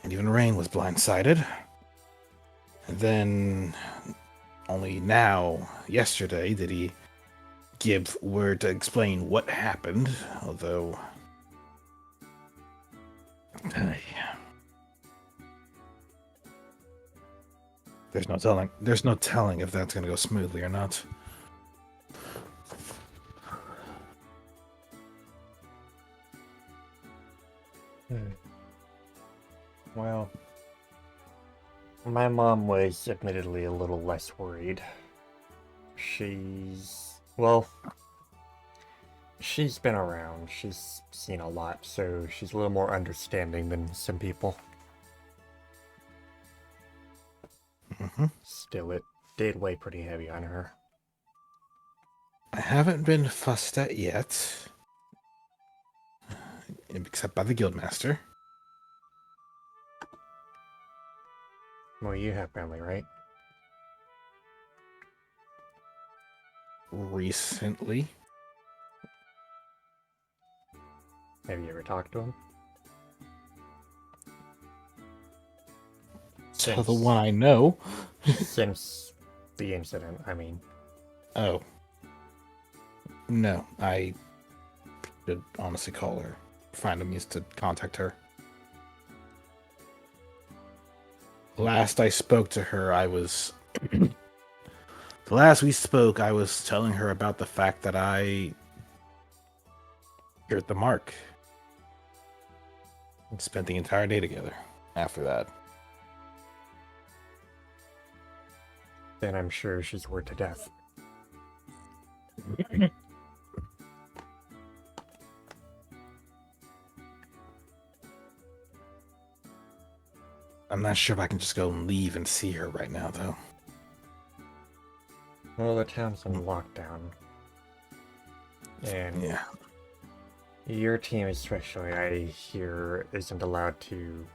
Speaker 5: And even Rain was blindsided. And then, only now, yesterday, did he give word to explain what happened, although... There's no telling if that's going to go smoothly or not.
Speaker 2: Well, my mom was admittedly a little less worried. She's been around. She's seen a lot, so she's a little more understanding than some people. Still, it did weigh pretty heavy on her.
Speaker 5: I haven't been fussed at yet. Except by the guildmaster.
Speaker 2: Well, you have family, right?
Speaker 5: Recently.
Speaker 2: Have you ever talked to him?
Speaker 5: To the one I know.
Speaker 2: Since the incident, I mean.
Speaker 5: Oh. No, I should honestly call her. Find a means to contact her. Last I spoke to her, the last we spoke, I was telling her about the fact that I hurt the mark. And spent the entire day together after that.
Speaker 2: Then I'm sure she's worked to death.
Speaker 5: I'm not sure if I can just go and leave and see her right now, though.
Speaker 2: Well, the town's in lockdown. And
Speaker 5: Yeah.
Speaker 2: your team especially, I hear, isn't allowed to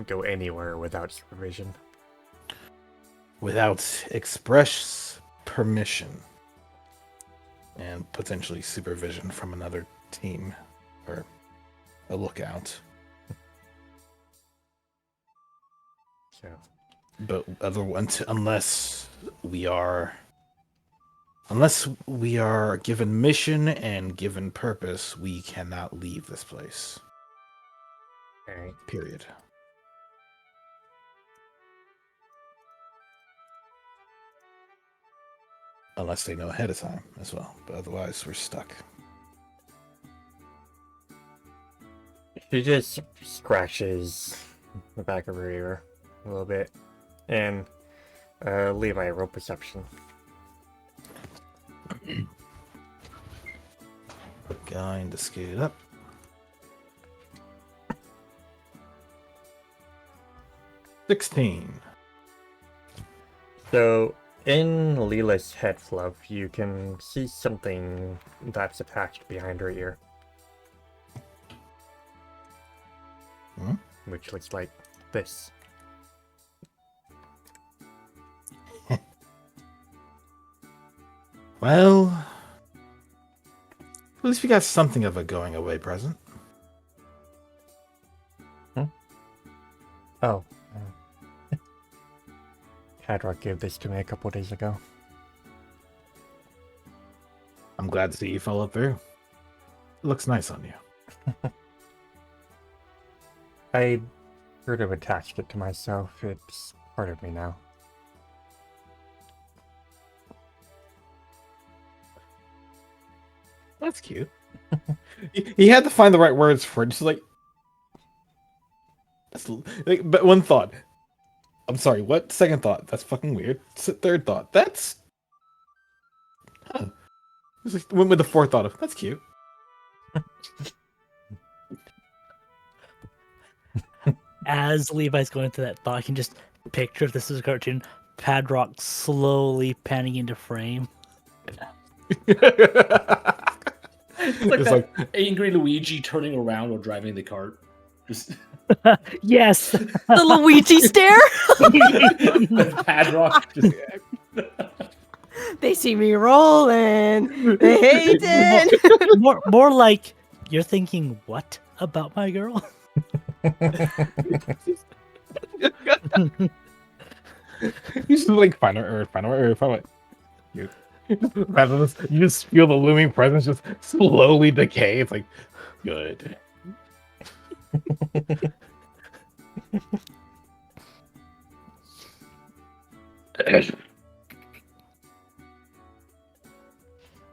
Speaker 2: go anywhere without supervision.
Speaker 5: Without express permission. And potentially supervision from another team. Or a lookout.
Speaker 2: So,
Speaker 5: But unless we are given mission and given purpose, we cannot leave this place.
Speaker 2: alright.
Speaker 5: Period. Unless they know ahead of time as well. But otherwise, we're stuck.
Speaker 2: She just scratches the back of her ear a little bit. And Levi, roll perception.
Speaker 5: Going to scale it up. 16.
Speaker 2: So, in Leela's head fluff, you can see something that's attached behind her ear.
Speaker 5: Hmm?
Speaker 2: Which looks like this.
Speaker 5: Well, at least we got something of a going away present.
Speaker 2: Oh. Hadrock gave this to me a couple days ago.
Speaker 5: I'm glad to see you followed through. It looks nice on you.
Speaker 2: I sort of attached it to myself. It's part of me now.
Speaker 5: That's cute. He had to find the right words for it. Just like, but one thought. I'm sorry. What? Second thought. That's fucking weird. Third thought. That's. Huh. It's like, went with the fourth thought of. That's cute.
Speaker 6: As Levi's going through that thought, I can just picture if this is a cartoon. Padrock slowly panning into frame.
Speaker 4: It's like angry Luigi turning around while driving the cart. Just
Speaker 6: Yes.
Speaker 3: The Luigi stare.
Speaker 4: the Padrock just
Speaker 3: They see me rolling. They hate it.
Speaker 6: more like you're thinking what about my girl?
Speaker 5: You just like final earth, final earth, final. You, you just feel the looming presence just slowly decay. It's like, good.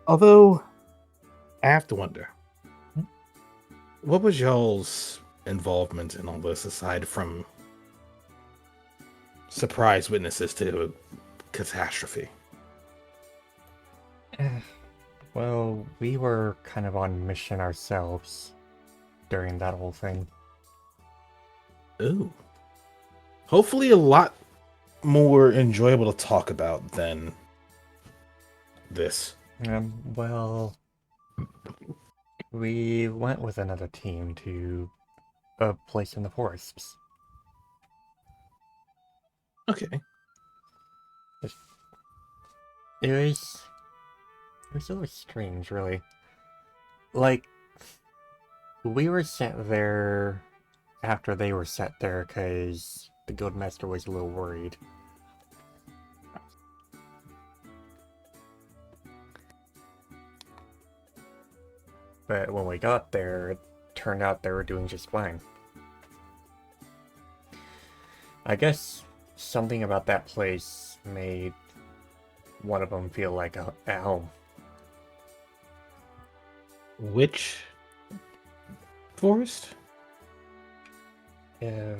Speaker 5: Although, I have to wonder, what was y'all's involvement in all this aside from surprise witnesses to a catastrophe?
Speaker 2: Well, we were kind of on mission ourselves during that whole thing.
Speaker 5: Ooh. Hopefully a lot more enjoyable to talk about than this.
Speaker 2: Well, we went with another team to a place in the forests.
Speaker 5: Okay.
Speaker 2: It was a little strange, really. Like, we were sent there after they were sent there because the Guildmaster was a little worried. But when we got there, it turned out they were doing just fine. I guess something about that place made one of them feel like at home.
Speaker 5: Which forest?
Speaker 2: Yeah,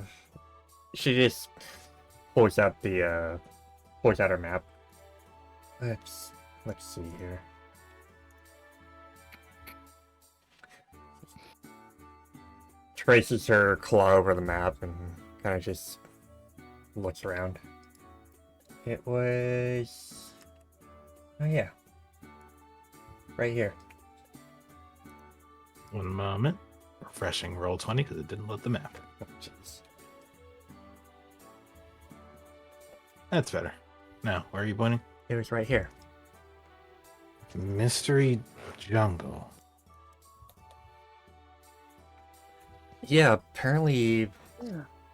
Speaker 2: she just pulls out her map. Let's see here. Traces her claw over the map and kind of just looks around. It was... Oh yeah. Right here.
Speaker 5: One moment. Refreshing roll 20 because it didn't load the map.
Speaker 2: Oh, jeez.
Speaker 5: That's better. Now, where are you pointing?
Speaker 2: It was right here.
Speaker 5: Mystery Jungle.
Speaker 2: Yeah, apparently...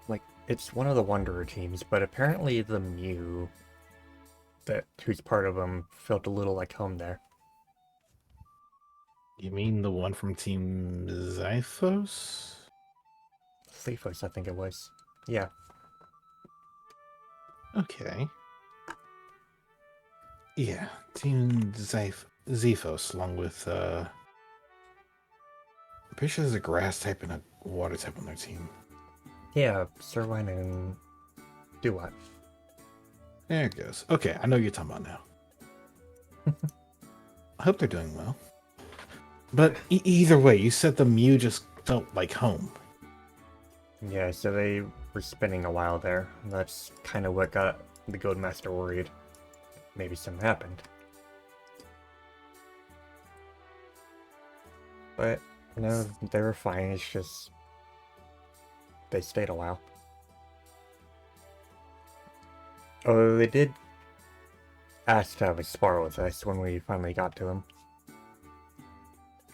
Speaker 2: Like, it's one of the Wanderer teams, but apparently the Mew... who's part of them felt a little like home there.
Speaker 5: You mean the one from Team Zyphos?
Speaker 2: Cephos, I think it was. Yeah.
Speaker 5: Okay. Yeah, Team Zyphos, along with, I'm pretty sure there's a grass type and a water type on their team.
Speaker 2: Yeah, Sirwine and Duat.
Speaker 5: There it goes. Okay, I know what you're talking about now. I hope they're doing well. But either way, you said the Mew just felt like home.
Speaker 2: Yeah, so they were spending a while there. That's kind of what got the Guildmaster worried. Maybe something happened. But, no, they were fine. It's just... they stayed a while. Although they did ask to have a spar with us when we finally got to them.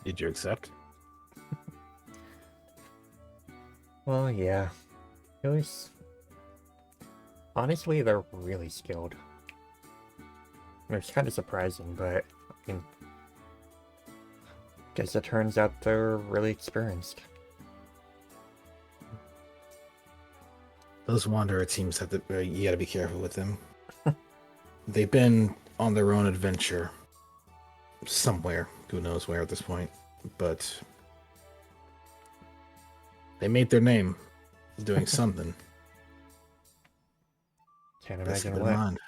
Speaker 5: Did you accept?
Speaker 2: Well, yeah. It was... honestly, they're really skilled. It's kind of surprising, but... I mean... guess it turns out they're really experienced.
Speaker 5: Those Wanderer teams have to... you gotta be careful with them. They've been on their own adventure. Somewhere. Who knows where at this point. But... they made their name doing something.
Speaker 2: Can't
Speaker 5: Best keep
Speaker 2: imagine
Speaker 5: in
Speaker 2: what.
Speaker 5: mind.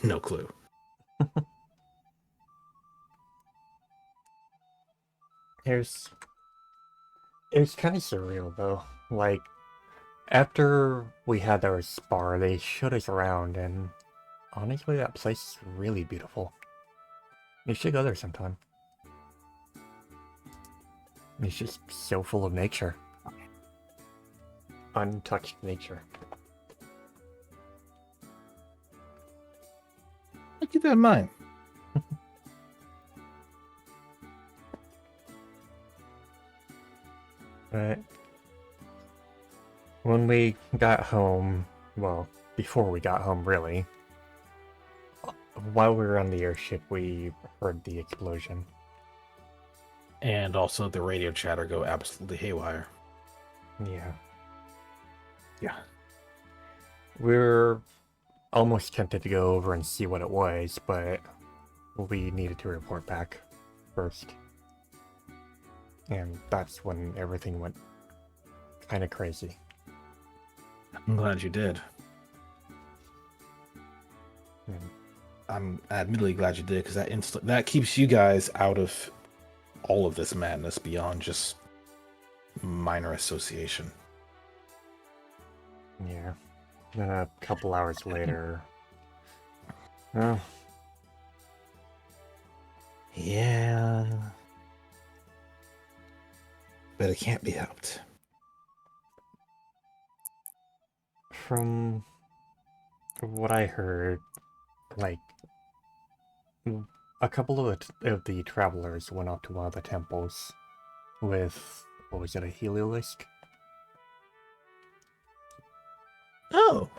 Speaker 5: No clue.
Speaker 2: It was kind of surreal, though. Like, After we had our spar, they showed us around, and honestly, that place is really beautiful. You should go there sometime. It's just so full of nature. Untouched nature.
Speaker 5: I'll keep that in mind.
Speaker 2: But when we got home, well, before we got home, really, while we were on the airship, we heard the explosion.
Speaker 5: And also the radio chatter go absolutely haywire.
Speaker 2: Yeah.
Speaker 5: Yeah.
Speaker 2: We were almost tempted to go over and see what it was, but we needed to report back first. And that's when everything went kind of crazy.
Speaker 5: I'm glad you did.
Speaker 2: And
Speaker 5: I'm admittedly glad you did, because that keeps you guys out of all of this madness beyond just minor association.
Speaker 2: yeah. Then a couple hours later. Well,
Speaker 5: Yeah. But it can't be helped.
Speaker 2: from what I heard, like, a couple of the travelers went up to one of the temples with, what was it, a heliolisk?
Speaker 5: Oh.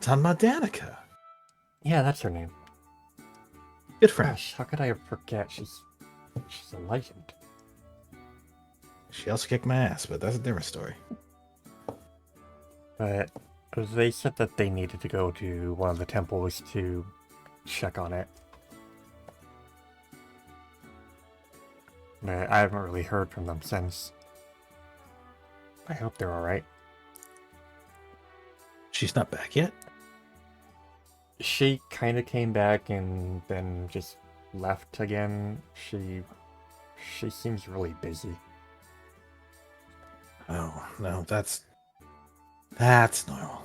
Speaker 5: Talking about Danica.
Speaker 2: Yeah, that's her name.
Speaker 5: Good friend.
Speaker 2: Gosh, how could I forget? She's a legend.
Speaker 5: She also kicked my ass, but that's a different story.
Speaker 2: But they said that they needed to go to one of the temples to check on it. But I haven't really heard from them since. I hope they're alright.
Speaker 5: She's not back yet?
Speaker 2: She kind of came back and then just left again. She seems really busy.
Speaker 5: Oh, no, that's normal.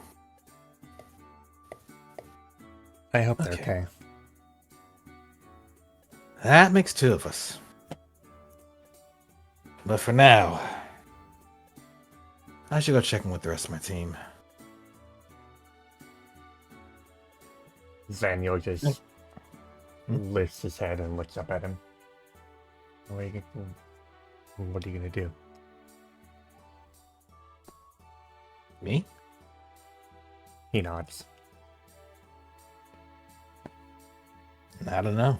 Speaker 2: I hope they're
Speaker 5: Okay.
Speaker 2: okay.
Speaker 5: That makes two of us. But for now, I should go check in with the rest of my team.
Speaker 2: Zaniel just lifts his head and looks up at him. What are you gonna do?
Speaker 5: Me?
Speaker 2: He nods.
Speaker 5: I don't know.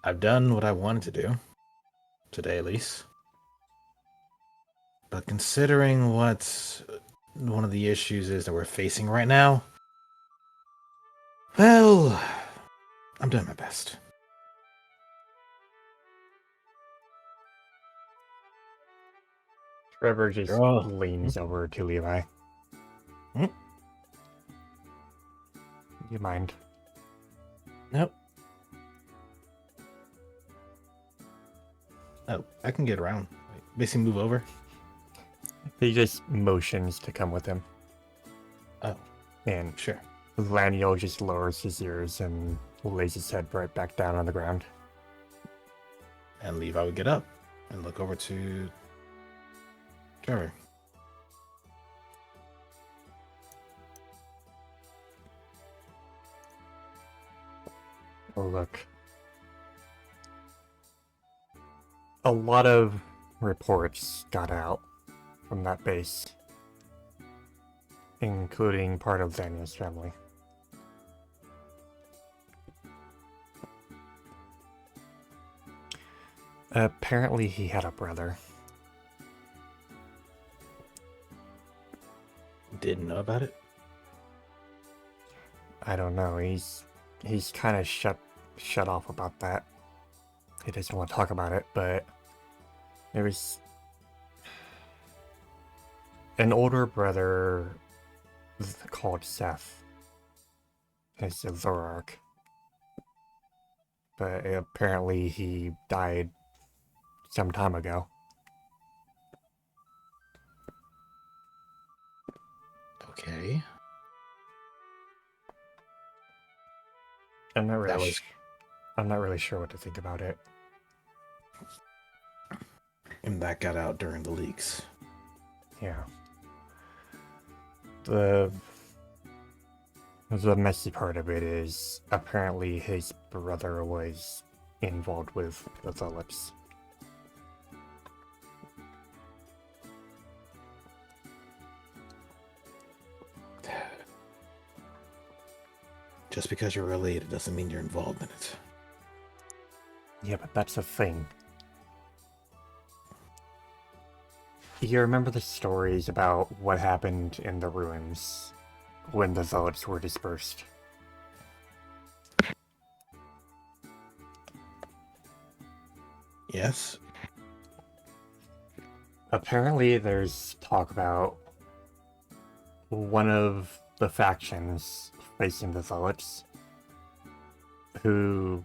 Speaker 5: I've done what I wanted to do. Today, at least. But considering what one of the issues is that we're facing right now, well, I'm doing my best.
Speaker 2: Trevor just
Speaker 5: Oh.
Speaker 2: leans over to Levi.
Speaker 5: Hmm?
Speaker 2: You mind?
Speaker 5: Nope. Oh, I can get around. Basically move over.
Speaker 2: He just motions to come with him.
Speaker 5: Oh,
Speaker 2: And
Speaker 5: sure.
Speaker 2: Laniel just lowers his ears and lays his head right back down on the ground.
Speaker 5: And Levi would get up and look over to Trevor.
Speaker 2: Oh, look. A lot of reports got out from that base, including part of Daniel's family. Apparently he had a brother.
Speaker 5: Didn't know about it?
Speaker 2: I don't know, he's kind of shut off about that. He doesn't want to talk about it, but there was an older brother called Seth. He's a Zorark. But apparently he died some time ago.
Speaker 5: Okay.
Speaker 2: I'm not
Speaker 5: That
Speaker 2: really.
Speaker 5: was-
Speaker 2: I'm not really sure what to think about it.
Speaker 5: And that got out during the leaks.
Speaker 2: Yeah. The messy part of it is apparently his brother was involved with the Phillips.
Speaker 5: Just because you're related doesn't mean you're involved in it.
Speaker 2: Yeah, but that's the thing. You remember the stories about what happened in the ruins when the Zealots were dispersed?
Speaker 5: Yes?
Speaker 2: Apparently, there's talk about one of the factions facing the Zealots who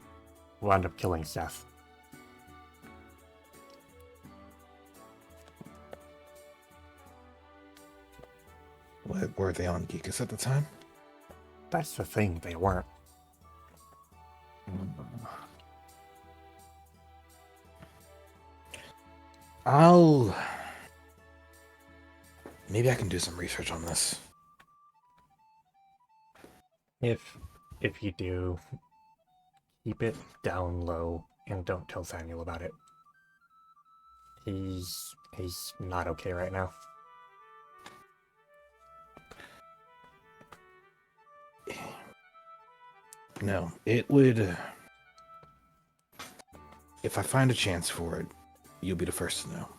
Speaker 2: wound up killing Seth.
Speaker 5: Were they on Geekus at the time?
Speaker 2: That's the thing, they weren't.
Speaker 5: Maybe I can do some research on this.
Speaker 2: If you do, keep it down low and don't tell Samuel about it. He's not okay right now.
Speaker 5: No, it would... If I find a chance for it, you'll be the first to know.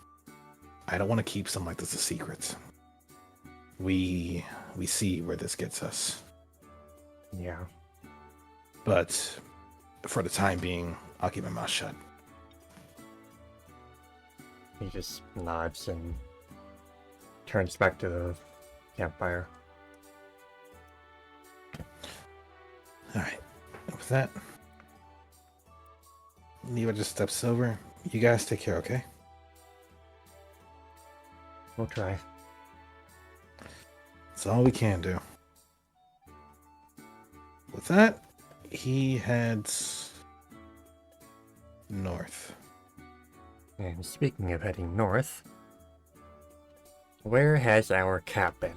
Speaker 5: I don't want to keep something like this a secret. We see where this gets us.
Speaker 2: Yeah.
Speaker 5: But for the time being, I'll keep my mouth shut.
Speaker 2: He just nods and turns back to the campfire.
Speaker 5: Alright, with that, Neva just steps over. You guys take care, okay?
Speaker 2: We'll try.
Speaker 5: That's all we can do. With that, he heads north.
Speaker 2: And speaking of heading north, where has our cat been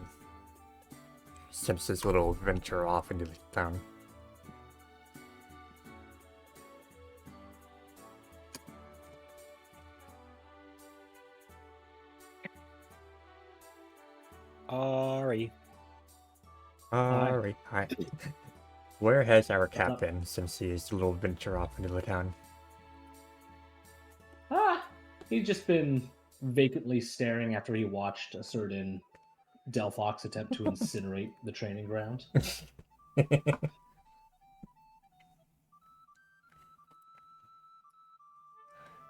Speaker 2: since this little venture off into the town?
Speaker 6: Alrighty.
Speaker 2: Alright, hi. Where has our cat been since his little venture off into the town?
Speaker 4: He's just been vacantly staring after he watched a certain Delphox attempt to incinerate the training ground.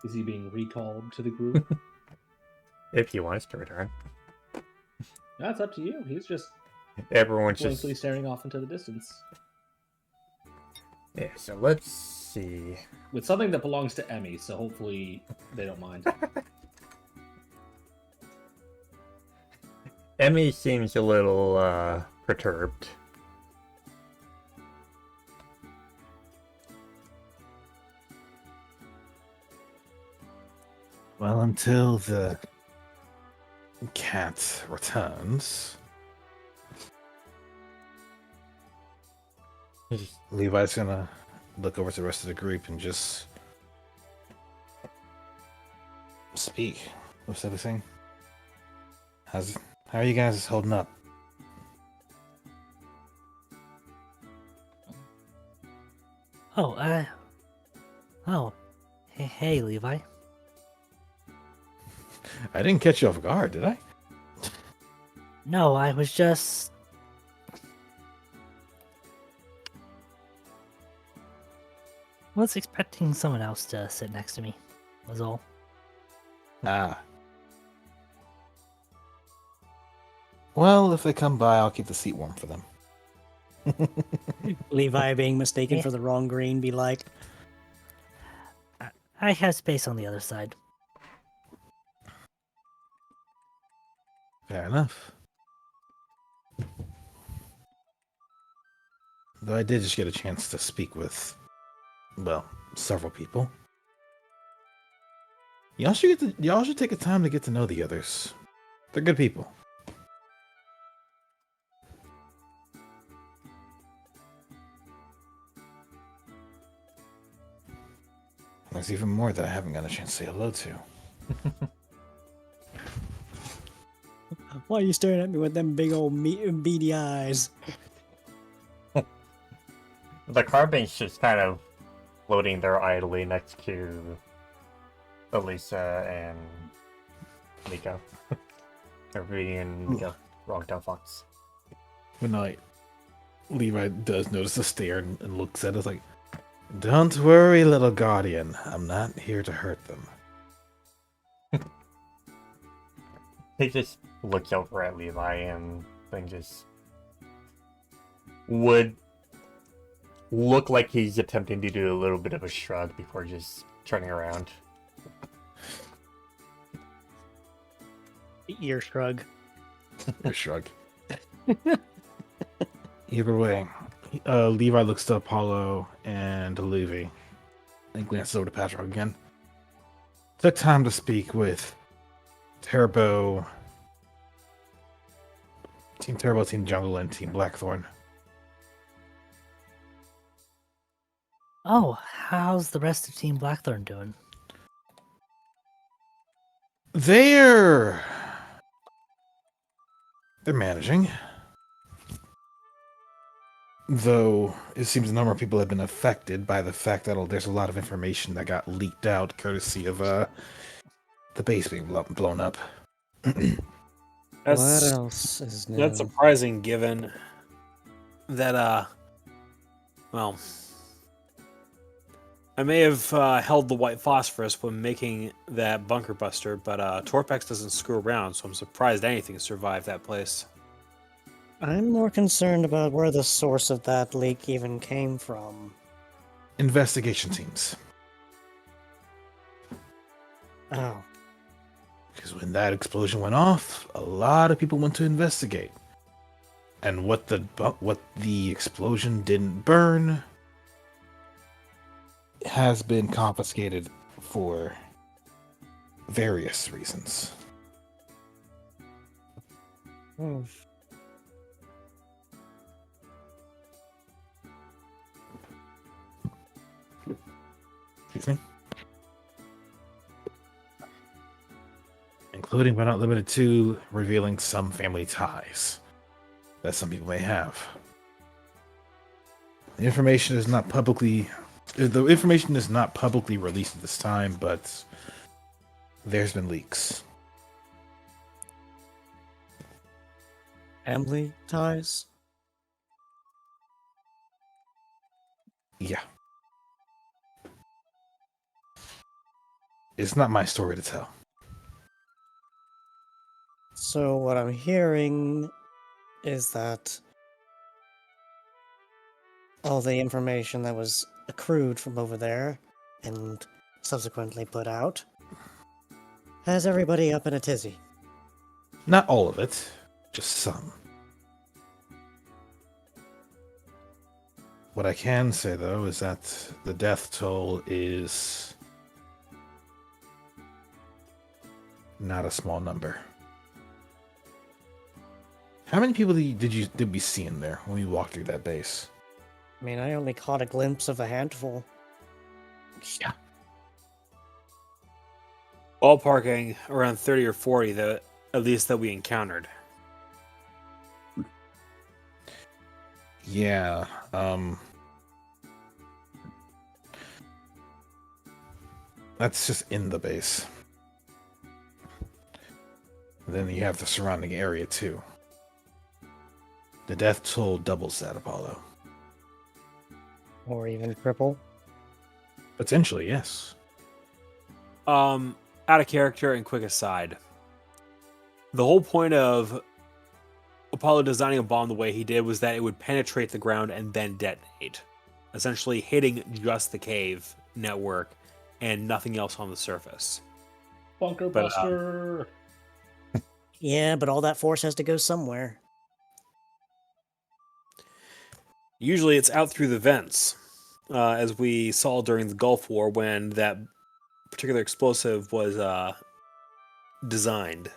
Speaker 4: Is he being recalled to the group?
Speaker 2: If he wants to return.
Speaker 4: That's up to you. He's just
Speaker 2: Everyone's
Speaker 4: blankly
Speaker 2: just...
Speaker 4: staring off into the distance.
Speaker 2: Yeah, so let's see.
Speaker 4: With something that belongs to Emmy, so hopefully they don't mind.
Speaker 2: Emmy seems a little, perturbed.
Speaker 5: Well, until the cat returns, Levi's gonna look over to the rest of the group and just speak. What's everything? How are you guys holding up?
Speaker 6: Hey, Levi.
Speaker 5: I didn't catch you off guard, did I?
Speaker 6: No, I was just... was expecting someone else to sit next to me, was all.
Speaker 5: Ah. Well, if they come by, I'll keep the seat warm for them.
Speaker 1: Levi being mistaken for the wrong green, be like,
Speaker 6: I have space on the other side.
Speaker 5: Fair enough. Though I did just get a chance to speak with, well, several people. Y'all should take a time to get to know the others. They're good people. There's even more that I haven't got a chance to say hello to.
Speaker 1: Why are you staring at me with them big old beady eyes?
Speaker 2: The carbon's just kind of floating there idly next to Elisa and Nico. Or being Nico. Wrong down Fox.
Speaker 5: When Levi does notice the stare and looks at us like, "Don't worry, little guardian. I'm not here to hurt them."
Speaker 2: He just looks over at Levi and then just would look like he's attempting to do a little bit of a shrug before just turning around.
Speaker 1: Ear shrug.
Speaker 5: A shrug. Either way, Levi looks to Apollo and Luvi and glances over to Patrick again. Took time to speak with Turbo, Team Turbo, Team Jungle, and Team Blackthorn.
Speaker 6: Oh, how's the rest of Team Blackthorn doing?
Speaker 5: They're managing. Though it seems a number of people have been affected by the fact that there's a lot of information that got leaked out courtesy of the base being blown up.
Speaker 1: What
Speaker 7: That's
Speaker 1: else is new?
Speaker 7: that's surprising given that well, I may have held the white phosphorus when making that bunker buster, but Torpex doesn't screw around, so I'm surprised anything survived that place.
Speaker 1: I'm more concerned about where the source of that leak even came from.
Speaker 5: Investigation teams.
Speaker 1: Oh,
Speaker 5: Because when that explosion went off, a lot of people went to investigate. And what the explosion didn't burn has been confiscated for various reasons.
Speaker 1: hmm.
Speaker 5: Excuse me? Including but not limited to revealing some family ties that some people may have. The information is not publicly released at this time, but there's been leaks.
Speaker 1: Family ties?
Speaker 5: Yeah. It's not my story to tell.
Speaker 1: So what I'm hearing is that all the information that was accrued from over there and subsequently put out has everybody up in a tizzy.
Speaker 5: Not all of it, just some. What I can say, though, is that the death toll is not a small number. How many people did we see in there when we walked through that base?
Speaker 1: I mean, I only caught a glimpse of a handful.
Speaker 5: Yeah.
Speaker 7: Ballparking around 30 or 40, at least that we encountered.
Speaker 5: Yeah. That's just in the base. Then you have the surrounding area too. The death toll doubles that, Apollo.
Speaker 1: Or even cripple.
Speaker 5: Potentially, yes.
Speaker 7: Out of character and quick aside. The whole point of Apollo designing a bomb the way he did was that it would penetrate the ground and then detonate, essentially hitting just the cave network and nothing else on the surface.
Speaker 4: Bunker
Speaker 7: But,
Speaker 4: buster.
Speaker 1: Yeah, but all that force has to go somewhere.
Speaker 7: Usually it's out through the vents, as we saw during the Gulf War when that particular explosive was designed.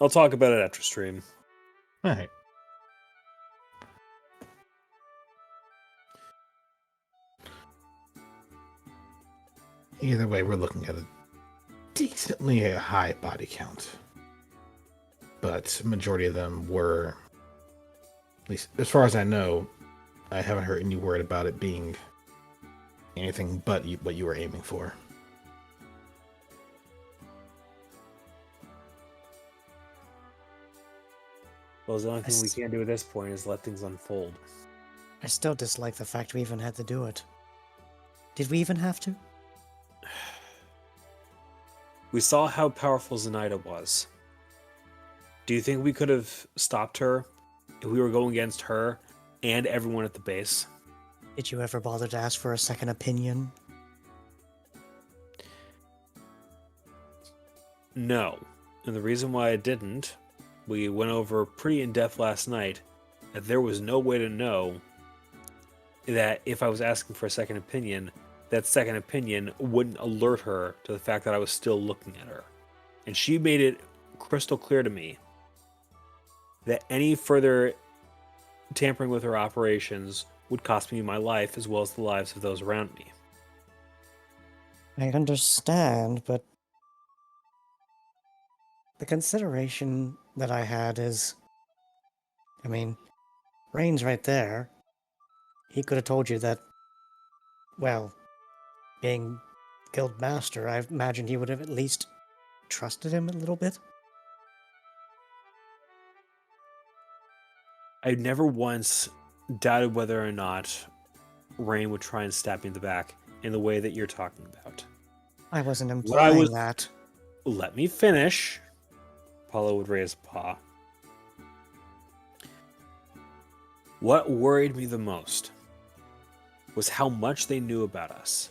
Speaker 7: I'll talk about it after stream.
Speaker 5: All right. Either way, we're looking at a decently high body count. But majority of them were, at least as far as I know, I haven't heard any word about it being anything but what you were aiming for.
Speaker 7: Well, the only thing we
Speaker 1: s-
Speaker 7: can do at this point is let things unfold.
Speaker 1: I still dislike the fact we even had to do it. Did we even have to?
Speaker 7: We saw how powerful Zenaida was. Do you think we could have stopped her if we were going against her and everyone at the base?
Speaker 1: Did you ever bother to ask for a second opinion?
Speaker 7: No. And the reason why I didn't, we went over pretty in depth last night, that there was no way to know that if I was asking for a second opinion, that second opinion wouldn't alert her to the fact that I was still looking at her. And she made it crystal clear to me that any further tampering with her operations would cost me my life as well as the lives of those around me.
Speaker 1: I understand, but the consideration that I had is, I mean, Rain's right there. He could have told you that, well, being guild master, I imagine he would have at least trusted him a little bit.
Speaker 7: I never once doubted whether or not Rain would try and stab me in the back in the way that you're talking about.
Speaker 1: I wasn't
Speaker 7: What I
Speaker 1: implying
Speaker 7: was-
Speaker 1: that.
Speaker 7: Let me finish. Paulo would raise a paw. What worried me the most was how much they knew about us,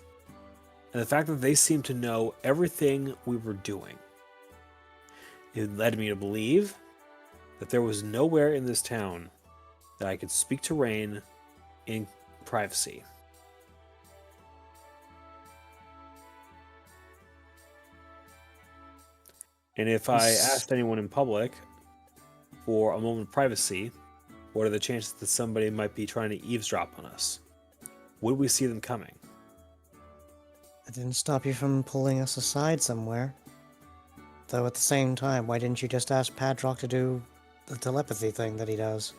Speaker 7: and the fact that they seemed to know everything we were doing. It led me to believe that there was nowhere in this town that I could speak to Rain in privacy. And if I asked anyone in public for a moment of privacy, what are the chances that somebody might be trying to eavesdrop on us? Would we see them coming?
Speaker 1: That didn't stop you from pulling us aside somewhere. Though at the same time, why didn't you just ask Padrock to do the telepathy thing that he does?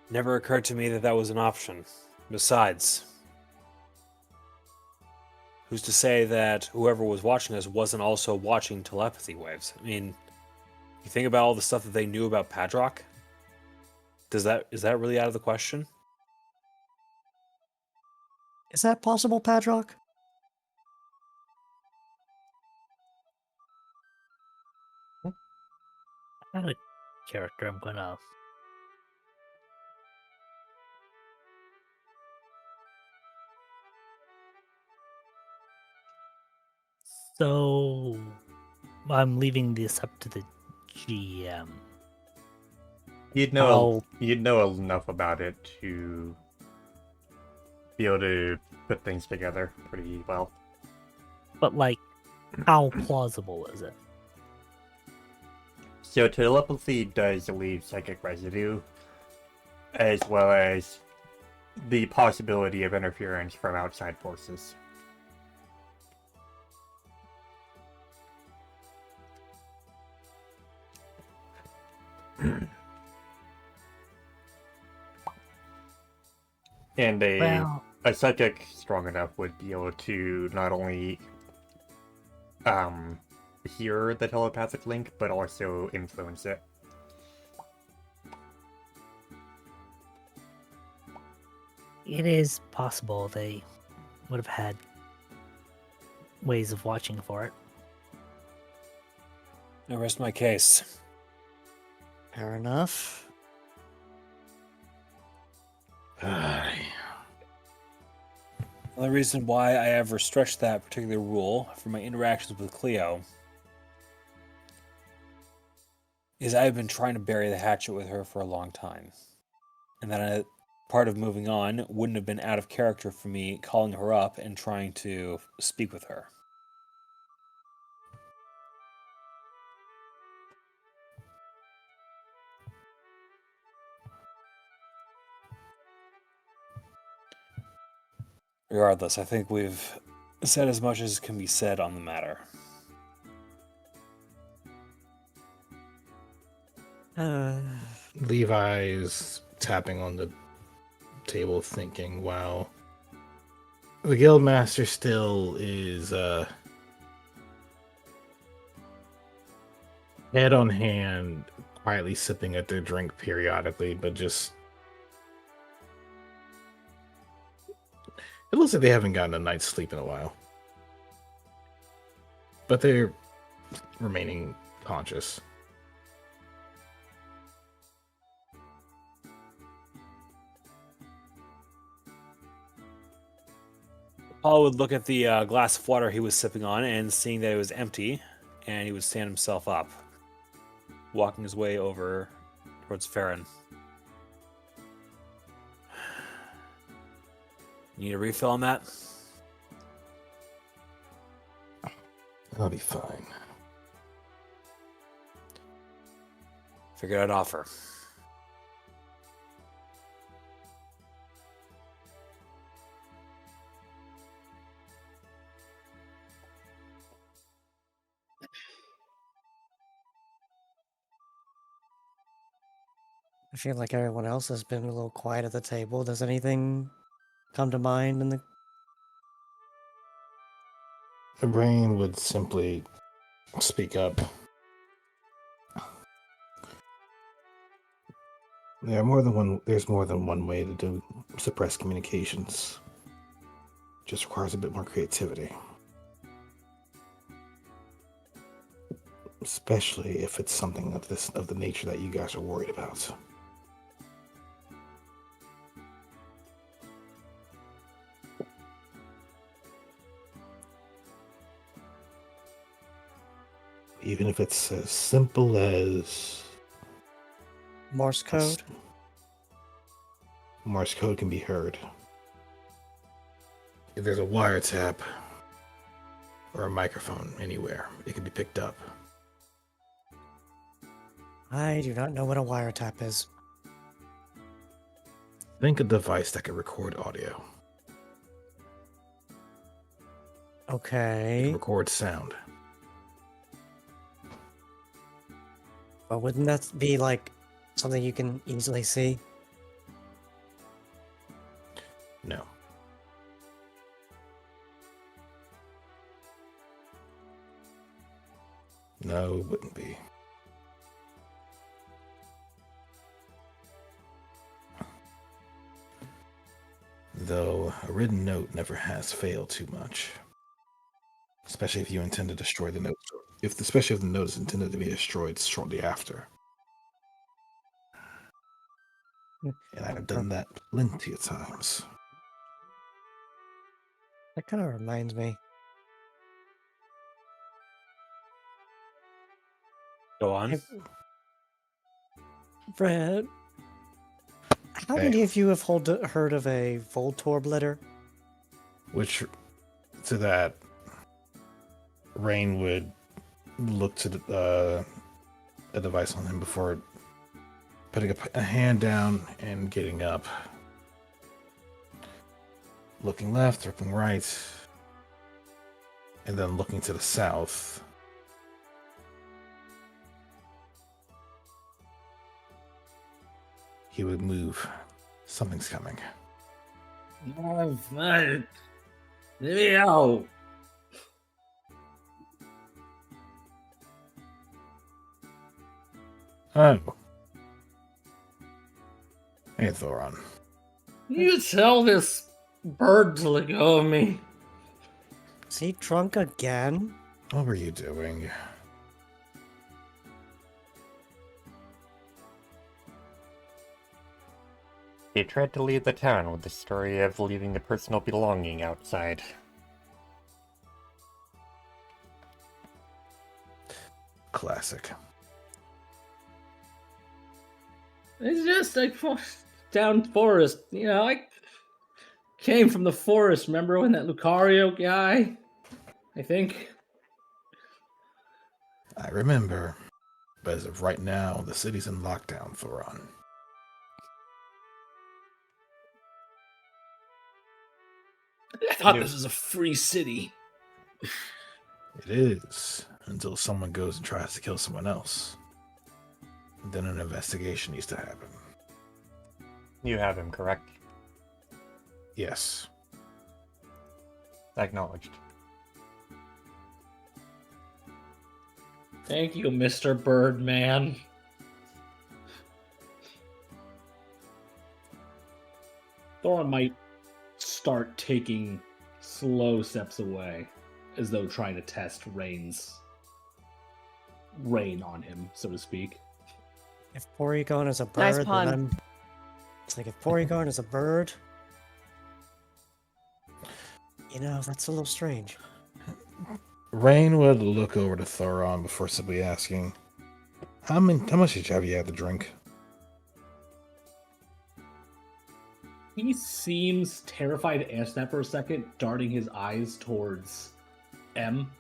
Speaker 7: Never occurred to me that that was an option. Besides, who's to say that whoever was watching us wasn't also watching telepathy waves? I mean, you think about all the stuff that they knew about Padrock? Is that really out of the question?
Speaker 1: Is that possible, Padrock?
Speaker 6: Not a character I'm gonna. So I'm leaving this up to the GM.
Speaker 2: You'd know enough about it to be able to put things together pretty well.
Speaker 6: But like, how plausible is it?
Speaker 2: So telepathy does leave psychic residue, as well as the possibility of interference from outside forces. And
Speaker 6: Well,
Speaker 2: a psychic strong enough would be able to not only hear the telepathic link, but also influence it.
Speaker 6: it is possible they would have had ways of watching for it.
Speaker 7: I rest my case.
Speaker 1: Fair enough.
Speaker 7: Another reason why I ever stretched that particular rule for my interactions with Cleo is I've been trying to bury the hatchet with her for a long time. And that part of moving on wouldn't have been out of character for me calling her up and trying to speak with her. Regardless, I think we've said as much as can be said on the matter.
Speaker 5: Levi's tapping on the table thinking, wow. The guildmaster still is head on hand, quietly sipping at their drink periodically, but just it looks like they haven't gotten a night's sleep in a while. But they're remaining conscious.
Speaker 7: Paul would look at the glass of water he was sipping on, and seeing that it was empty, and he would stand himself up, walking his way over towards Farron. Need a refill on that?
Speaker 5: I'll be fine.
Speaker 7: Figured I'd offer.
Speaker 1: I feel like everyone else has been a little quiet at the table. Does anything come to mind in the
Speaker 5: The brain would simply speak up. There's more than one way to suppress communications. Just requires a bit more creativity. Especially if it's something of the nature that you guys are worried about. Even if it's as simple as
Speaker 1: Morse code?
Speaker 5: Morse code can be heard. If there's a wiretap or a microphone anywhere, it can be picked up.
Speaker 1: I do not know what a wiretap is.
Speaker 5: Think a device that can record audio. It
Speaker 1: Okay.
Speaker 5: can record sound.
Speaker 1: But wouldn't that be like something you can easily see?
Speaker 5: No. No, it wouldn't be. Though a written note never has failed too much. Especially if you intend to destroy the note. Especially if the note is intended to be destroyed shortly after. And I've done that plenty of times.
Speaker 1: That kind of reminds me.
Speaker 7: Go on.
Speaker 1: Hey, Fred, how
Speaker 5: Hey.
Speaker 1: many of you have heard of a Voltorb letter?
Speaker 5: Which, to that, Rain would look to a device on him before putting a hand down and getting up. Looking left, looking right, and then looking to the south. He would move. Something's coming.
Speaker 4: No, fine. Let me out.
Speaker 5: Oh. Hey, Thoron.
Speaker 4: You tell this bird to let go of me.
Speaker 1: Is he drunk again?
Speaker 5: What were you doing?
Speaker 2: He tried to leave the town with the story of leaving the personal belonging outside.
Speaker 5: Classic.
Speaker 4: It's just like down forest. I came from the forest. Remember when that Lucario guy? I think.
Speaker 5: I remember. But as of right now, the city's in lockdown, Thoron.
Speaker 4: I thought
Speaker 2: Yeah.
Speaker 4: this was a free city.
Speaker 5: It is, until someone goes and tries to kill someone else. Then an investigation needs to happen.
Speaker 2: You have him, correct?
Speaker 5: Yes.
Speaker 2: Acknowledged.
Speaker 4: Thank you, Mr. Birdman. Thorin might start taking slow steps away, as though trying to test Rain's reign on him, so to speak.
Speaker 1: If Porygon is a bird,
Speaker 3: Nice
Speaker 1: then
Speaker 3: pun.
Speaker 1: it's like if Porygon is a bird, that's a little strange.
Speaker 5: Rain would look over to Thoron before simply asking, How much have you had to drink?
Speaker 4: He seems terrified to answer that for a second, darting his eyes towards M.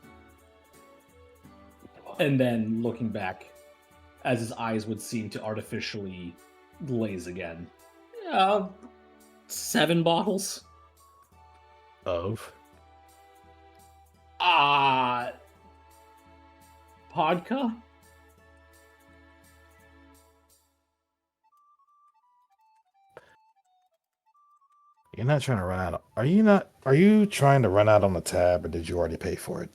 Speaker 4: And then looking back, as his eyes would seem to artificially glaze again. 7 bottles?
Speaker 5: Of?
Speaker 4: Vodka?
Speaker 5: You're not trying to run out. Are you trying to run out on the tab, or did you already pay for it?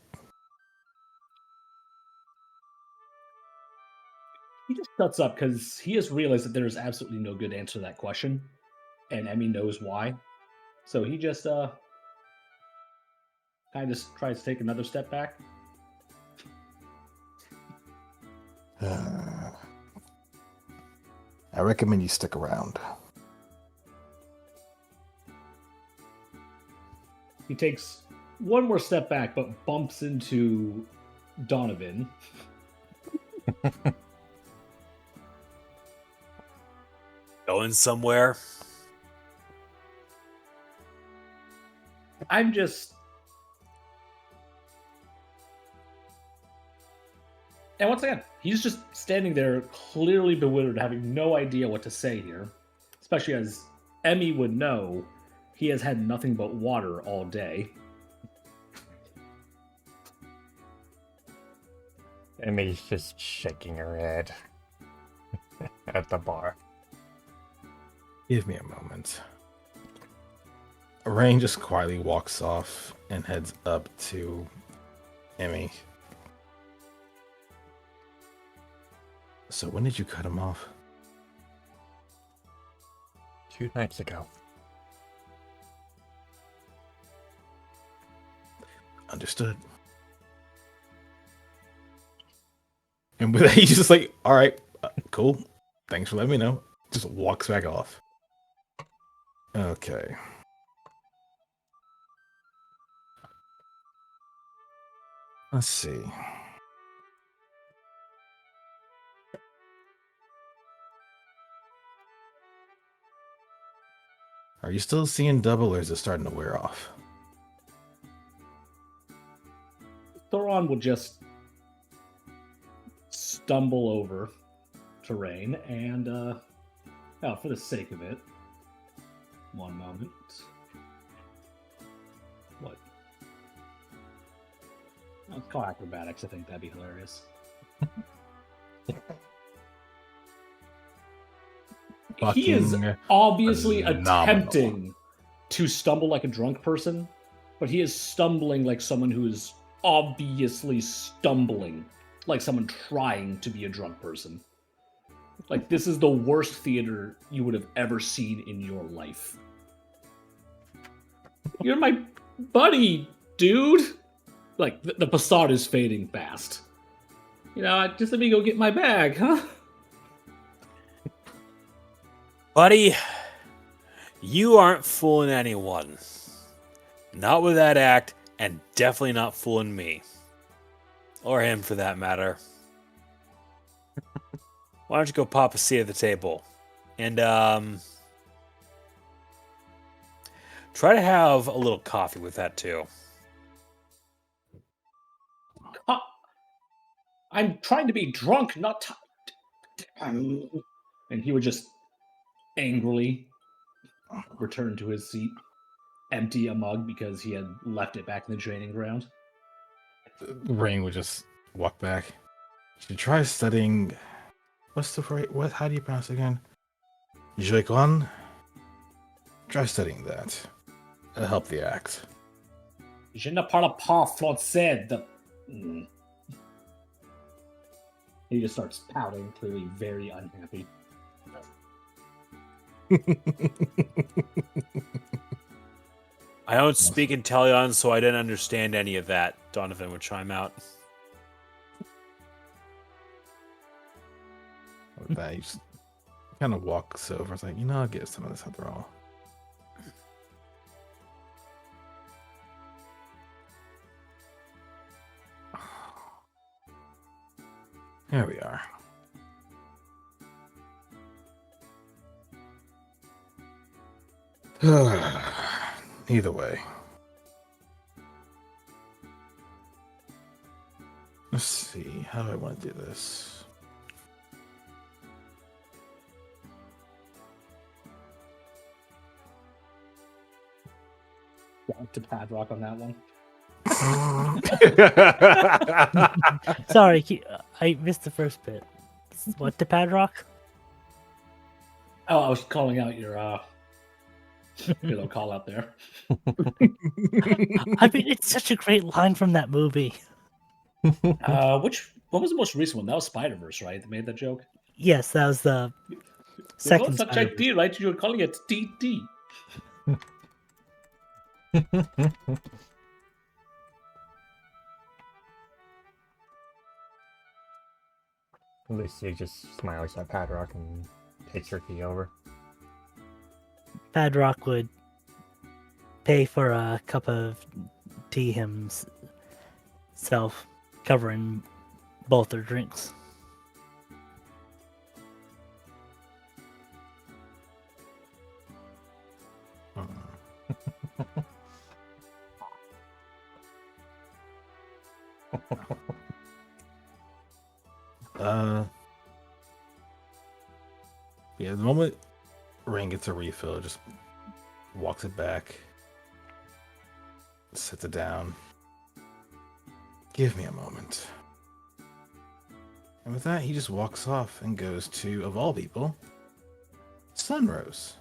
Speaker 4: He just shuts up because he has realized that there is absolutely no good answer to that question, and Emmy knows why. So he just kind of just tries to take another step back.
Speaker 5: I recommend you stick around.
Speaker 4: He takes one more step back, but bumps into Donovan.
Speaker 7: Going somewhere?
Speaker 4: I'm just... And once again, he's just standing there, clearly bewildered, having no idea what to say here. Especially as Emmy would know, he has had nothing but water all day.
Speaker 2: Emmy's just shaking her head at the bar.
Speaker 5: Give me a moment. Rain just quietly walks off and heads up to Emmy. So when did you cut him off?
Speaker 2: 2 nights ago.
Speaker 5: Understood. And with that, he's just like, all right, cool. Thanks for letting me know. Just walks back off. Okay. Let's see. Are you still seeing double, or is it starting to wear off?
Speaker 4: Thoron will just stumble over to Rain and, for the sake of it, one moment. What? Let's call acrobatics. I think that'd be hilarious. He is
Speaker 5: Fucking
Speaker 4: obviously
Speaker 5: phenomenal.
Speaker 4: attempting to stumble like a drunk person, but he is stumbling like someone who is obviously stumbling like someone trying to be a drunk person. Like, this is the worst theater you would have ever seen in your life. You're my buddy, dude! Like, the facade is fading fast. Just let me go get my bag, huh?
Speaker 7: Buddy, you aren't fooling anyone. Not with that act, and definitely not fooling me. Or him, for that matter. Why don't you go pop a seat at the table? And try to have a little coffee with that too.
Speaker 4: I'm trying to be drunk, not. And he would just angrily return to his seat, empty a mug because he had left it back in the training ground.
Speaker 5: Rain would just walk back. You should try studying. What's the right? What? How do you pronounce it again? Joikon. Try studying that. It'll help the act.
Speaker 4: Je ne parle pas français. He just starts pouting, clearly very unhappy.
Speaker 7: I don't speak Italian, so I didn't understand any of that. Donovan would chime out.
Speaker 5: With that, he just kind of walks over. It's like, I'll get some of this after all. Here we are. Either way. Let's see. How do I want to do this?
Speaker 4: Walk to Padrock on that one.
Speaker 6: Sorry, I missed the first bit. What to Padrock?
Speaker 4: Oh, I was calling out your little call out there.
Speaker 6: I mean, it's such a great line from that movie.
Speaker 4: What was the most recent one? That was Spider-Verse, right? That made that joke.
Speaker 6: Yes, that was the second.
Speaker 4: Such
Speaker 6: Spider-Verse.
Speaker 4: idea, right? You were calling it DD.
Speaker 2: Lucia just smiles at Padrock and takes her key over.
Speaker 6: Padrock would pay for a cup of tea himself, covering both their drinks.
Speaker 5: Yeah, the moment Rain gets a refill, just walks it back, sits it down. Give me a moment. And with that, he just walks off and goes to, of all people, Sunrose.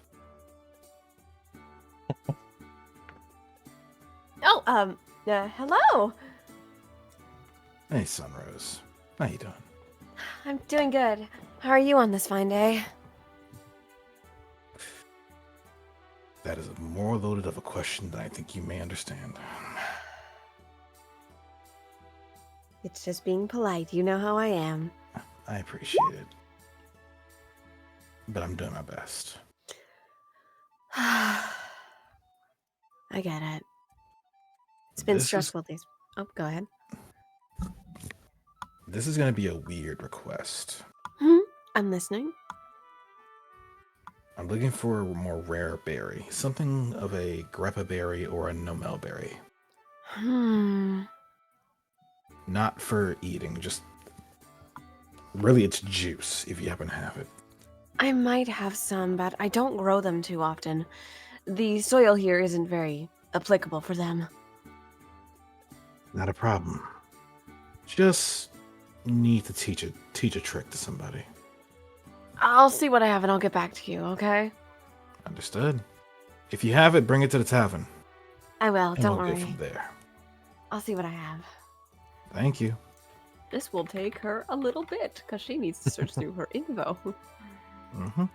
Speaker 8: Oh, hello.
Speaker 5: Hey, Sunrose. How you doing?
Speaker 8: I'm doing good. How are you on this fine day?
Speaker 5: That is more loaded of a question than I think you may understand.
Speaker 8: It's just being polite. You know how I am.
Speaker 5: I appreciate it. But I'm doing my best.
Speaker 8: I get it. It's been
Speaker 5: This is-
Speaker 8: stressful these. Oh, go ahead.
Speaker 5: This is going to be a weird request.
Speaker 8: I'm listening.
Speaker 5: I'm looking for a more rare berry. Something of a greppa berry or a nomel berry. Not for eating, just... Really, it's juice, if you happen to have it.
Speaker 8: I might have some, but I don't grow them too often. The soil here isn't very applicable for them.
Speaker 5: Not a problem. Just need to teach a trick to somebody.
Speaker 8: I'll see what I have and I'll get back to you, okay?
Speaker 5: Understood? If you have it, bring it to the tavern.
Speaker 8: I will,
Speaker 5: And
Speaker 8: don't
Speaker 5: we'll
Speaker 8: worry.
Speaker 5: go from there.
Speaker 8: I'll see what I have.
Speaker 5: Thank you.
Speaker 3: This will take her a little bit because she needs to search through her info.
Speaker 5: Mm-hmm.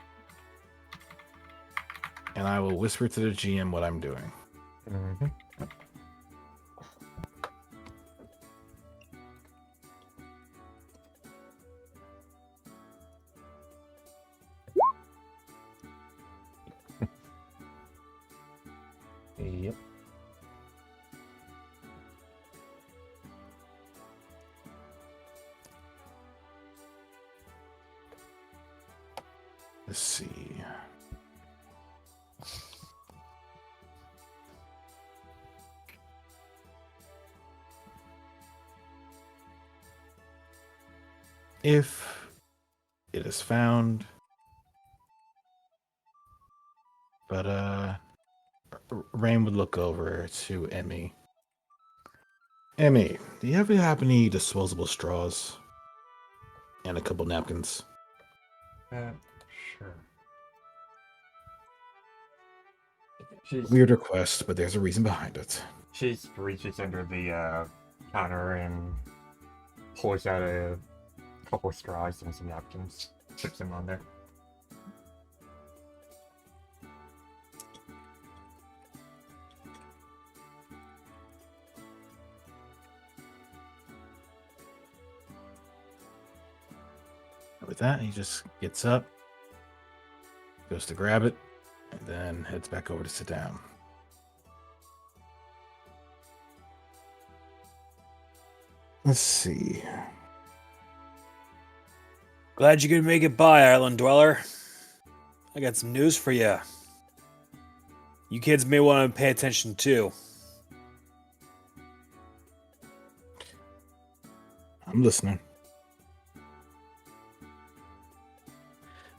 Speaker 5: And I will whisper to the GM what I'm doing.
Speaker 2: Mm-hmm. Yep.
Speaker 5: Let's see. if it is found. But Rain would look over to Emmy. Emmy, do you ever have any disposable straws? And a couple napkins.
Speaker 2: Sure. She's,
Speaker 5: Weird request, but there's a reason behind it.
Speaker 2: she reaches under the counter and pulls out a couple straws and some napkins, puts them on there.
Speaker 5: With that, he just gets up, goes to grab it, and then heads back over to sit down. Let's see.
Speaker 7: Glad you could make it by, Island Dweller. I got some news for you. You kids may want to pay attention too.
Speaker 5: I'm listening.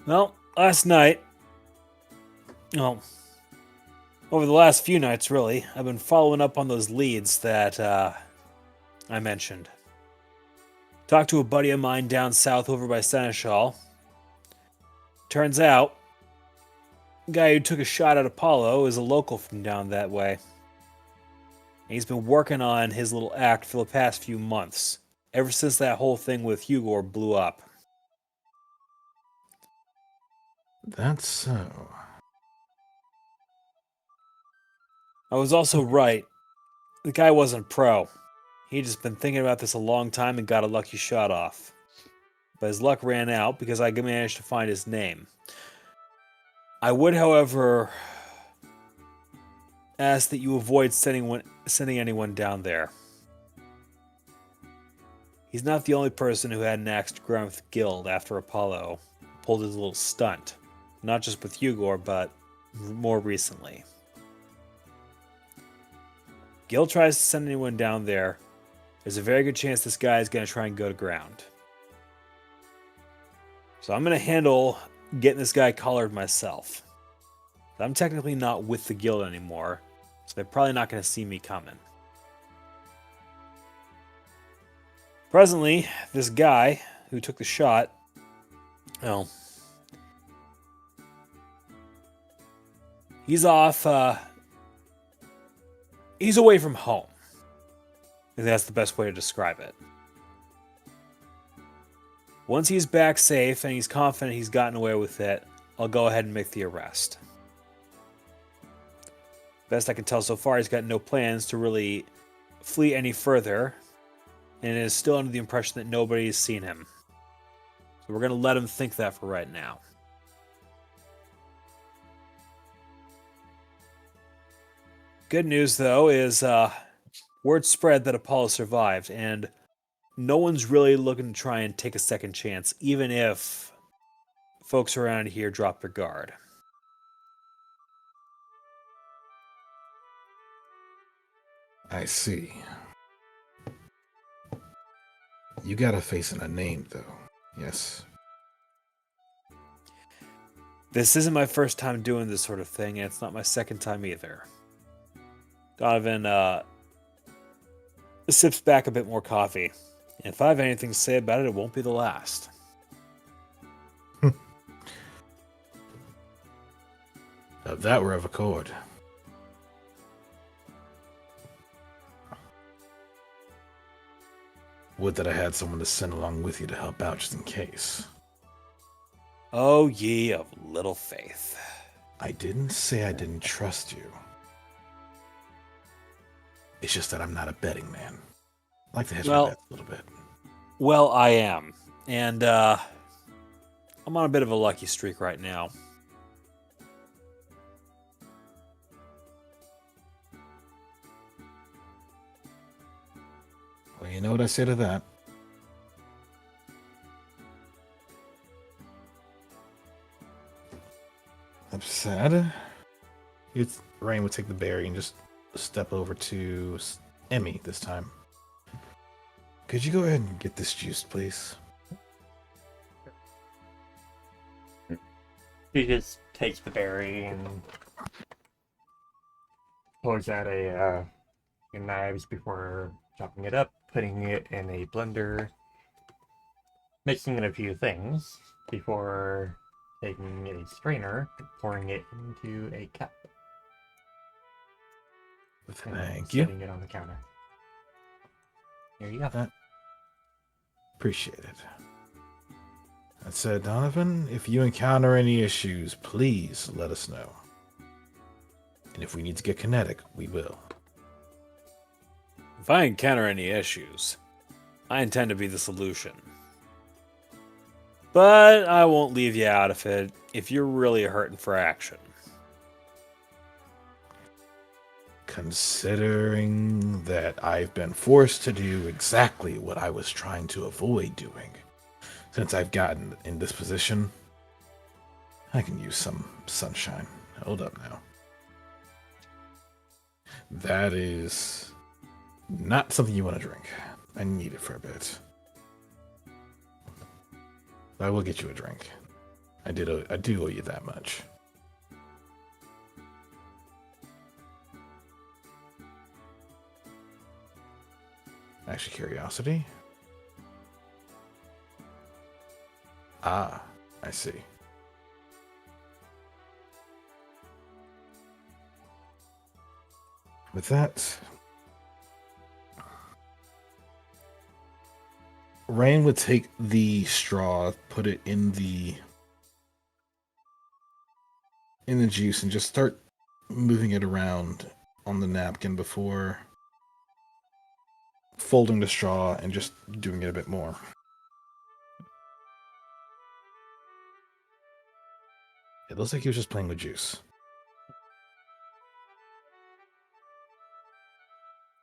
Speaker 7: Well, last night, well, over the last few nights, really, I've been following up on those leads that I mentioned. Talked to a buddy of mine down south over by Seneschal. Turns out, the guy who took a shot at Apollo is a local from down that way. And he's been working on his little act for the past few months, ever since that whole thing with Hugor blew up.
Speaker 5: That's so.
Speaker 7: I was also right. The guy wasn't pro. He'd just been thinking about this a long time and got a lucky shot off. But his luck ran out because I managed to find his name. I would, however, ask that you avoid sending anyone down there. He's not the only person who had an axe to grind with the guild after Apollo pulled his little stunt. Not just with Hugor, but more recently. Guild tries to send anyone down there, there's a very good chance this guy is going to try and go to ground. So I'm going to handle getting this guy collared myself. I'm technically not with the guild anymore, so they're probably not going to see me coming. Presently, this guy who took the shot, well, he's off, he's away from home. I think that's the best way to describe it. Once he's back safe and he's confident he's gotten away with it, I'll go ahead and make the arrest. Best I can tell so far, he's got no plans to really flee any further, and is still under the impression that nobody's seen him. So we're going to let him think that for right now. Good news, though, is word spread that Apollo survived, and no one's really looking to try and take a second chance, even if folks around here drop their guard.
Speaker 5: I see. You got a face and a name, though. Yes.
Speaker 7: This isn't my first time doing this sort of thing, and it's not my second time either. Donovan sips back a bit more coffee. And if I have anything to say about it, it won't be the last.
Speaker 5: Of that we're of accord. Would that I had someone to send along with you to help out just in case.
Speaker 7: Oh, ye of little faith.
Speaker 5: I didn't say I didn't trust you. It's just that I'm not a betting man. I like to hedge my bets a little bit.
Speaker 7: Well, I am. And I'm on a bit of a lucky streak right now.
Speaker 5: Well, you know what I say to that. I'm sad. Rain would take the berry and just step over to Emmy this time. Could you go ahead and get this juice, please?
Speaker 2: She just takes the berry and pulls out your knives before chopping it up, putting it in a blender, mixing in a few things before taking a strainer, pouring it into a cup, and
Speaker 5: Thank you.
Speaker 2: setting it on the counter. There you go.
Speaker 5: Appreciate it. That said, Donovan, if you encounter any issues, please let us know. And if we need to get kinetic, we will.
Speaker 7: If I encounter any issues, I intend to be the solution. But I won't leave you out of it if you're really hurting for action.
Speaker 5: Considering that I've been forced to do exactly what I was trying to avoid doing since I've gotten in this position, I can use some sunshine. Hold up now. That is not something you want to drink. I need it for a bit. I will get you a drink. I do owe you that much. Actually, curiosity. Ah, I see. With that, Rain would take the straw, put it in the juice, and just start moving it around on the napkin before folding the straw and just doing it a bit more. It looks like he was just playing with juice.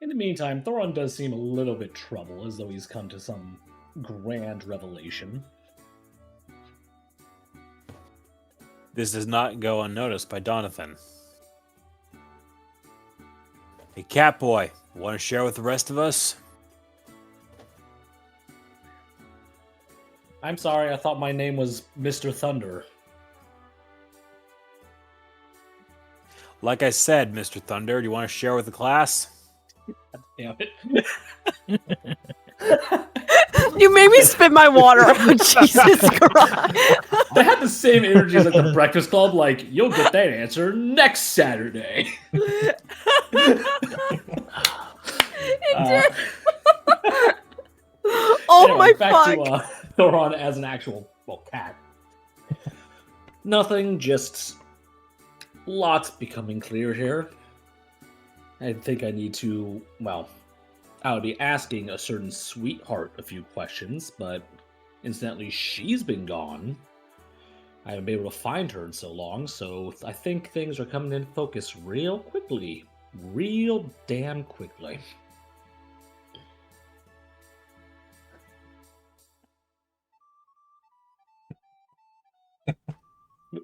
Speaker 4: In the meantime, Thoron does seem a little bit troubled, as though he's come to some grand revelation.
Speaker 7: This does not go unnoticed by Donovan. Hey, Catboy, want to share with the rest of us?
Speaker 4: I'm sorry, I thought my name was Mr. Thunder.
Speaker 7: Like I said, Mr. Thunder, do you want to share with the class?
Speaker 4: Damn it.
Speaker 3: You made me spit my water out. Jesus Christ.
Speaker 4: They had the same energy as like the Breakfast Club, like, you'll get that answer next Saturday.
Speaker 3: Oh
Speaker 4: Anyway,
Speaker 3: my
Speaker 4: back
Speaker 3: fuck.
Speaker 4: to Thoron as an actual, cat. Nothing, just lots becoming clear here. I think I need to, I'll be asking a certain sweetheart a few questions, but incidentally, she's been gone. I haven't been able to find her in so long, so I think things are coming in focus real quickly. Real damn quickly.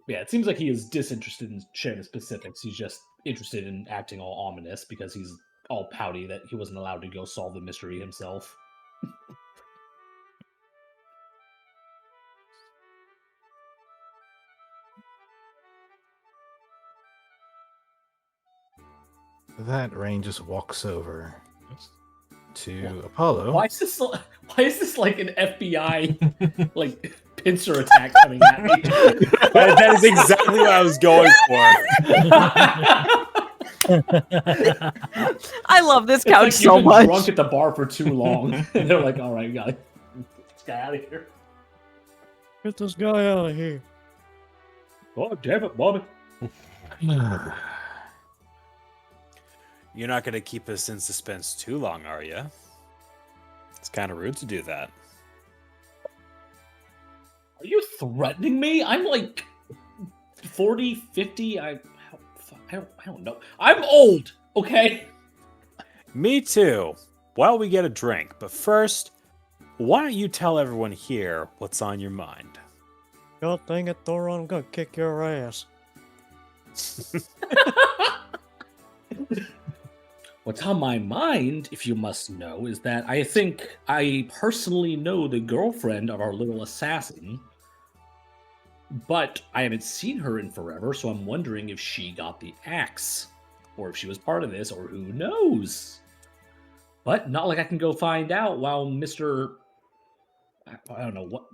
Speaker 4: Yeah, it seems like he is disinterested in sharing the specifics. He's just interested in acting all ominous because he's all pouty that he wasn't allowed to go solve the mystery himself.
Speaker 5: With that, Rain just walks over to Apollo.
Speaker 4: Why is this like an FBI like pincer attack coming at me?
Speaker 7: That is exactly what I was going for.
Speaker 3: I love this
Speaker 4: It's
Speaker 3: couch
Speaker 4: like
Speaker 3: so
Speaker 4: you've been
Speaker 3: much.
Speaker 4: drunk at the bar for too long, and they're like, "All right, we gotta get this guy out of here."
Speaker 1: Get this guy out of here.
Speaker 4: Oh, damn it, Bobby!
Speaker 7: You're not going to keep us in suspense too long, are you? It's kind of rude to do that.
Speaker 4: Are you threatening me? I'm like 40, 50. I don't know. I'm old, okay?
Speaker 7: Me too. Why don't we get a drink? But first, why don't you tell everyone here what's on your mind?
Speaker 1: God dang it, Thoron, I'm gonna kick your ass.
Speaker 4: What's on my mind, if you must know, is that I think I personally know the girlfriend of our little assassin. But I haven't seen her in forever, so I'm wondering if she got the axe, or if she was part of this, or who knows. But not like I can go find out while Mr. I don't know what.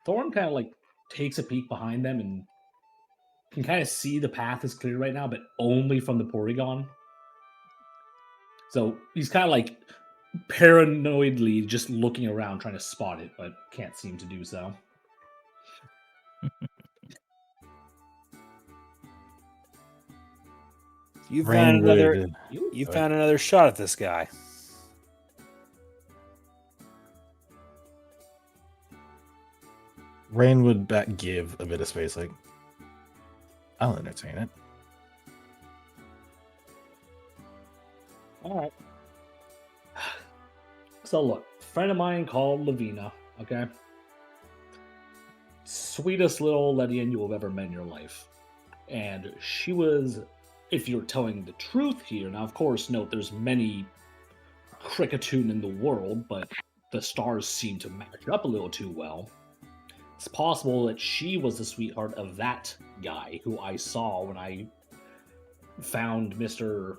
Speaker 4: Thorn kind of like takes a peek behind them and can kind of see the path is clear right now, but only from the Porygon. So he's kind of like paranoidly just looking around trying to spot it, but can't seem to do so.
Speaker 7: You
Speaker 5: Rain
Speaker 7: found another.
Speaker 5: would-
Speaker 7: You
Speaker 5: Sorry.
Speaker 7: found another shot at this guy.
Speaker 5: Rain would back give a bit of space, like, I'll entertain it.
Speaker 4: All right. So look, friend of mine called Lavina, okay? Sweetest little Ledian you have ever met in your life. And she was, if you're telling the truth here, now of course note there's many Cricketune in the world, but the stars seem to match up a little too well. It's possible that she was the sweetheart of that guy who I saw when I found Mr.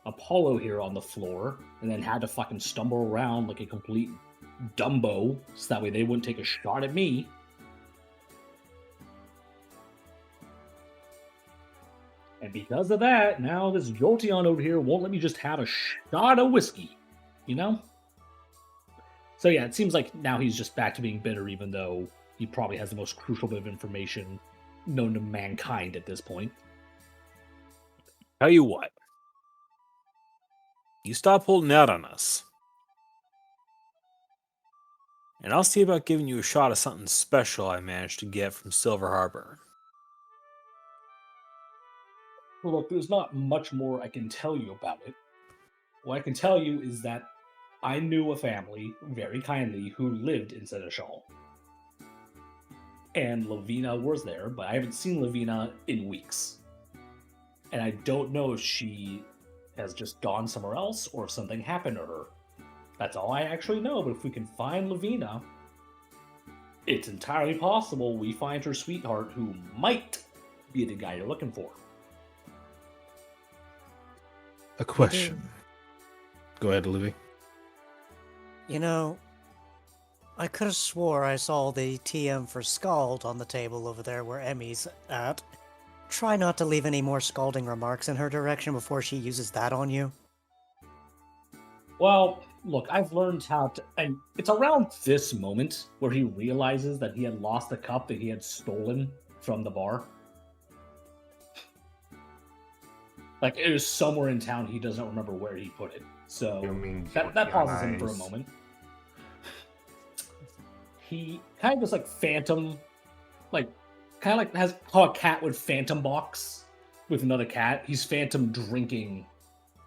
Speaker 4: Apollo here on the floor, and then had to fucking stumble around like a complete Dumbo, so that way they wouldn't take a shot at me. And because of that, now this Jolteon over here won't let me just have a shot of whiskey, you know? So yeah, it seems like now he's just back to being bitter, even though he probably has the most crucial bit of information known to mankind at this point.
Speaker 7: Tell you what. You stop holding out on us. And I'll see about giving you a shot of something special I managed to get from Silver Harbor.
Speaker 4: Well, look, there's not much more I can tell you about it. What I can tell you is that I knew a family, very kindly, who lived in Seneschal. And Lavina was there, but I haven't seen Lavina in weeks. And I don't know if she has just gone somewhere else or if something happened to her. That's all I actually know, but if we can find Lavina, it's entirely possible we find her sweetheart who might be the guy you're looking for.
Speaker 5: A question. Go ahead, Olivia.
Speaker 1: You know, I could have swore I saw the TM for Scald on the table over there where Emmy's at. Try not to leave any more scalding remarks in her direction before she uses that on you.
Speaker 4: Well, look, I've learned how to. And it's around this moment where he realizes that he had lost the cup that he had stolen from the bar. Like, it was somewhere in town, he doesn't remember where he put it. So,
Speaker 2: You mean
Speaker 4: that pauses him for a
Speaker 2: eyes.
Speaker 4: moment. He kind of just like phantom, like, kind of like has how a cat would phantom box with another cat. He's phantom drinking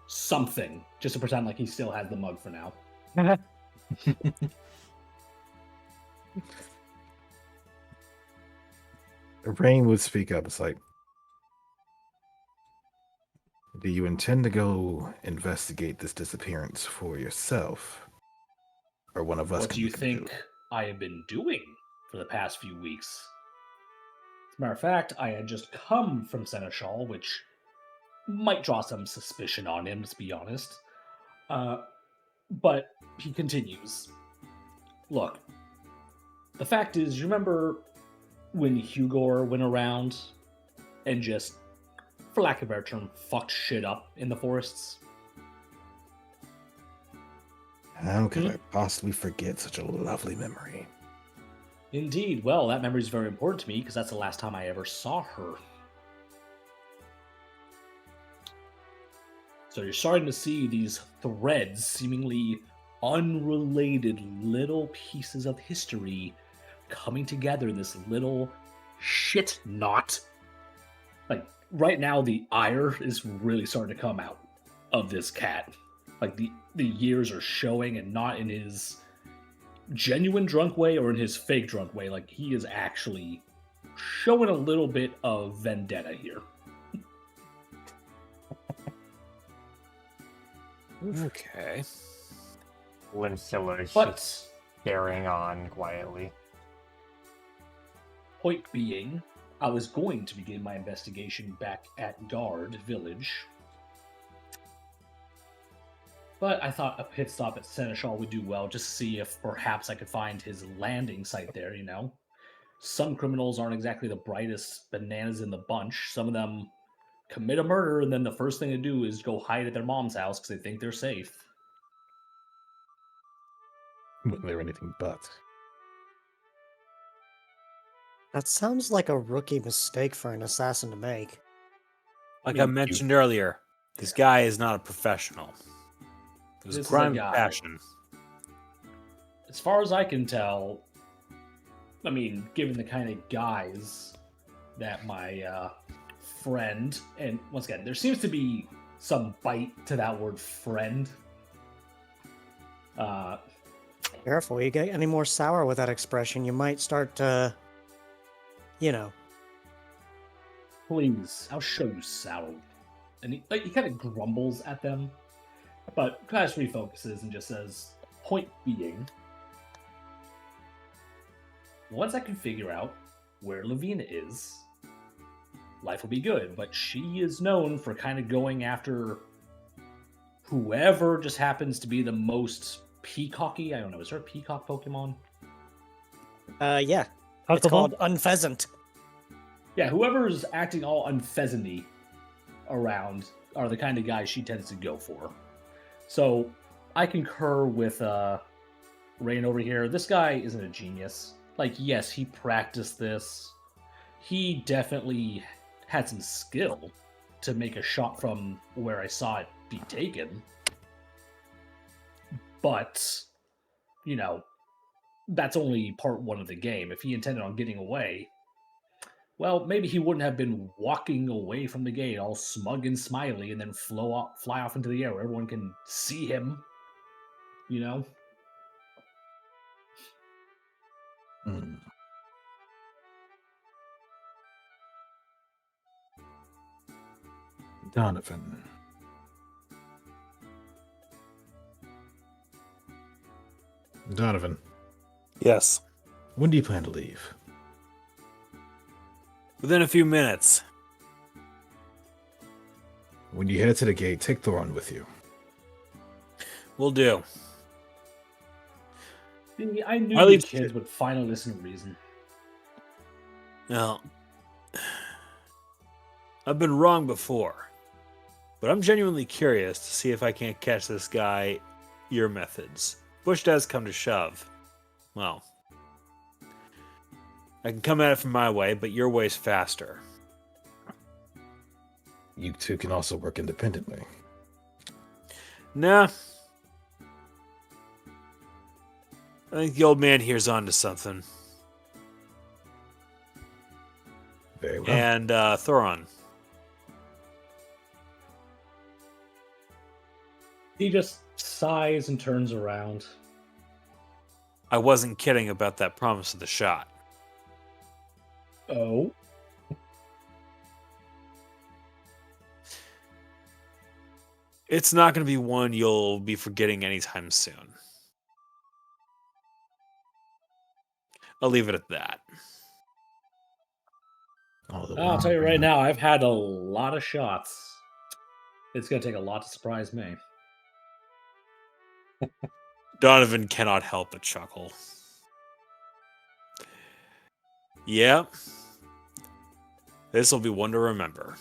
Speaker 4: something just to pretend like he still has the mug for now.
Speaker 5: Rain would speak up. It's like, do you intend to go investigate this disappearance for yourself? Or one of us
Speaker 4: What
Speaker 5: can
Speaker 4: do you
Speaker 5: look into
Speaker 4: think
Speaker 5: it?
Speaker 4: I have been doing for the past few weeks? As a matter of fact, I had just come from Seneschal, which might draw some suspicion on him, to be honest. But he continues. Look, the fact is, you remember when Hugor went around and just, for lack of a better term, fucked shit up in the forests?
Speaker 5: How could I possibly forget such a lovely memory?
Speaker 4: Indeed. Well, that memory is very important to me because that's the last time I ever saw her. So you're starting to see these threads, seemingly unrelated little pieces of history coming together in this little shit knot. Like, right now, the ire is really starting to come out of this cat. Like, the years are showing, and not in his genuine drunk way or in his fake drunk way. Like, he is actually showing a little bit of vendetta here.
Speaker 7: Okay.
Speaker 2: Lincilla is
Speaker 4: But
Speaker 2: just staring on quietly.
Speaker 4: Point being, I was going to begin my investigation back at Guard Village, but I thought a pit stop at Seneschal would do well, just to see if perhaps I could find his landing site there, you know? Some criminals aren't exactly the brightest bananas in the bunch. Some of them commit a murder, and then the first thing they do is go hide at their mom's house because they think they're safe.
Speaker 5: When they're anything but.
Speaker 1: That sounds like a rookie mistake for an assassin to make.
Speaker 7: Like
Speaker 4: mean,
Speaker 7: I mentioned earlier, this guy is not a professional. There's
Speaker 4: This is a
Speaker 7: crime of
Speaker 4: guy.
Speaker 7: passion.
Speaker 4: As far as I can tell, I mean, given the kind of guys that my friend, and once again, there seems to be some bite to that word friend.
Speaker 1: Careful, you get any more sour with that expression, you might start to, you know.
Speaker 4: Please, I'll show you sour. And he kind of grumbles at them, but Clash refocuses and just says, point being, once I can figure out where Lavina is, life will be good. But she is known for kind of going after whoever just happens to be the most peacocky. I don't know, is there a peacock Pokemon?
Speaker 1: Yeah. It's
Speaker 6: Huckleberry?
Speaker 1: called Unpheasant.
Speaker 4: Yeah, whoever's acting all unpheasanty around are the kind of guys she tends to go for. So I concur with Rain over here. This guy isn't a genius. Like, yes, he practiced this. He definitely had some skill to make a shot from where I saw it be taken. But, you know, that's only part one of the game. If he intended on getting away, well, maybe he wouldn't have been walking away from the gate all smug and smiley and then fly off into the air where everyone can see him, you know?
Speaker 5: Hmm. Donovan. Donovan,
Speaker 7: Yes.
Speaker 5: when do you plan to leave?
Speaker 7: Within a few minutes.
Speaker 5: When you head to the gate, take Thoron with you.
Speaker 7: Will do.
Speaker 4: See, I knew
Speaker 7: At
Speaker 4: you
Speaker 7: least-
Speaker 4: kids would finally listen to reason.
Speaker 7: Now, I've been wrong before, but I'm genuinely curious to see if I can't catch this guy your methods. Push does come to shove. Well, I can come at it from my way, but your way's faster.
Speaker 5: You two can also work independently.
Speaker 7: Nah. I think the old man here's on to something.
Speaker 5: Very well.
Speaker 7: And, Thoron.
Speaker 4: He just sighs and turns around.
Speaker 7: I wasn't kidding about that promise of the shot.
Speaker 4: Oh?
Speaker 7: It's not going to be one you'll be forgetting anytime soon. I'll leave it at that.
Speaker 4: I'll tell you right now, I've had a lot of shots. It's going to take a lot to surprise me.
Speaker 7: Donovan cannot help but chuckle. Yeah. This will be one to remember.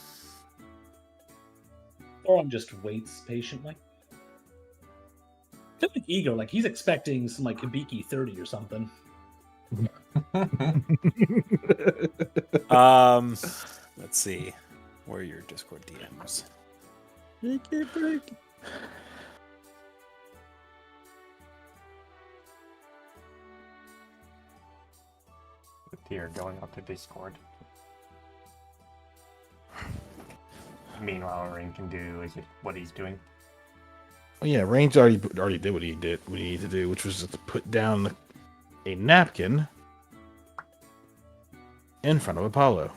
Speaker 4: Thoron just waits patiently. Kind of eager, like he's expecting some like Hibiki 30 or something.
Speaker 7: Let's see. Where are your Discord DMs?
Speaker 2: Here, going up to Discord. Meanwhile, Ring can do what he's doing.
Speaker 5: Oh yeah, Range already did what he needed to do, which was to put down a napkin in front of Apollo.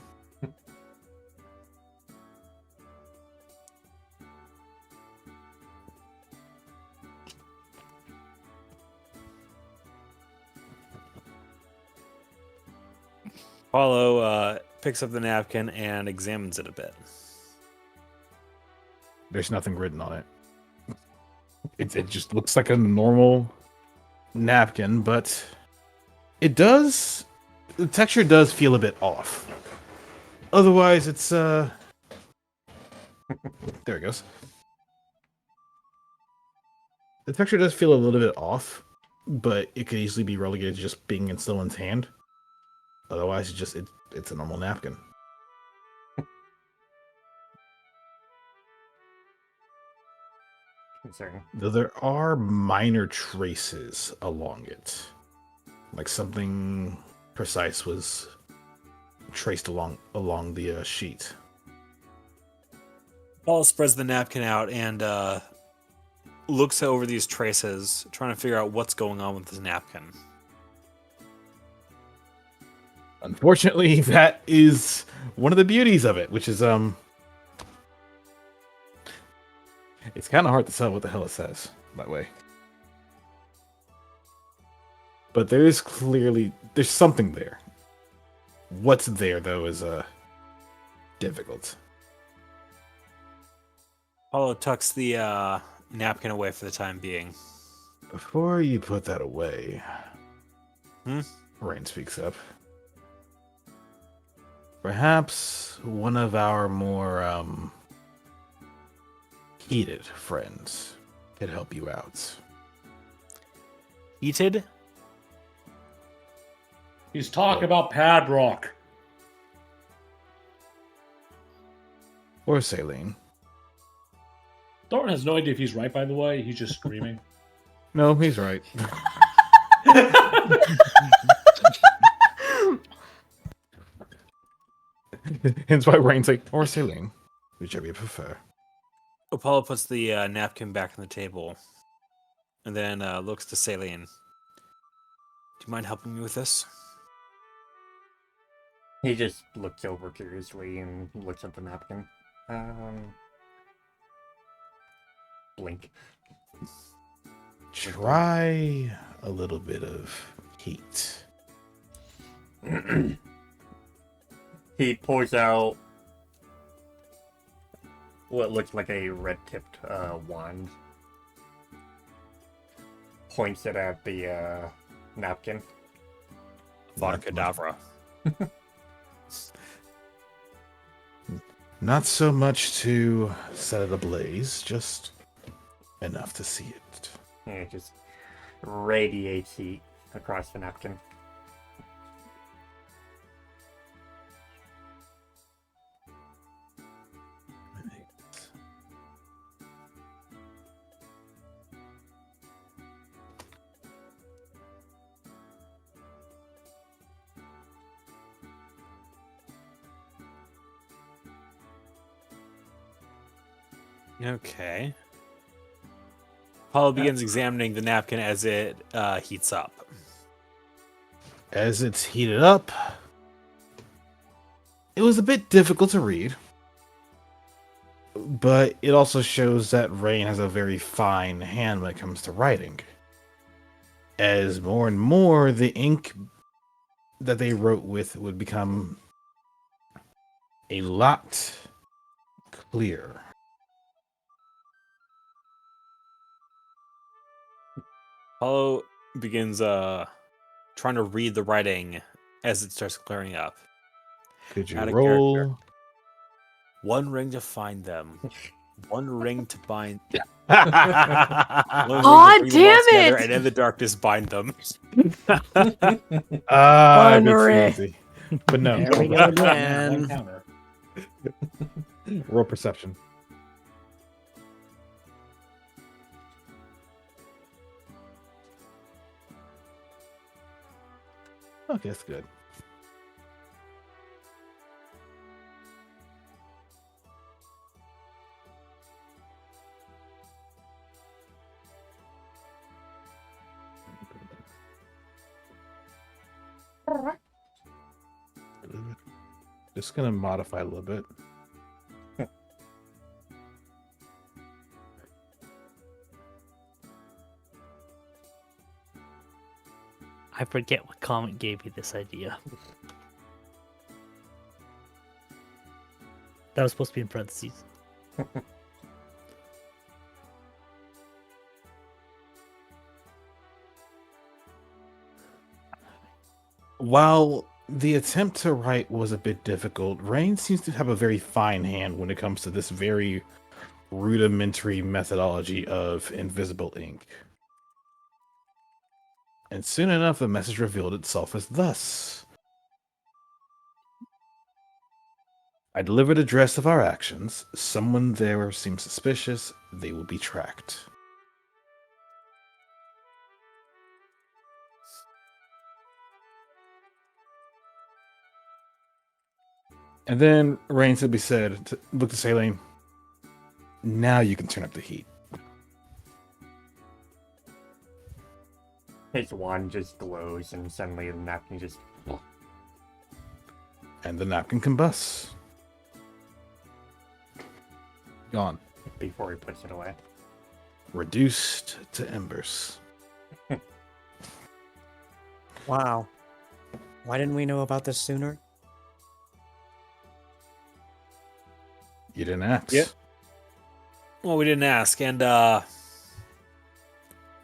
Speaker 7: Paulo picks up the napkin and examines it a bit.
Speaker 5: There's nothing written on it. It just looks like a normal napkin, but the texture does feel a bit off. Otherwise, it's there it goes. The texture does feel a little bit off, but it could easily be relegated to just being in someone's hand. Otherwise, it's a normal napkin.
Speaker 2: Concerning.
Speaker 5: Though there are minor traces along it. Like something precise was traced along the sheet.
Speaker 7: Paulo spreads the napkin out and looks over these traces, trying to figure out what's going on with this napkin.
Speaker 5: Unfortunately, that is one of the beauties of it, which is it's kind of hard to tell what the hell it says that way. But there's something there. What's there though is difficult.
Speaker 7: Paulo tucks the napkin away for the time being.
Speaker 5: Before you put that away,
Speaker 7: Hmm?
Speaker 5: Rain speaks up. Perhaps one of our more heated friends could help you out.
Speaker 7: Heated?
Speaker 4: He's talking about Padrock.
Speaker 5: Or Saline.
Speaker 4: Thornton has no idea if he's right, by the way. He's just screaming.
Speaker 5: No, he's right. Hence why Rain's like, or Saline, whichever you prefer.
Speaker 7: Apollo puts the napkin back on the table and then looks to Saline. Do you mind helping me with this?
Speaker 2: He just looks over curiously and looks at the napkin. Blink.
Speaker 5: Try a little bit of heat.
Speaker 2: He pulls out what looks like a red-tipped wand. Points it at the napkin.
Speaker 7: Vada Kedavra.
Speaker 5: Not so much to set it ablaze, just enough to see it.
Speaker 2: And it just radiates heat across the napkin.
Speaker 7: Okay. Apollo begins examining the napkin as it heats up.
Speaker 5: As it's heated up, it was a bit difficult to read, but it also shows that Rain has a very fine hand when it comes to writing. As more and more the ink that they wrote with would become a lot clearer.
Speaker 7: Apollo begins trying to read the writing as it starts clearing up.
Speaker 5: Could you
Speaker 7: Out of
Speaker 5: roll?
Speaker 7: character. One ring to find them. One ring to bind.
Speaker 8: Aw,
Speaker 7: One ring to bring them all
Speaker 8: damn
Speaker 7: together,
Speaker 8: it!
Speaker 7: and in the darkness bind them.
Speaker 8: Honorary.
Speaker 5: It's easy. But no,
Speaker 1: There we go
Speaker 4: One
Speaker 1: again.
Speaker 4: counter.
Speaker 5: roll perception. Okay, that's good. Just gonna modify a little bit.
Speaker 6: I forget what comic gave you this idea. That was supposed to be in parentheses.
Speaker 5: While the attempt to write was a bit difficult, Rain seems to have a very fine hand when it comes to this very rudimentary methodology of invisible ink. And soon enough, the message revealed itself as thus. I delivered address of our actions. Someone there seems suspicious. They will be tracked. And then Rain simply said, look to Saline, now you can turn up the heat.
Speaker 2: His wand just glows, and suddenly the napkin just...
Speaker 5: And the napkin combusts. Gone.
Speaker 2: before he puts it away.
Speaker 5: Reduced to embers.
Speaker 1: Wow. Why didn't we know about this sooner?
Speaker 5: You didn't ask.
Speaker 7: Yep. Well, we didn't ask, and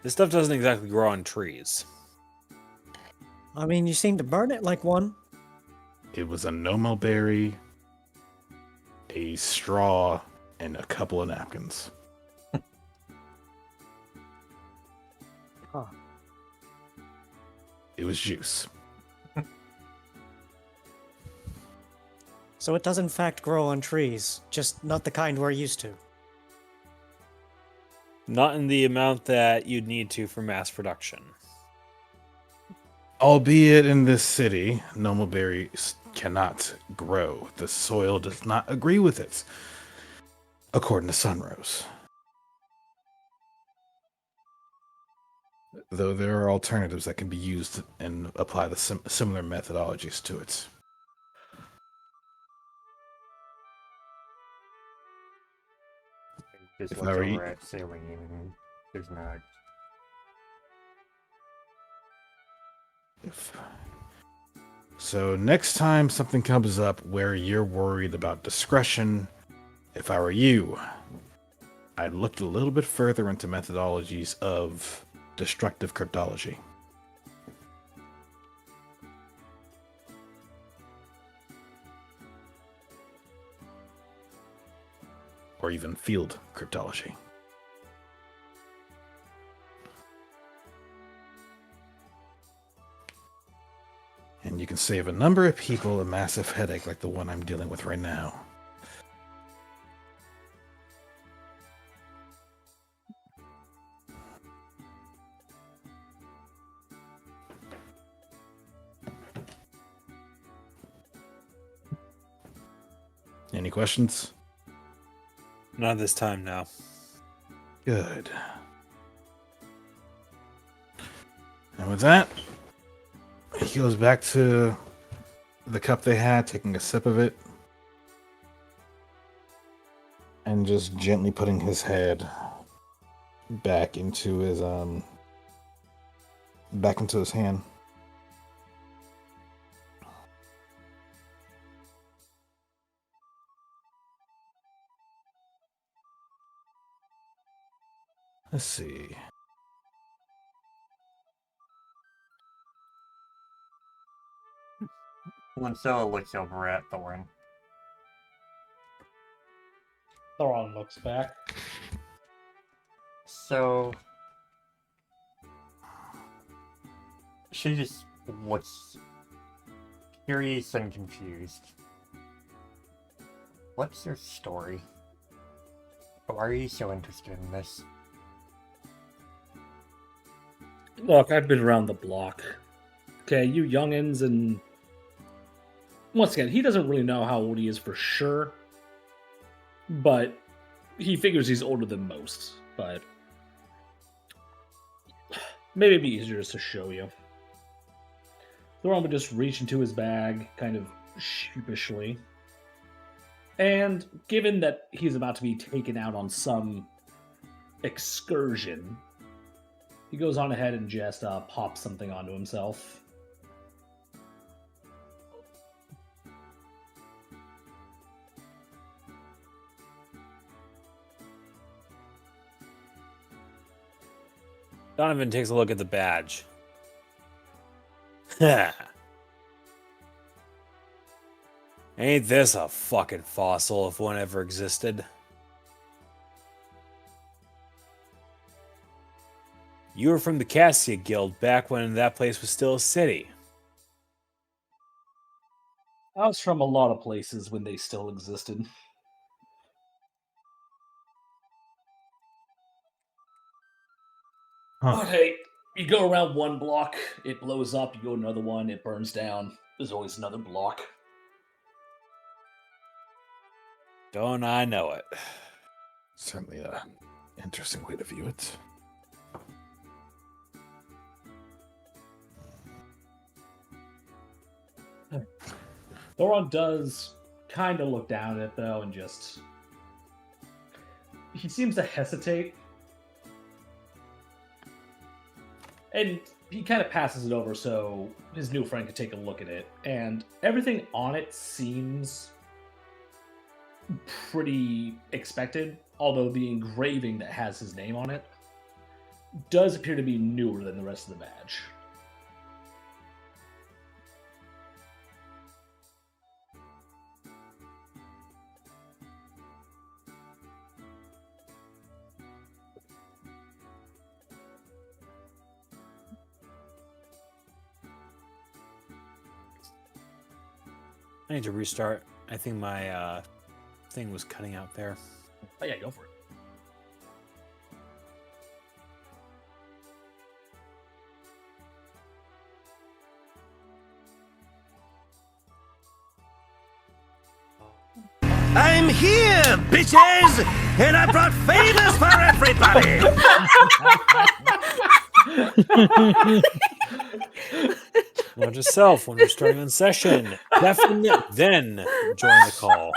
Speaker 7: this stuff doesn't exactly grow on trees.
Speaker 1: I mean, you seem to burn it like one.
Speaker 5: It was a nomo berry, a straw, and a couple of napkins.
Speaker 1: Huh.
Speaker 5: It was juice.
Speaker 1: So it does in fact grow on trees, just not the kind we're used to.
Speaker 7: Not in the amount that you'd need to for mass production.
Speaker 5: Albeit in this city, nomo berries cannot grow. The soil does not agree with it, according to Sunrose. Though there are alternatives that can be used and apply the similar methodologies to it.
Speaker 2: Just
Speaker 5: If
Speaker 2: looks
Speaker 5: I were
Speaker 2: over at Saline and there's not.
Speaker 5: So next time something comes up where you're worried about discretion, if I were you, I'd look a little bit further into methodologies of destructive cryptology. Or even field cryptology. And you can save a number of people a massive headache like the one I'm dealing with right now. Any questions?
Speaker 7: Not this time now.
Speaker 5: Good. And with that, he goes back to the cup they had, taking a sip of it, and just gently putting his head back into his hand. Let's see.
Speaker 2: Lincella looks over at Thorin.
Speaker 4: Thoron looks back.
Speaker 2: So she just looks curious and confused. What's your story? Why are you so interested in this?
Speaker 4: Look, I've been around the block. Okay, you youngins, and once again, he doesn't really know how old he is for sure, but he figures he's older than most. But maybe it'd be easier just to show you. Thoron would just reach into his bag, kind of sheepishly. And given that he's about to be taken out on some excursion, he goes on ahead and just pops something onto himself.
Speaker 7: Donovan takes a look at the badge. Ha! Ain't this a fucking fossil if one ever existed? You were from the Cassia Guild back when that place was still a city.
Speaker 4: I was from a lot of places when they still existed.
Speaker 5: Huh.
Speaker 4: But hey, you go around one block, it blows up. You go another one, it burns down. There's always another block.
Speaker 7: Don't I know it?
Speaker 5: Certainly a interesting way to view it.
Speaker 4: Thoron does kind of look down at it, though, and just... He seems to hesitate. And he kind of passes it over so his new friend can take a look at it. And everything on it seems pretty expected, although the engraving that has his name on it does appear to be newer than the rest of the badge.
Speaker 7: I need to restart. I think my thing was cutting out there.
Speaker 4: Oh yeah, go for it.
Speaker 9: I'm here, bitches! And I brought favors for everybody!
Speaker 7: Note to self when we're starting on session. Definitely then join the call.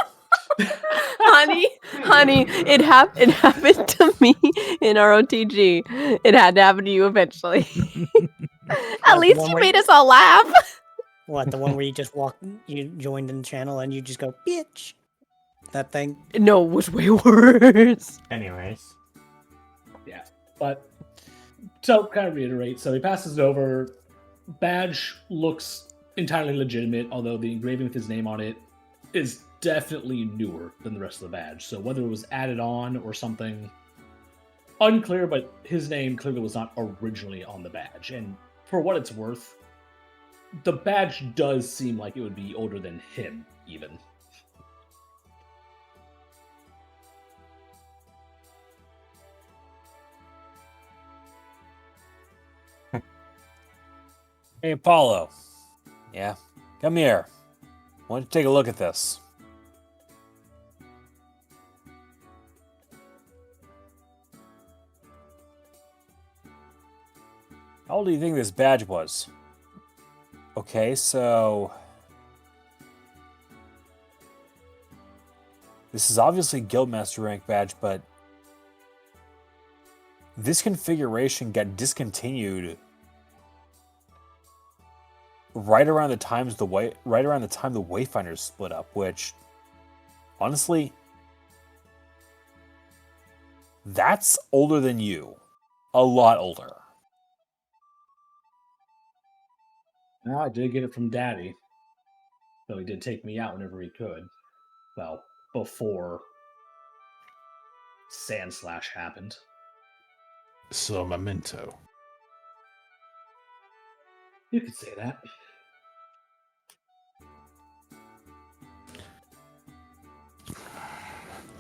Speaker 3: honey, it happened to me in our OTG. It had to happen to you eventually. At
Speaker 1: the
Speaker 3: least
Speaker 1: one
Speaker 3: you
Speaker 1: where
Speaker 3: made us all laugh.
Speaker 1: What, the one where you just you joined in the channel and you just go, bitch? That thing?
Speaker 3: No, it was way worse.
Speaker 2: Anyways.
Speaker 4: Yeah, but so kind of reiterate. So he passes it over. Badge looks entirely legitimate, although the engraving with his name on it is definitely newer than the rest of the badge. So whether it was added on or something, unclear. But his name clearly was not originally on the badge. And for what it's worth, the badge does seem like it would be older than him, even.
Speaker 7: Hey, Apollo. Yeah, come here. Why don't you take a look at this? How old do you think this badge was? Okay, so... This is obviously Guildmaster rank badge, but... This configuration got discontinued right around the time the Wayfinders split up, which honestly, that's older than you. A lot older.
Speaker 4: No, I did get it from Daddy, though he did take me out whenever he could. Well, before Sand Slash happened.
Speaker 5: So, memento.
Speaker 4: You could say that.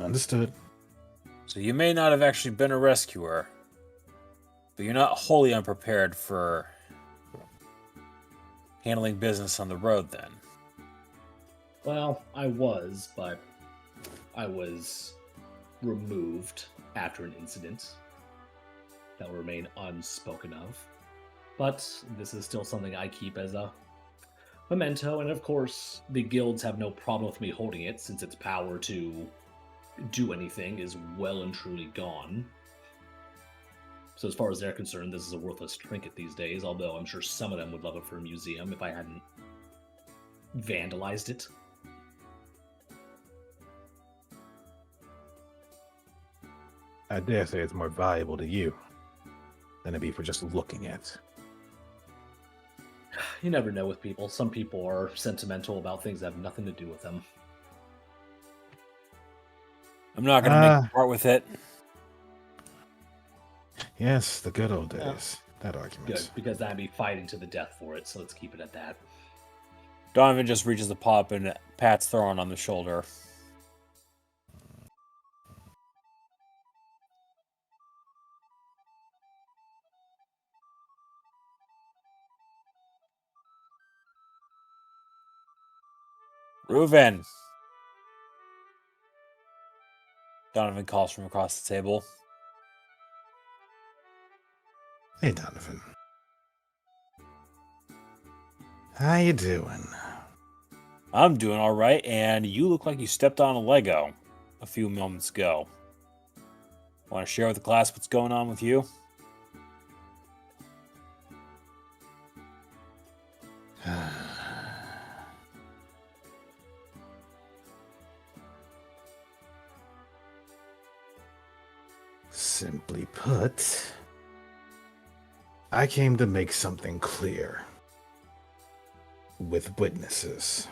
Speaker 5: Understood.
Speaker 7: So you may not have actually been a rescuer, but you're not wholly unprepared for handling business on the road then.
Speaker 4: Well, I was, but I was removed after an incident that will remain unspoken of. But this is still something I keep as a memento, and of course, the guilds have no problem with me holding it, since its power to do anything is well and truly gone. So as far as they're concerned, this is a worthless trinket these days, although I'm sure some of them would love it for a museum if I hadn't vandalized it.
Speaker 5: I dare say it's more valuable to you. than it'd be for just looking at.
Speaker 4: You never know with people. Some people are sentimental about things that have nothing to do with them.
Speaker 7: I'm not going to make a part with it.
Speaker 5: Yes, the good old
Speaker 4: Yeah.
Speaker 5: days. That argument.
Speaker 4: Good, because I'd be fighting to the death for it, so let's keep it at that.
Speaker 7: Donovan just reaches the paw up and pats Thoron on the shoulder. Reuven! Donovan calls from across the table.
Speaker 5: Hey, Donovan. How you doing?
Speaker 7: I'm doing all right, and you look like you stepped on a Lego a few moments ago. Want to share with the class what's going on with you?
Speaker 5: Simply put, I came to make something clear. With witnesses.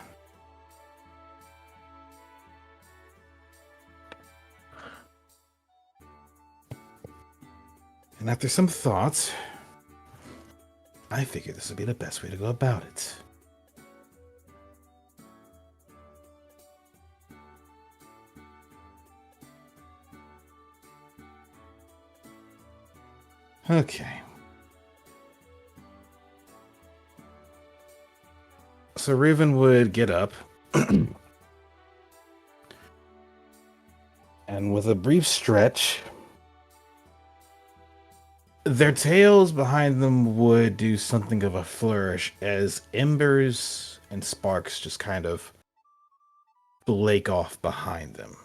Speaker 5: And after some thought, I figured this would be the best way to go about it. Okay. So Raven would get up and with a brief stretch, their tails behind them would do something of a flourish as embers and sparks just kind of flake off behind them.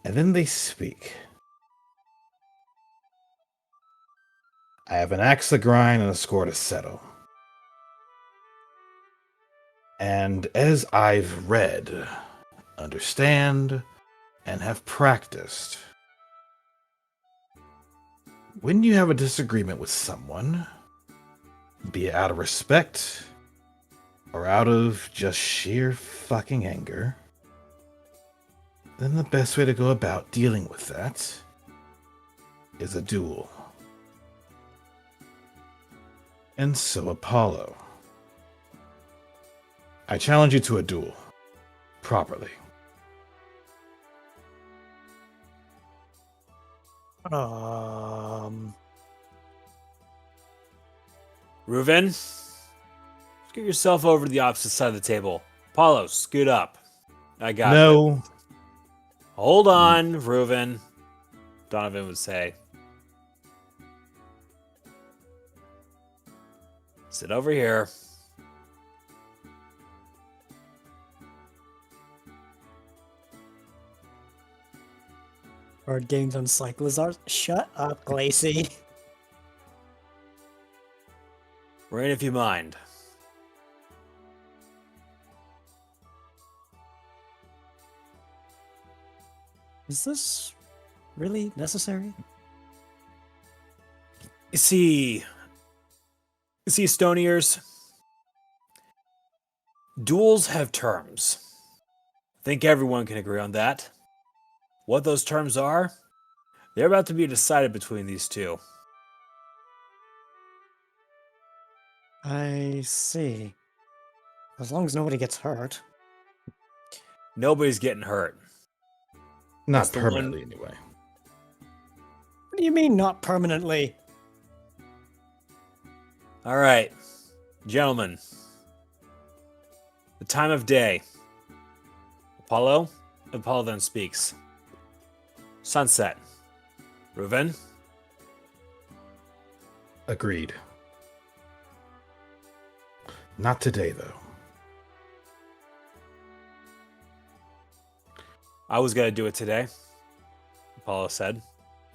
Speaker 5: And then they speak. I have an axe to grind and a score to settle. And as I've read, understand, and have practiced, when you have a disagreement with someone, be it out of respect or out of just sheer fucking anger, then the best way to go about dealing with that is a duel. And so Apollo, I challenge you to a duel. Properly.
Speaker 7: Reuven, get yourself over to the opposite side of the table. Apollo, scoot up. I got
Speaker 5: No.
Speaker 7: this. Hold on, Reuven, Donovan would say. Sit over here.
Speaker 1: Board games on Cyclizars. Shut up, Glacy.
Speaker 7: Rain, if you mind.
Speaker 1: Is this really necessary?
Speaker 7: See, Stoniers, duels have terms. I think everyone can agree on that. What those terms are, they're about to be decided between these two.
Speaker 1: I see. As long as nobody gets hurt.
Speaker 7: Nobody's getting hurt. That's
Speaker 5: Not
Speaker 7: the one-
Speaker 5: permanently, anyway.
Speaker 1: What do you mean, not permanently?
Speaker 7: All right, gentlemen. The time of day. Apollo then speaks. Sunset. Reuven?
Speaker 5: Agreed. Not today, though.
Speaker 7: I was gonna do it today. Apollo said.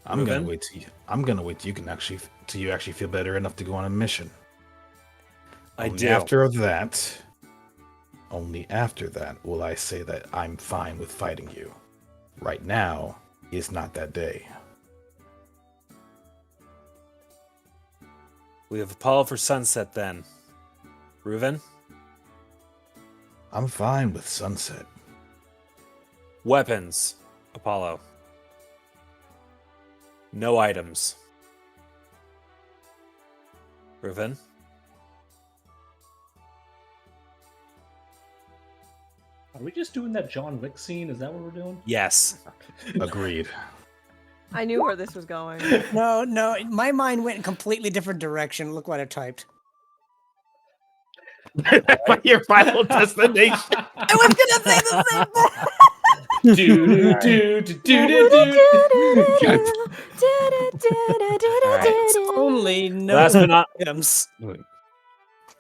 Speaker 5: I'm gonna
Speaker 7: Reuven?
Speaker 5: wait till you actually feel better enough to go on a mission.
Speaker 7: I
Speaker 5: Only
Speaker 7: do.
Speaker 5: Only after that will I say that I'm fine with fighting you. Right now is not that day.
Speaker 7: We have Apollo for sunset then. Reuven?
Speaker 5: I'm fine with sunset.
Speaker 7: Weapons, Apollo. No items. Reuven?
Speaker 4: Are we just doing that John Wick scene? Is that what we're doing?
Speaker 7: Yes.
Speaker 5: Agreed.
Speaker 3: I knew where this was going.
Speaker 1: No, my mind went in a completely different direction. Look what I typed.
Speaker 5: Your final destination.
Speaker 3: I was gonna say the same thing.
Speaker 1: Only no
Speaker 7: Last but not
Speaker 1: items.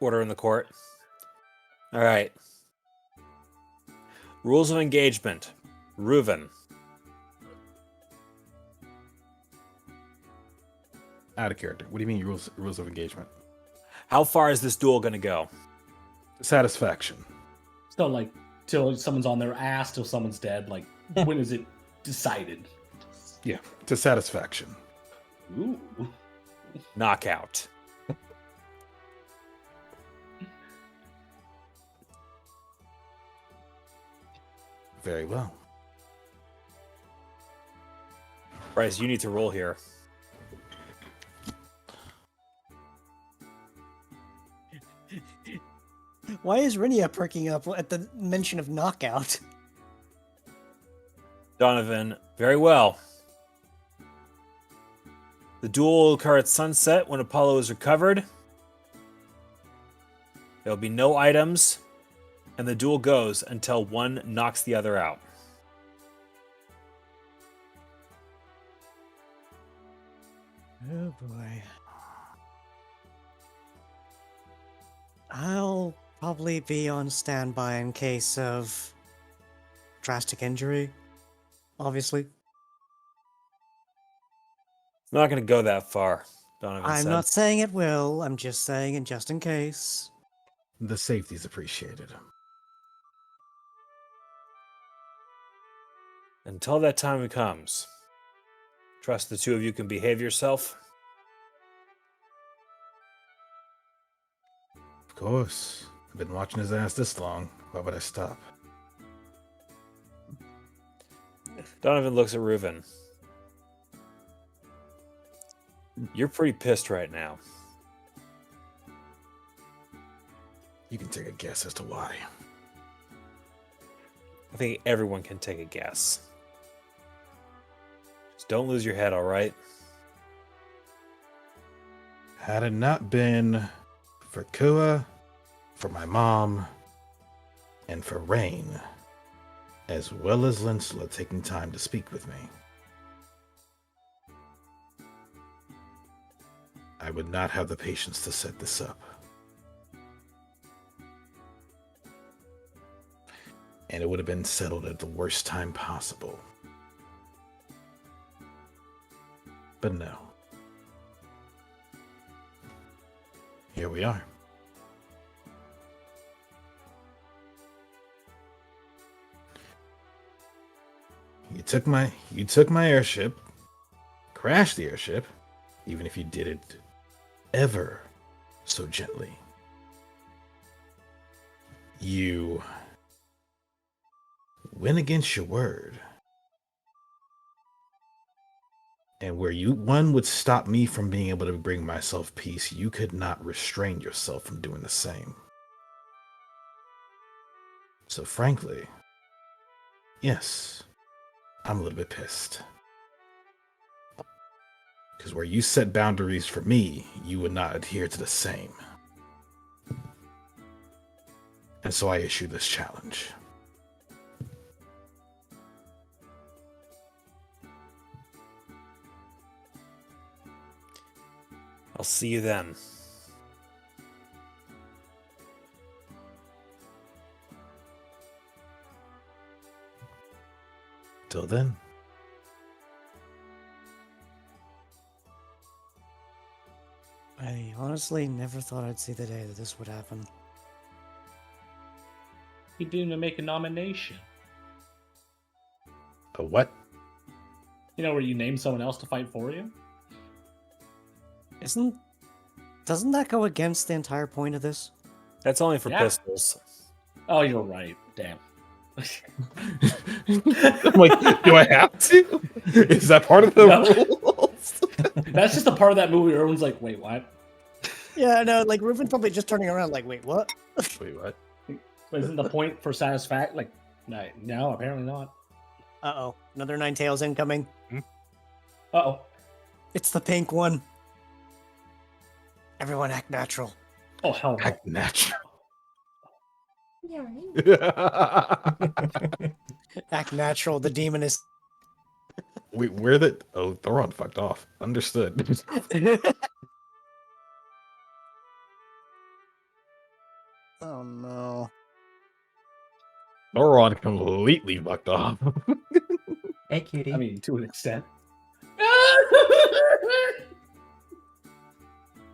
Speaker 7: order in the court. All right. Rules of engagement. Reuven.
Speaker 5: Out of character. What do you mean rules of engagement?
Speaker 7: How far is this duel going to go?
Speaker 5: Satisfaction.
Speaker 4: So, like, till someone's on their ass, till someone's dead. Like, when is it decided?
Speaker 5: Yeah, to satisfaction.
Speaker 4: Ooh.
Speaker 7: Knockout.
Speaker 5: Very well.
Speaker 7: Bryce, you need to roll here.
Speaker 1: Why is Rinia perking up at the mention of knockout?
Speaker 7: Donovan, very well. The duel will occur at sunset when Apollo is recovered. There will be no items, and the duel goes until one knocks the other out.
Speaker 1: Oh boy. I'll probably be on standby in case of drastic injury, obviously.
Speaker 7: I'm not going to go that far, Donovan
Speaker 1: I'm
Speaker 7: said.
Speaker 1: not saying it will, I'm just saying it just in case.
Speaker 5: The safety's appreciated.
Speaker 7: Until that time comes, trust the two of you can behave yourself.
Speaker 5: Of course. I've been watching his ass this long. Why would I stop?
Speaker 7: Donovan looks at Reuven. You're pretty pissed right now.
Speaker 5: You can take a guess as to why.
Speaker 7: I think everyone can take a guess. Just don't lose your head, all right?
Speaker 5: Had it not been for Kua, for my mom, and for Rain, as well as Linsla taking time to speak with me, I would not have the patience to set this up. And it would have been settled at the worst time possible. But no. Here we are. You took my airship, crashed the airship, even if you did it ever so gently. You went against your word. And where one would stop me from being able to bring myself peace, you could not restrain yourself from doing the same. So frankly, yes, I'm a little bit pissed. Because where you set boundaries for me, you would not adhere to the same. And so I issue this challenge.
Speaker 7: I'll see you then.
Speaker 5: Till then.
Speaker 1: I honestly never thought I'd see the day that this would happen.
Speaker 4: He didn't even make a nomination.
Speaker 5: A what?
Speaker 4: You know, where you name someone else to fight for you?
Speaker 1: Isn't Doesn't that go against the entire point of this?
Speaker 7: That's only for
Speaker 4: Yeah.
Speaker 7: pistols.
Speaker 4: Oh, you're right. Damn.
Speaker 5: I'm like, do I have to? Is that part of the
Speaker 4: No.
Speaker 5: rules?
Speaker 4: That's just the part of that movie where everyone's like, wait, what?
Speaker 1: Yeah, no, like Ruben's probably just turning around like, wait, what?
Speaker 5: Wait, what?
Speaker 4: Isn't the point for satisfaction? Like, no, apparently not.
Speaker 1: Uh-oh, another Nine Tails incoming.
Speaker 4: Uh-oh.
Speaker 1: It's the pink one. Everyone act natural.
Speaker 4: Oh, hell no.
Speaker 5: Act natural.
Speaker 1: Act natural. The demon is.
Speaker 5: Wait, where the... Oh, Thoron fucked off. Understood.
Speaker 1: Oh no.
Speaker 5: Thoron completely fucked off.
Speaker 2: Hey, cutie.
Speaker 4: I mean, to an extent.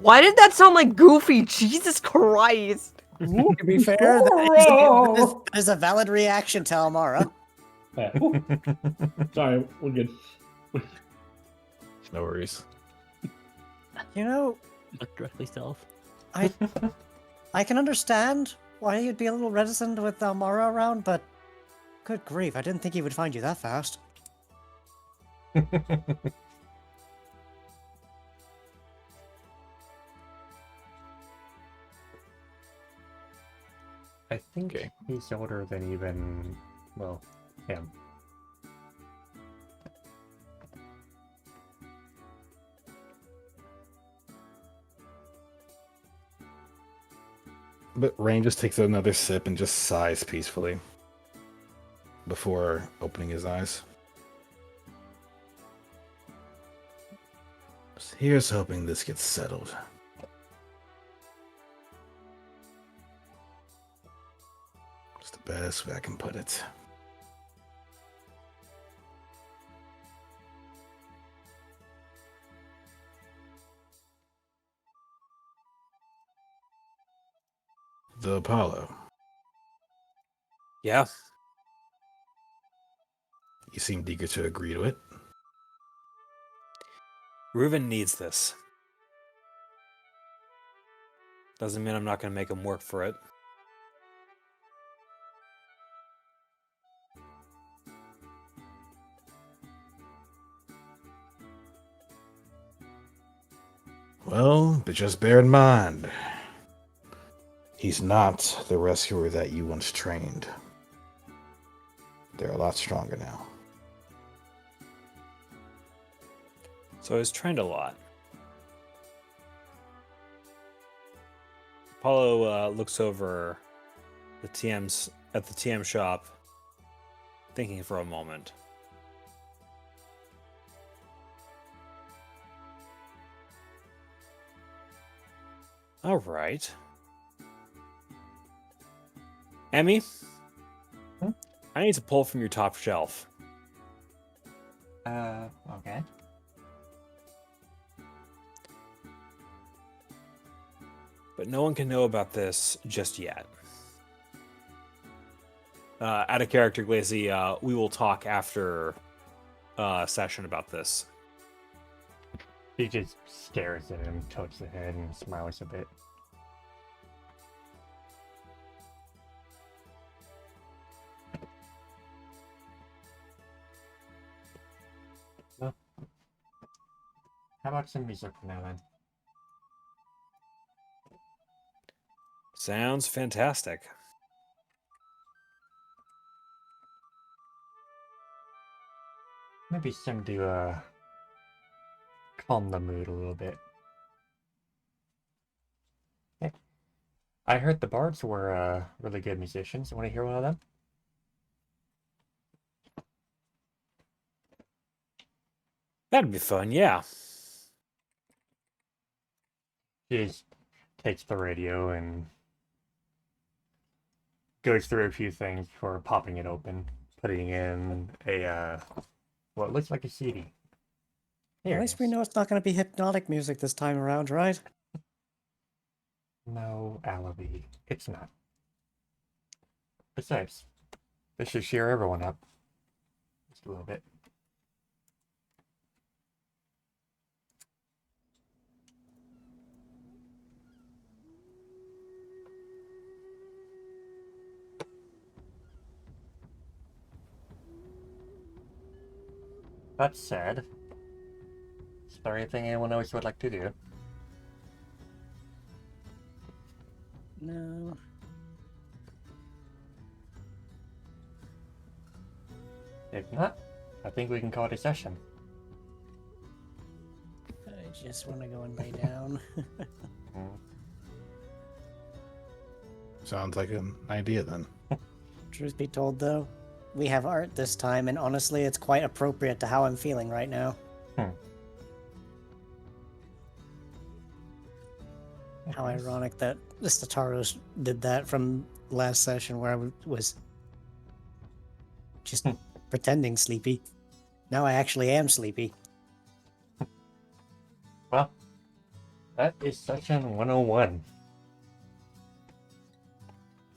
Speaker 3: Why did that sound like Goofy? Jesus Christ.
Speaker 1: To be fair, that is a valid reaction to Almara.
Speaker 4: Yeah. Ooh. Sorry, we're good.
Speaker 5: No worries.
Speaker 1: You know,
Speaker 6: Look directly south.
Speaker 1: I can understand why you'd be a little reticent with Almara around, but good grief, I didn't think he would find you that fast.
Speaker 2: I think
Speaker 5: Okay.
Speaker 2: he's older than even, well, him.
Speaker 5: But Rain just takes another sip and just sighs peacefully before opening his eyes. So here's hoping this gets settled. It's the best way I can put it. The Apollo.
Speaker 7: Yeah.
Speaker 5: You seemed eager to agree to it.
Speaker 7: Reuven needs this. Doesn't mean I'm not going to make him work for it.
Speaker 5: Well, but just bear in mind, he's not the rescuer that you once trained. They're a lot stronger now.
Speaker 7: So I was trained a lot. Apollo looks over the TM's at the TM shop, thinking for a moment. All right. Emmy, I need to pull from your top shelf.
Speaker 2: Okay.
Speaker 7: But no one can know about this just yet. Out of character, Glazy, we will talk after session about this.
Speaker 2: He just stares at him, tilts the head, and smiles a bit. Well, how about some music now then?
Speaker 7: Sounds fantastic.
Speaker 2: Maybe some to calm the mood a little bit. Yeah. I heard the Bards were really good musicians. You want to hear one of them?
Speaker 7: That'd be fun, yeah.
Speaker 2: She just takes the radio and goes through a few things before popping it open, putting in a what looks like a CD. Here
Speaker 1: At
Speaker 2: it
Speaker 1: least we
Speaker 2: is.
Speaker 1: know it's not going to be hypnotic music this time around, right?
Speaker 2: No alibi. It's not. Besides, this should cheer everyone up. Just a little bit. That said, is there anything anyone else would like to do?
Speaker 1: No.
Speaker 2: If not, I think we can call it a session.
Speaker 1: I just want to go and lay down.
Speaker 5: Sounds like an idea then.
Speaker 1: Truth be told, though, we have art this time, and honestly, it's quite appropriate to how I'm feeling right now. How ironic that the Stataros did that from last session where I was just pretending sleepy. Now I actually am sleepy.
Speaker 2: Well, that is session 101.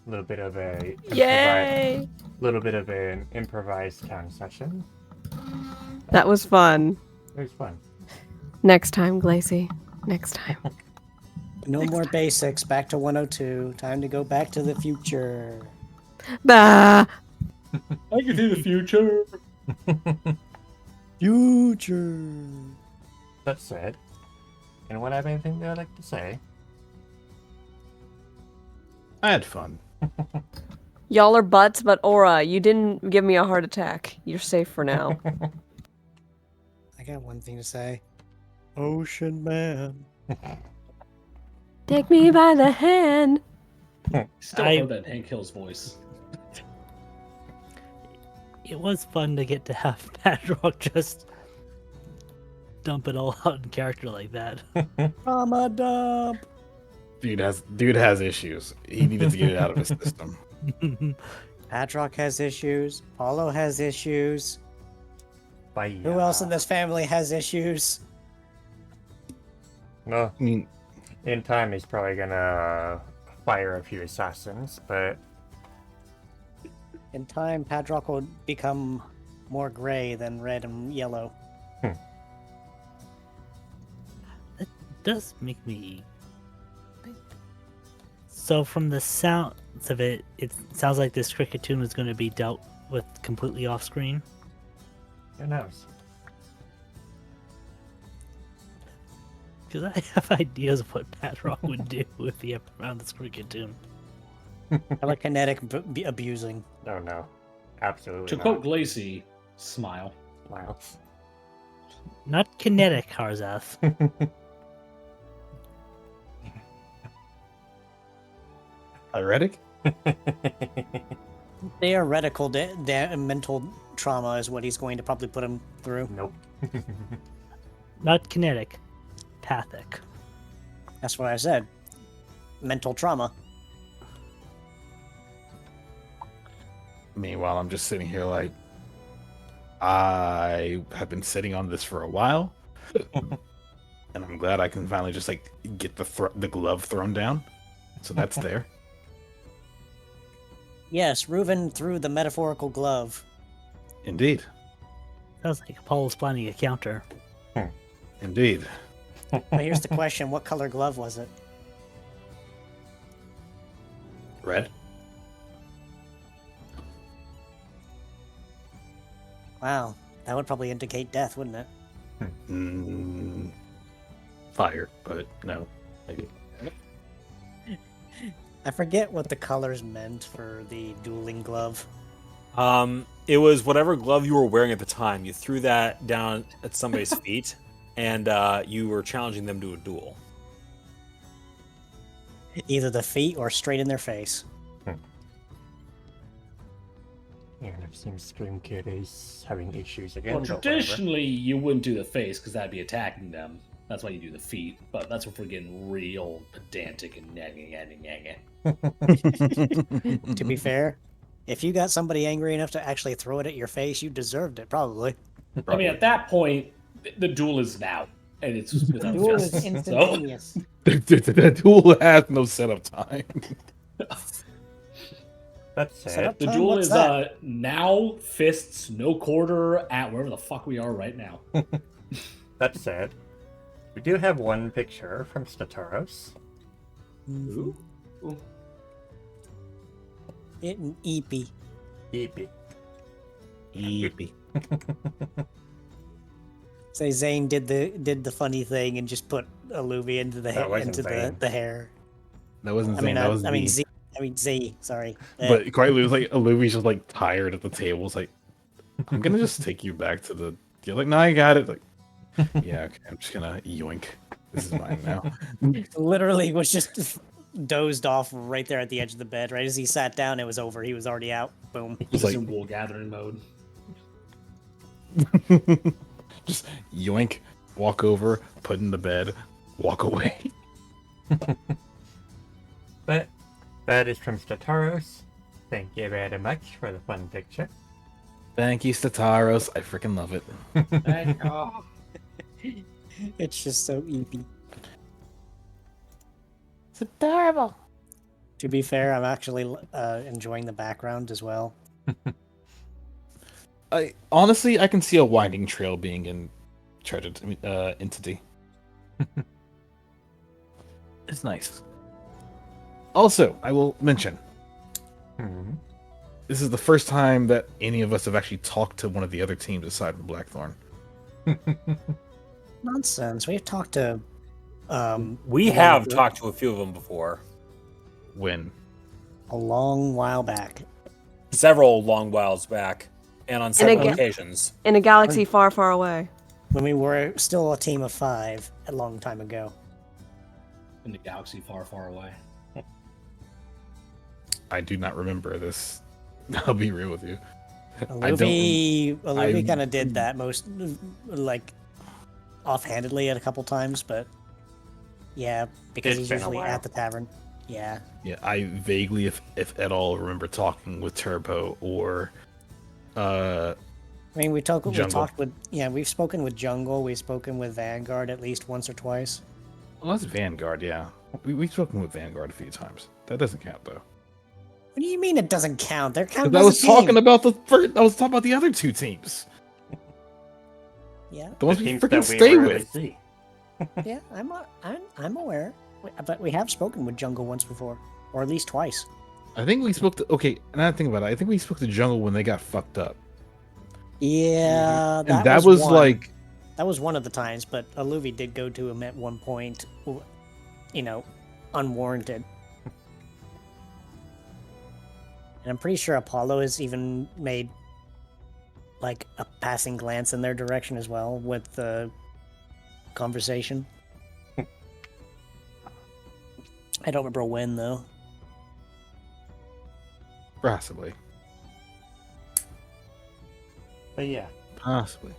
Speaker 2: A little bit of a
Speaker 3: Yay!
Speaker 2: little bit of an improvised town session.
Speaker 3: That was fun.
Speaker 2: It was fun.
Speaker 3: Next time, Glacy. Next time.
Speaker 1: No
Speaker 3: Next
Speaker 1: more
Speaker 3: time.
Speaker 1: basics. Back to 102. Time to go back to the future.
Speaker 3: Bah!
Speaker 4: I can see the future.
Speaker 1: Future.
Speaker 2: That said, anyone have anything they'd like to say?
Speaker 5: I had fun.
Speaker 3: Y'all are butts, but Aura, you didn't give me a heart attack. You're safe for now.
Speaker 1: I got one thing to say. Ocean Man.
Speaker 3: Take me by the hand.
Speaker 4: Still
Speaker 6: I-
Speaker 4: heard that Hank Hill's voice.
Speaker 6: It was fun to get to have Patrick just dump it all out in character like that.
Speaker 1: Trauma dump.
Speaker 5: Dude has issues. He needed to get it out of his system.
Speaker 1: Adrock has issues. Paulo has issues.
Speaker 2: Bye.
Speaker 1: Who else in this family has issues?
Speaker 2: No,
Speaker 5: I mean,
Speaker 2: in time he's probably gonna fire a few assassins, but
Speaker 1: In time, Padrock will become more gray than red and yellow.
Speaker 6: That does make me. So, from the sounds of it, it sounds like this cricket tune is going to be dealt with completely off screen.
Speaker 2: who knows?
Speaker 6: Because I have ideas of what Padrock would do if he had around this cricket tune.
Speaker 1: Telekinetic abusing.
Speaker 2: Oh no, absolutely
Speaker 4: To
Speaker 2: not.
Speaker 4: quote Glacy, smile.
Speaker 2: Wow.
Speaker 6: Not kinetic, Harzath.
Speaker 5: Heretic?
Speaker 1: Theoretical mental trauma is what he's going to probably put him through.
Speaker 2: Nope.
Speaker 6: Not kinetic. Pathic.
Speaker 1: That's what I said. Mental trauma.
Speaker 5: Meanwhile, I'm just sitting here like, I have been sitting on this for a while, and I'm glad I can finally just like get the glove thrown down. So that's there.
Speaker 1: Yes, Reuven threw the metaphorical glove.
Speaker 5: Indeed,
Speaker 6: Sounds like Apollo's planning a counter.
Speaker 5: indeed.
Speaker 1: But here's the question: what color glove was it?
Speaker 5: Red.
Speaker 1: Wow, that would probably indicate death, wouldn't it?
Speaker 5: Fire, but no, maybe.
Speaker 1: I forget what the colors meant for the dueling glove.
Speaker 7: It was whatever glove you were wearing at the time. You threw that down at somebody's feet, and you were challenging them to a duel.
Speaker 1: Either the feet or straight in their face.
Speaker 2: Yeah, and it seems Scream Kid is having issues again.
Speaker 4: Well,
Speaker 2: but whatever.
Speaker 4: traditionally, you wouldn't do the face because that'd be attacking them. That's why you do the feet. But that's if we're getting real pedantic and nagging.
Speaker 1: To be fair, if you got somebody angry enough to actually throw it at your face, you deserved it, probably.
Speaker 4: I mean, at that point, the duel is now, and it's without
Speaker 1: Duel is
Speaker 4: fists. So,
Speaker 1: instantaneous.
Speaker 5: That duel has no setup time.
Speaker 2: That's
Speaker 1: Set
Speaker 2: it.
Speaker 1: up
Speaker 4: the
Speaker 1: time?
Speaker 4: duel
Speaker 1: What's
Speaker 4: is
Speaker 1: that?
Speaker 4: now fists, no quarter at wherever the fuck we are right now.
Speaker 2: That said, we do have one picture from Stataros.
Speaker 1: It an eepy.
Speaker 2: Yippee.
Speaker 5: Yippee.
Speaker 1: Say Zane did the funny thing and just put Aluvia into the
Speaker 2: That wasn't
Speaker 1: into
Speaker 2: Zane.
Speaker 1: the hair.
Speaker 5: That wasn't
Speaker 1: I
Speaker 5: Zane.
Speaker 1: mean,
Speaker 5: That was
Speaker 1: I mean
Speaker 5: Z.
Speaker 1: Z. Sorry.
Speaker 5: But quite literally, like Oluvi's just like tired at the table. It's like, I'm gonna just take you back to the. You're like, no, I got it. Like, yeah, okay, I'm just gonna yoink. This is mine now.
Speaker 1: Literally was just dozed off right there at the edge of the bed. Right as he sat down, it was over. He was already out. Boom.
Speaker 4: He's
Speaker 5: like-
Speaker 4: in wool gathering mode.
Speaker 5: Just yoink, walk over, put in the bed, walk away.
Speaker 2: But that is from Stataros. Thank you very much for the fun picture.
Speaker 5: Thank you, Stataros. I freaking love it.
Speaker 1: It's just so eepy.
Speaker 8: It's adorable.
Speaker 1: To be fair, I'm actually enjoying the background as well.
Speaker 5: Honestly, I can see a winding trail being in Treasured Entity. It's nice. Also, I will mention, this is the first time that any of us have actually talked to one of the other teams aside from Blackthorn.
Speaker 1: Nonsense. We've talked to.
Speaker 7: We
Speaker 1: one
Speaker 7: have
Speaker 1: of the-
Speaker 7: talked to a few of them before.
Speaker 5: When?
Speaker 1: a long while back.
Speaker 7: Several long whiles back. And on several
Speaker 3: again-
Speaker 7: occasions.
Speaker 3: In a galaxy far, far away.
Speaker 1: When we were still a team of 5 a long time ago.
Speaker 4: In the galaxy far, far away.
Speaker 5: I do not remember this. I'll be real with you.
Speaker 1: Luffy kind of did that most, like, offhandedly at a couple times, but yeah, because
Speaker 2: It's
Speaker 1: he's
Speaker 2: been a
Speaker 1: usually
Speaker 2: while.
Speaker 1: at the tavern. Yeah.
Speaker 5: Yeah, I vaguely, if at all, remember talking with Turbo or
Speaker 1: I mean, we
Speaker 5: Jungle.
Speaker 1: talked with, we've spoken with Jungle, we've spoken with Vanguard at least once or twice.
Speaker 5: well, that's Vanguard. Yeah, we've spoken with Vanguard a few times. That doesn't count though.
Speaker 1: What do you mean it doesn't count? They're
Speaker 5: 'Cause
Speaker 1: counting
Speaker 5: I
Speaker 1: as
Speaker 5: was
Speaker 1: a team.
Speaker 5: talking about I was talking about the other two teams,
Speaker 1: Yeah,
Speaker 5: the ones we
Speaker 2: teams
Speaker 5: freaking
Speaker 2: that
Speaker 5: stay
Speaker 2: rarely
Speaker 5: with.
Speaker 2: see.
Speaker 1: yeah, I'm aware, but we have spoken with Jungle once before, or at least twice.
Speaker 5: I think we spoke to. Okay, now that I think about it, I think we spoke to Jungle when they got fucked up,
Speaker 1: Yeah,
Speaker 5: and that was
Speaker 1: one.
Speaker 5: like,
Speaker 1: That was one of the times, but Aluvi did go to him at one point, unwarranted. And I'm pretty sure Apollo has even made, like, a passing glance in their direction as well with the conversation. I don't remember when, though.
Speaker 5: possibly,
Speaker 2: But yeah.
Speaker 5: possibly.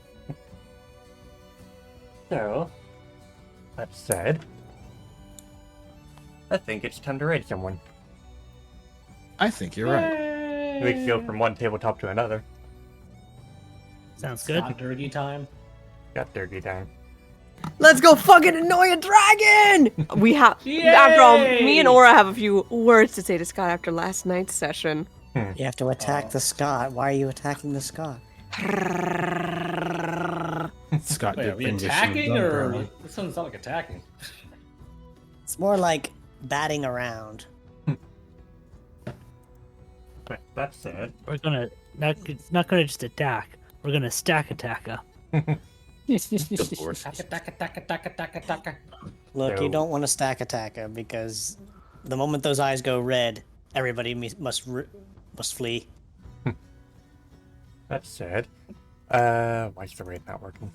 Speaker 2: So, that said, I think it's time to raid someone.
Speaker 5: I think you're right.
Speaker 2: We can go from one tabletop to another.
Speaker 6: Sounds good.
Speaker 4: Not dirty time.
Speaker 2: Got dirty time.
Speaker 3: Let's go fucking annoy a dragon! We have, after all, me and Aura have a few words to say to Scott after last night's session.
Speaker 1: You have to attack the Scot. Why are you attacking the Scot?
Speaker 5: Scott
Speaker 4: Wait,
Speaker 5: did
Speaker 4: are we
Speaker 5: things that should've
Speaker 4: attacking
Speaker 5: done
Speaker 4: or
Speaker 5: apparently.
Speaker 4: this doesn't sound like attacking?
Speaker 1: It's more like batting around.
Speaker 2: But that said,
Speaker 6: We're gonna not gonna just attack. We're gonna stack attacker.
Speaker 5: Good lord.
Speaker 1: Look,
Speaker 2: So-
Speaker 1: you don't want to stack attacker because the moment those eyes go red, everybody must flee.
Speaker 2: that said, why's the raid not working?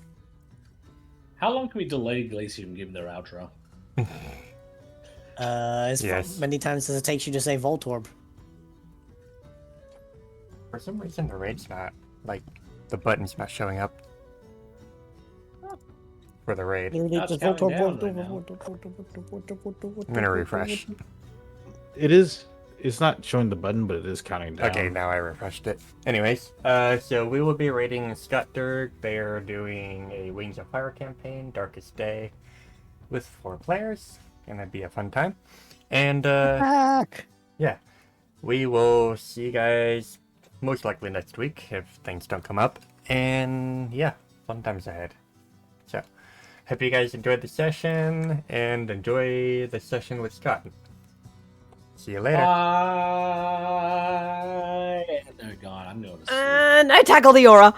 Speaker 4: How long can we delay Glacier from giving their outro?
Speaker 1: As
Speaker 2: Yes.
Speaker 1: many times as it takes you to say Voltorb.
Speaker 2: For some reason, the raid's not, like, the button's not showing up for the raid.
Speaker 1: Literally
Speaker 4: That's
Speaker 1: just
Speaker 4: counting down
Speaker 2: I'm gonna refresh.
Speaker 5: It is. It's not showing the button, but it is counting down.
Speaker 2: Okay, now I refreshed it. Anyways, so we will be raiding Scott Dirk. They are doing a Wings of Fire campaign, Darkest Day, with 4 players. Gonna be a fun time. And,
Speaker 1: Back.
Speaker 2: yeah, we will see you guys most likely next week if things don't come up. And, yeah, fun times ahead. So, hope you guys enjoyed the session, and enjoy the session with Scott. See you later.
Speaker 4: Bye. And they're gone. I'm going to sleep.
Speaker 3: And I tackle the Aura.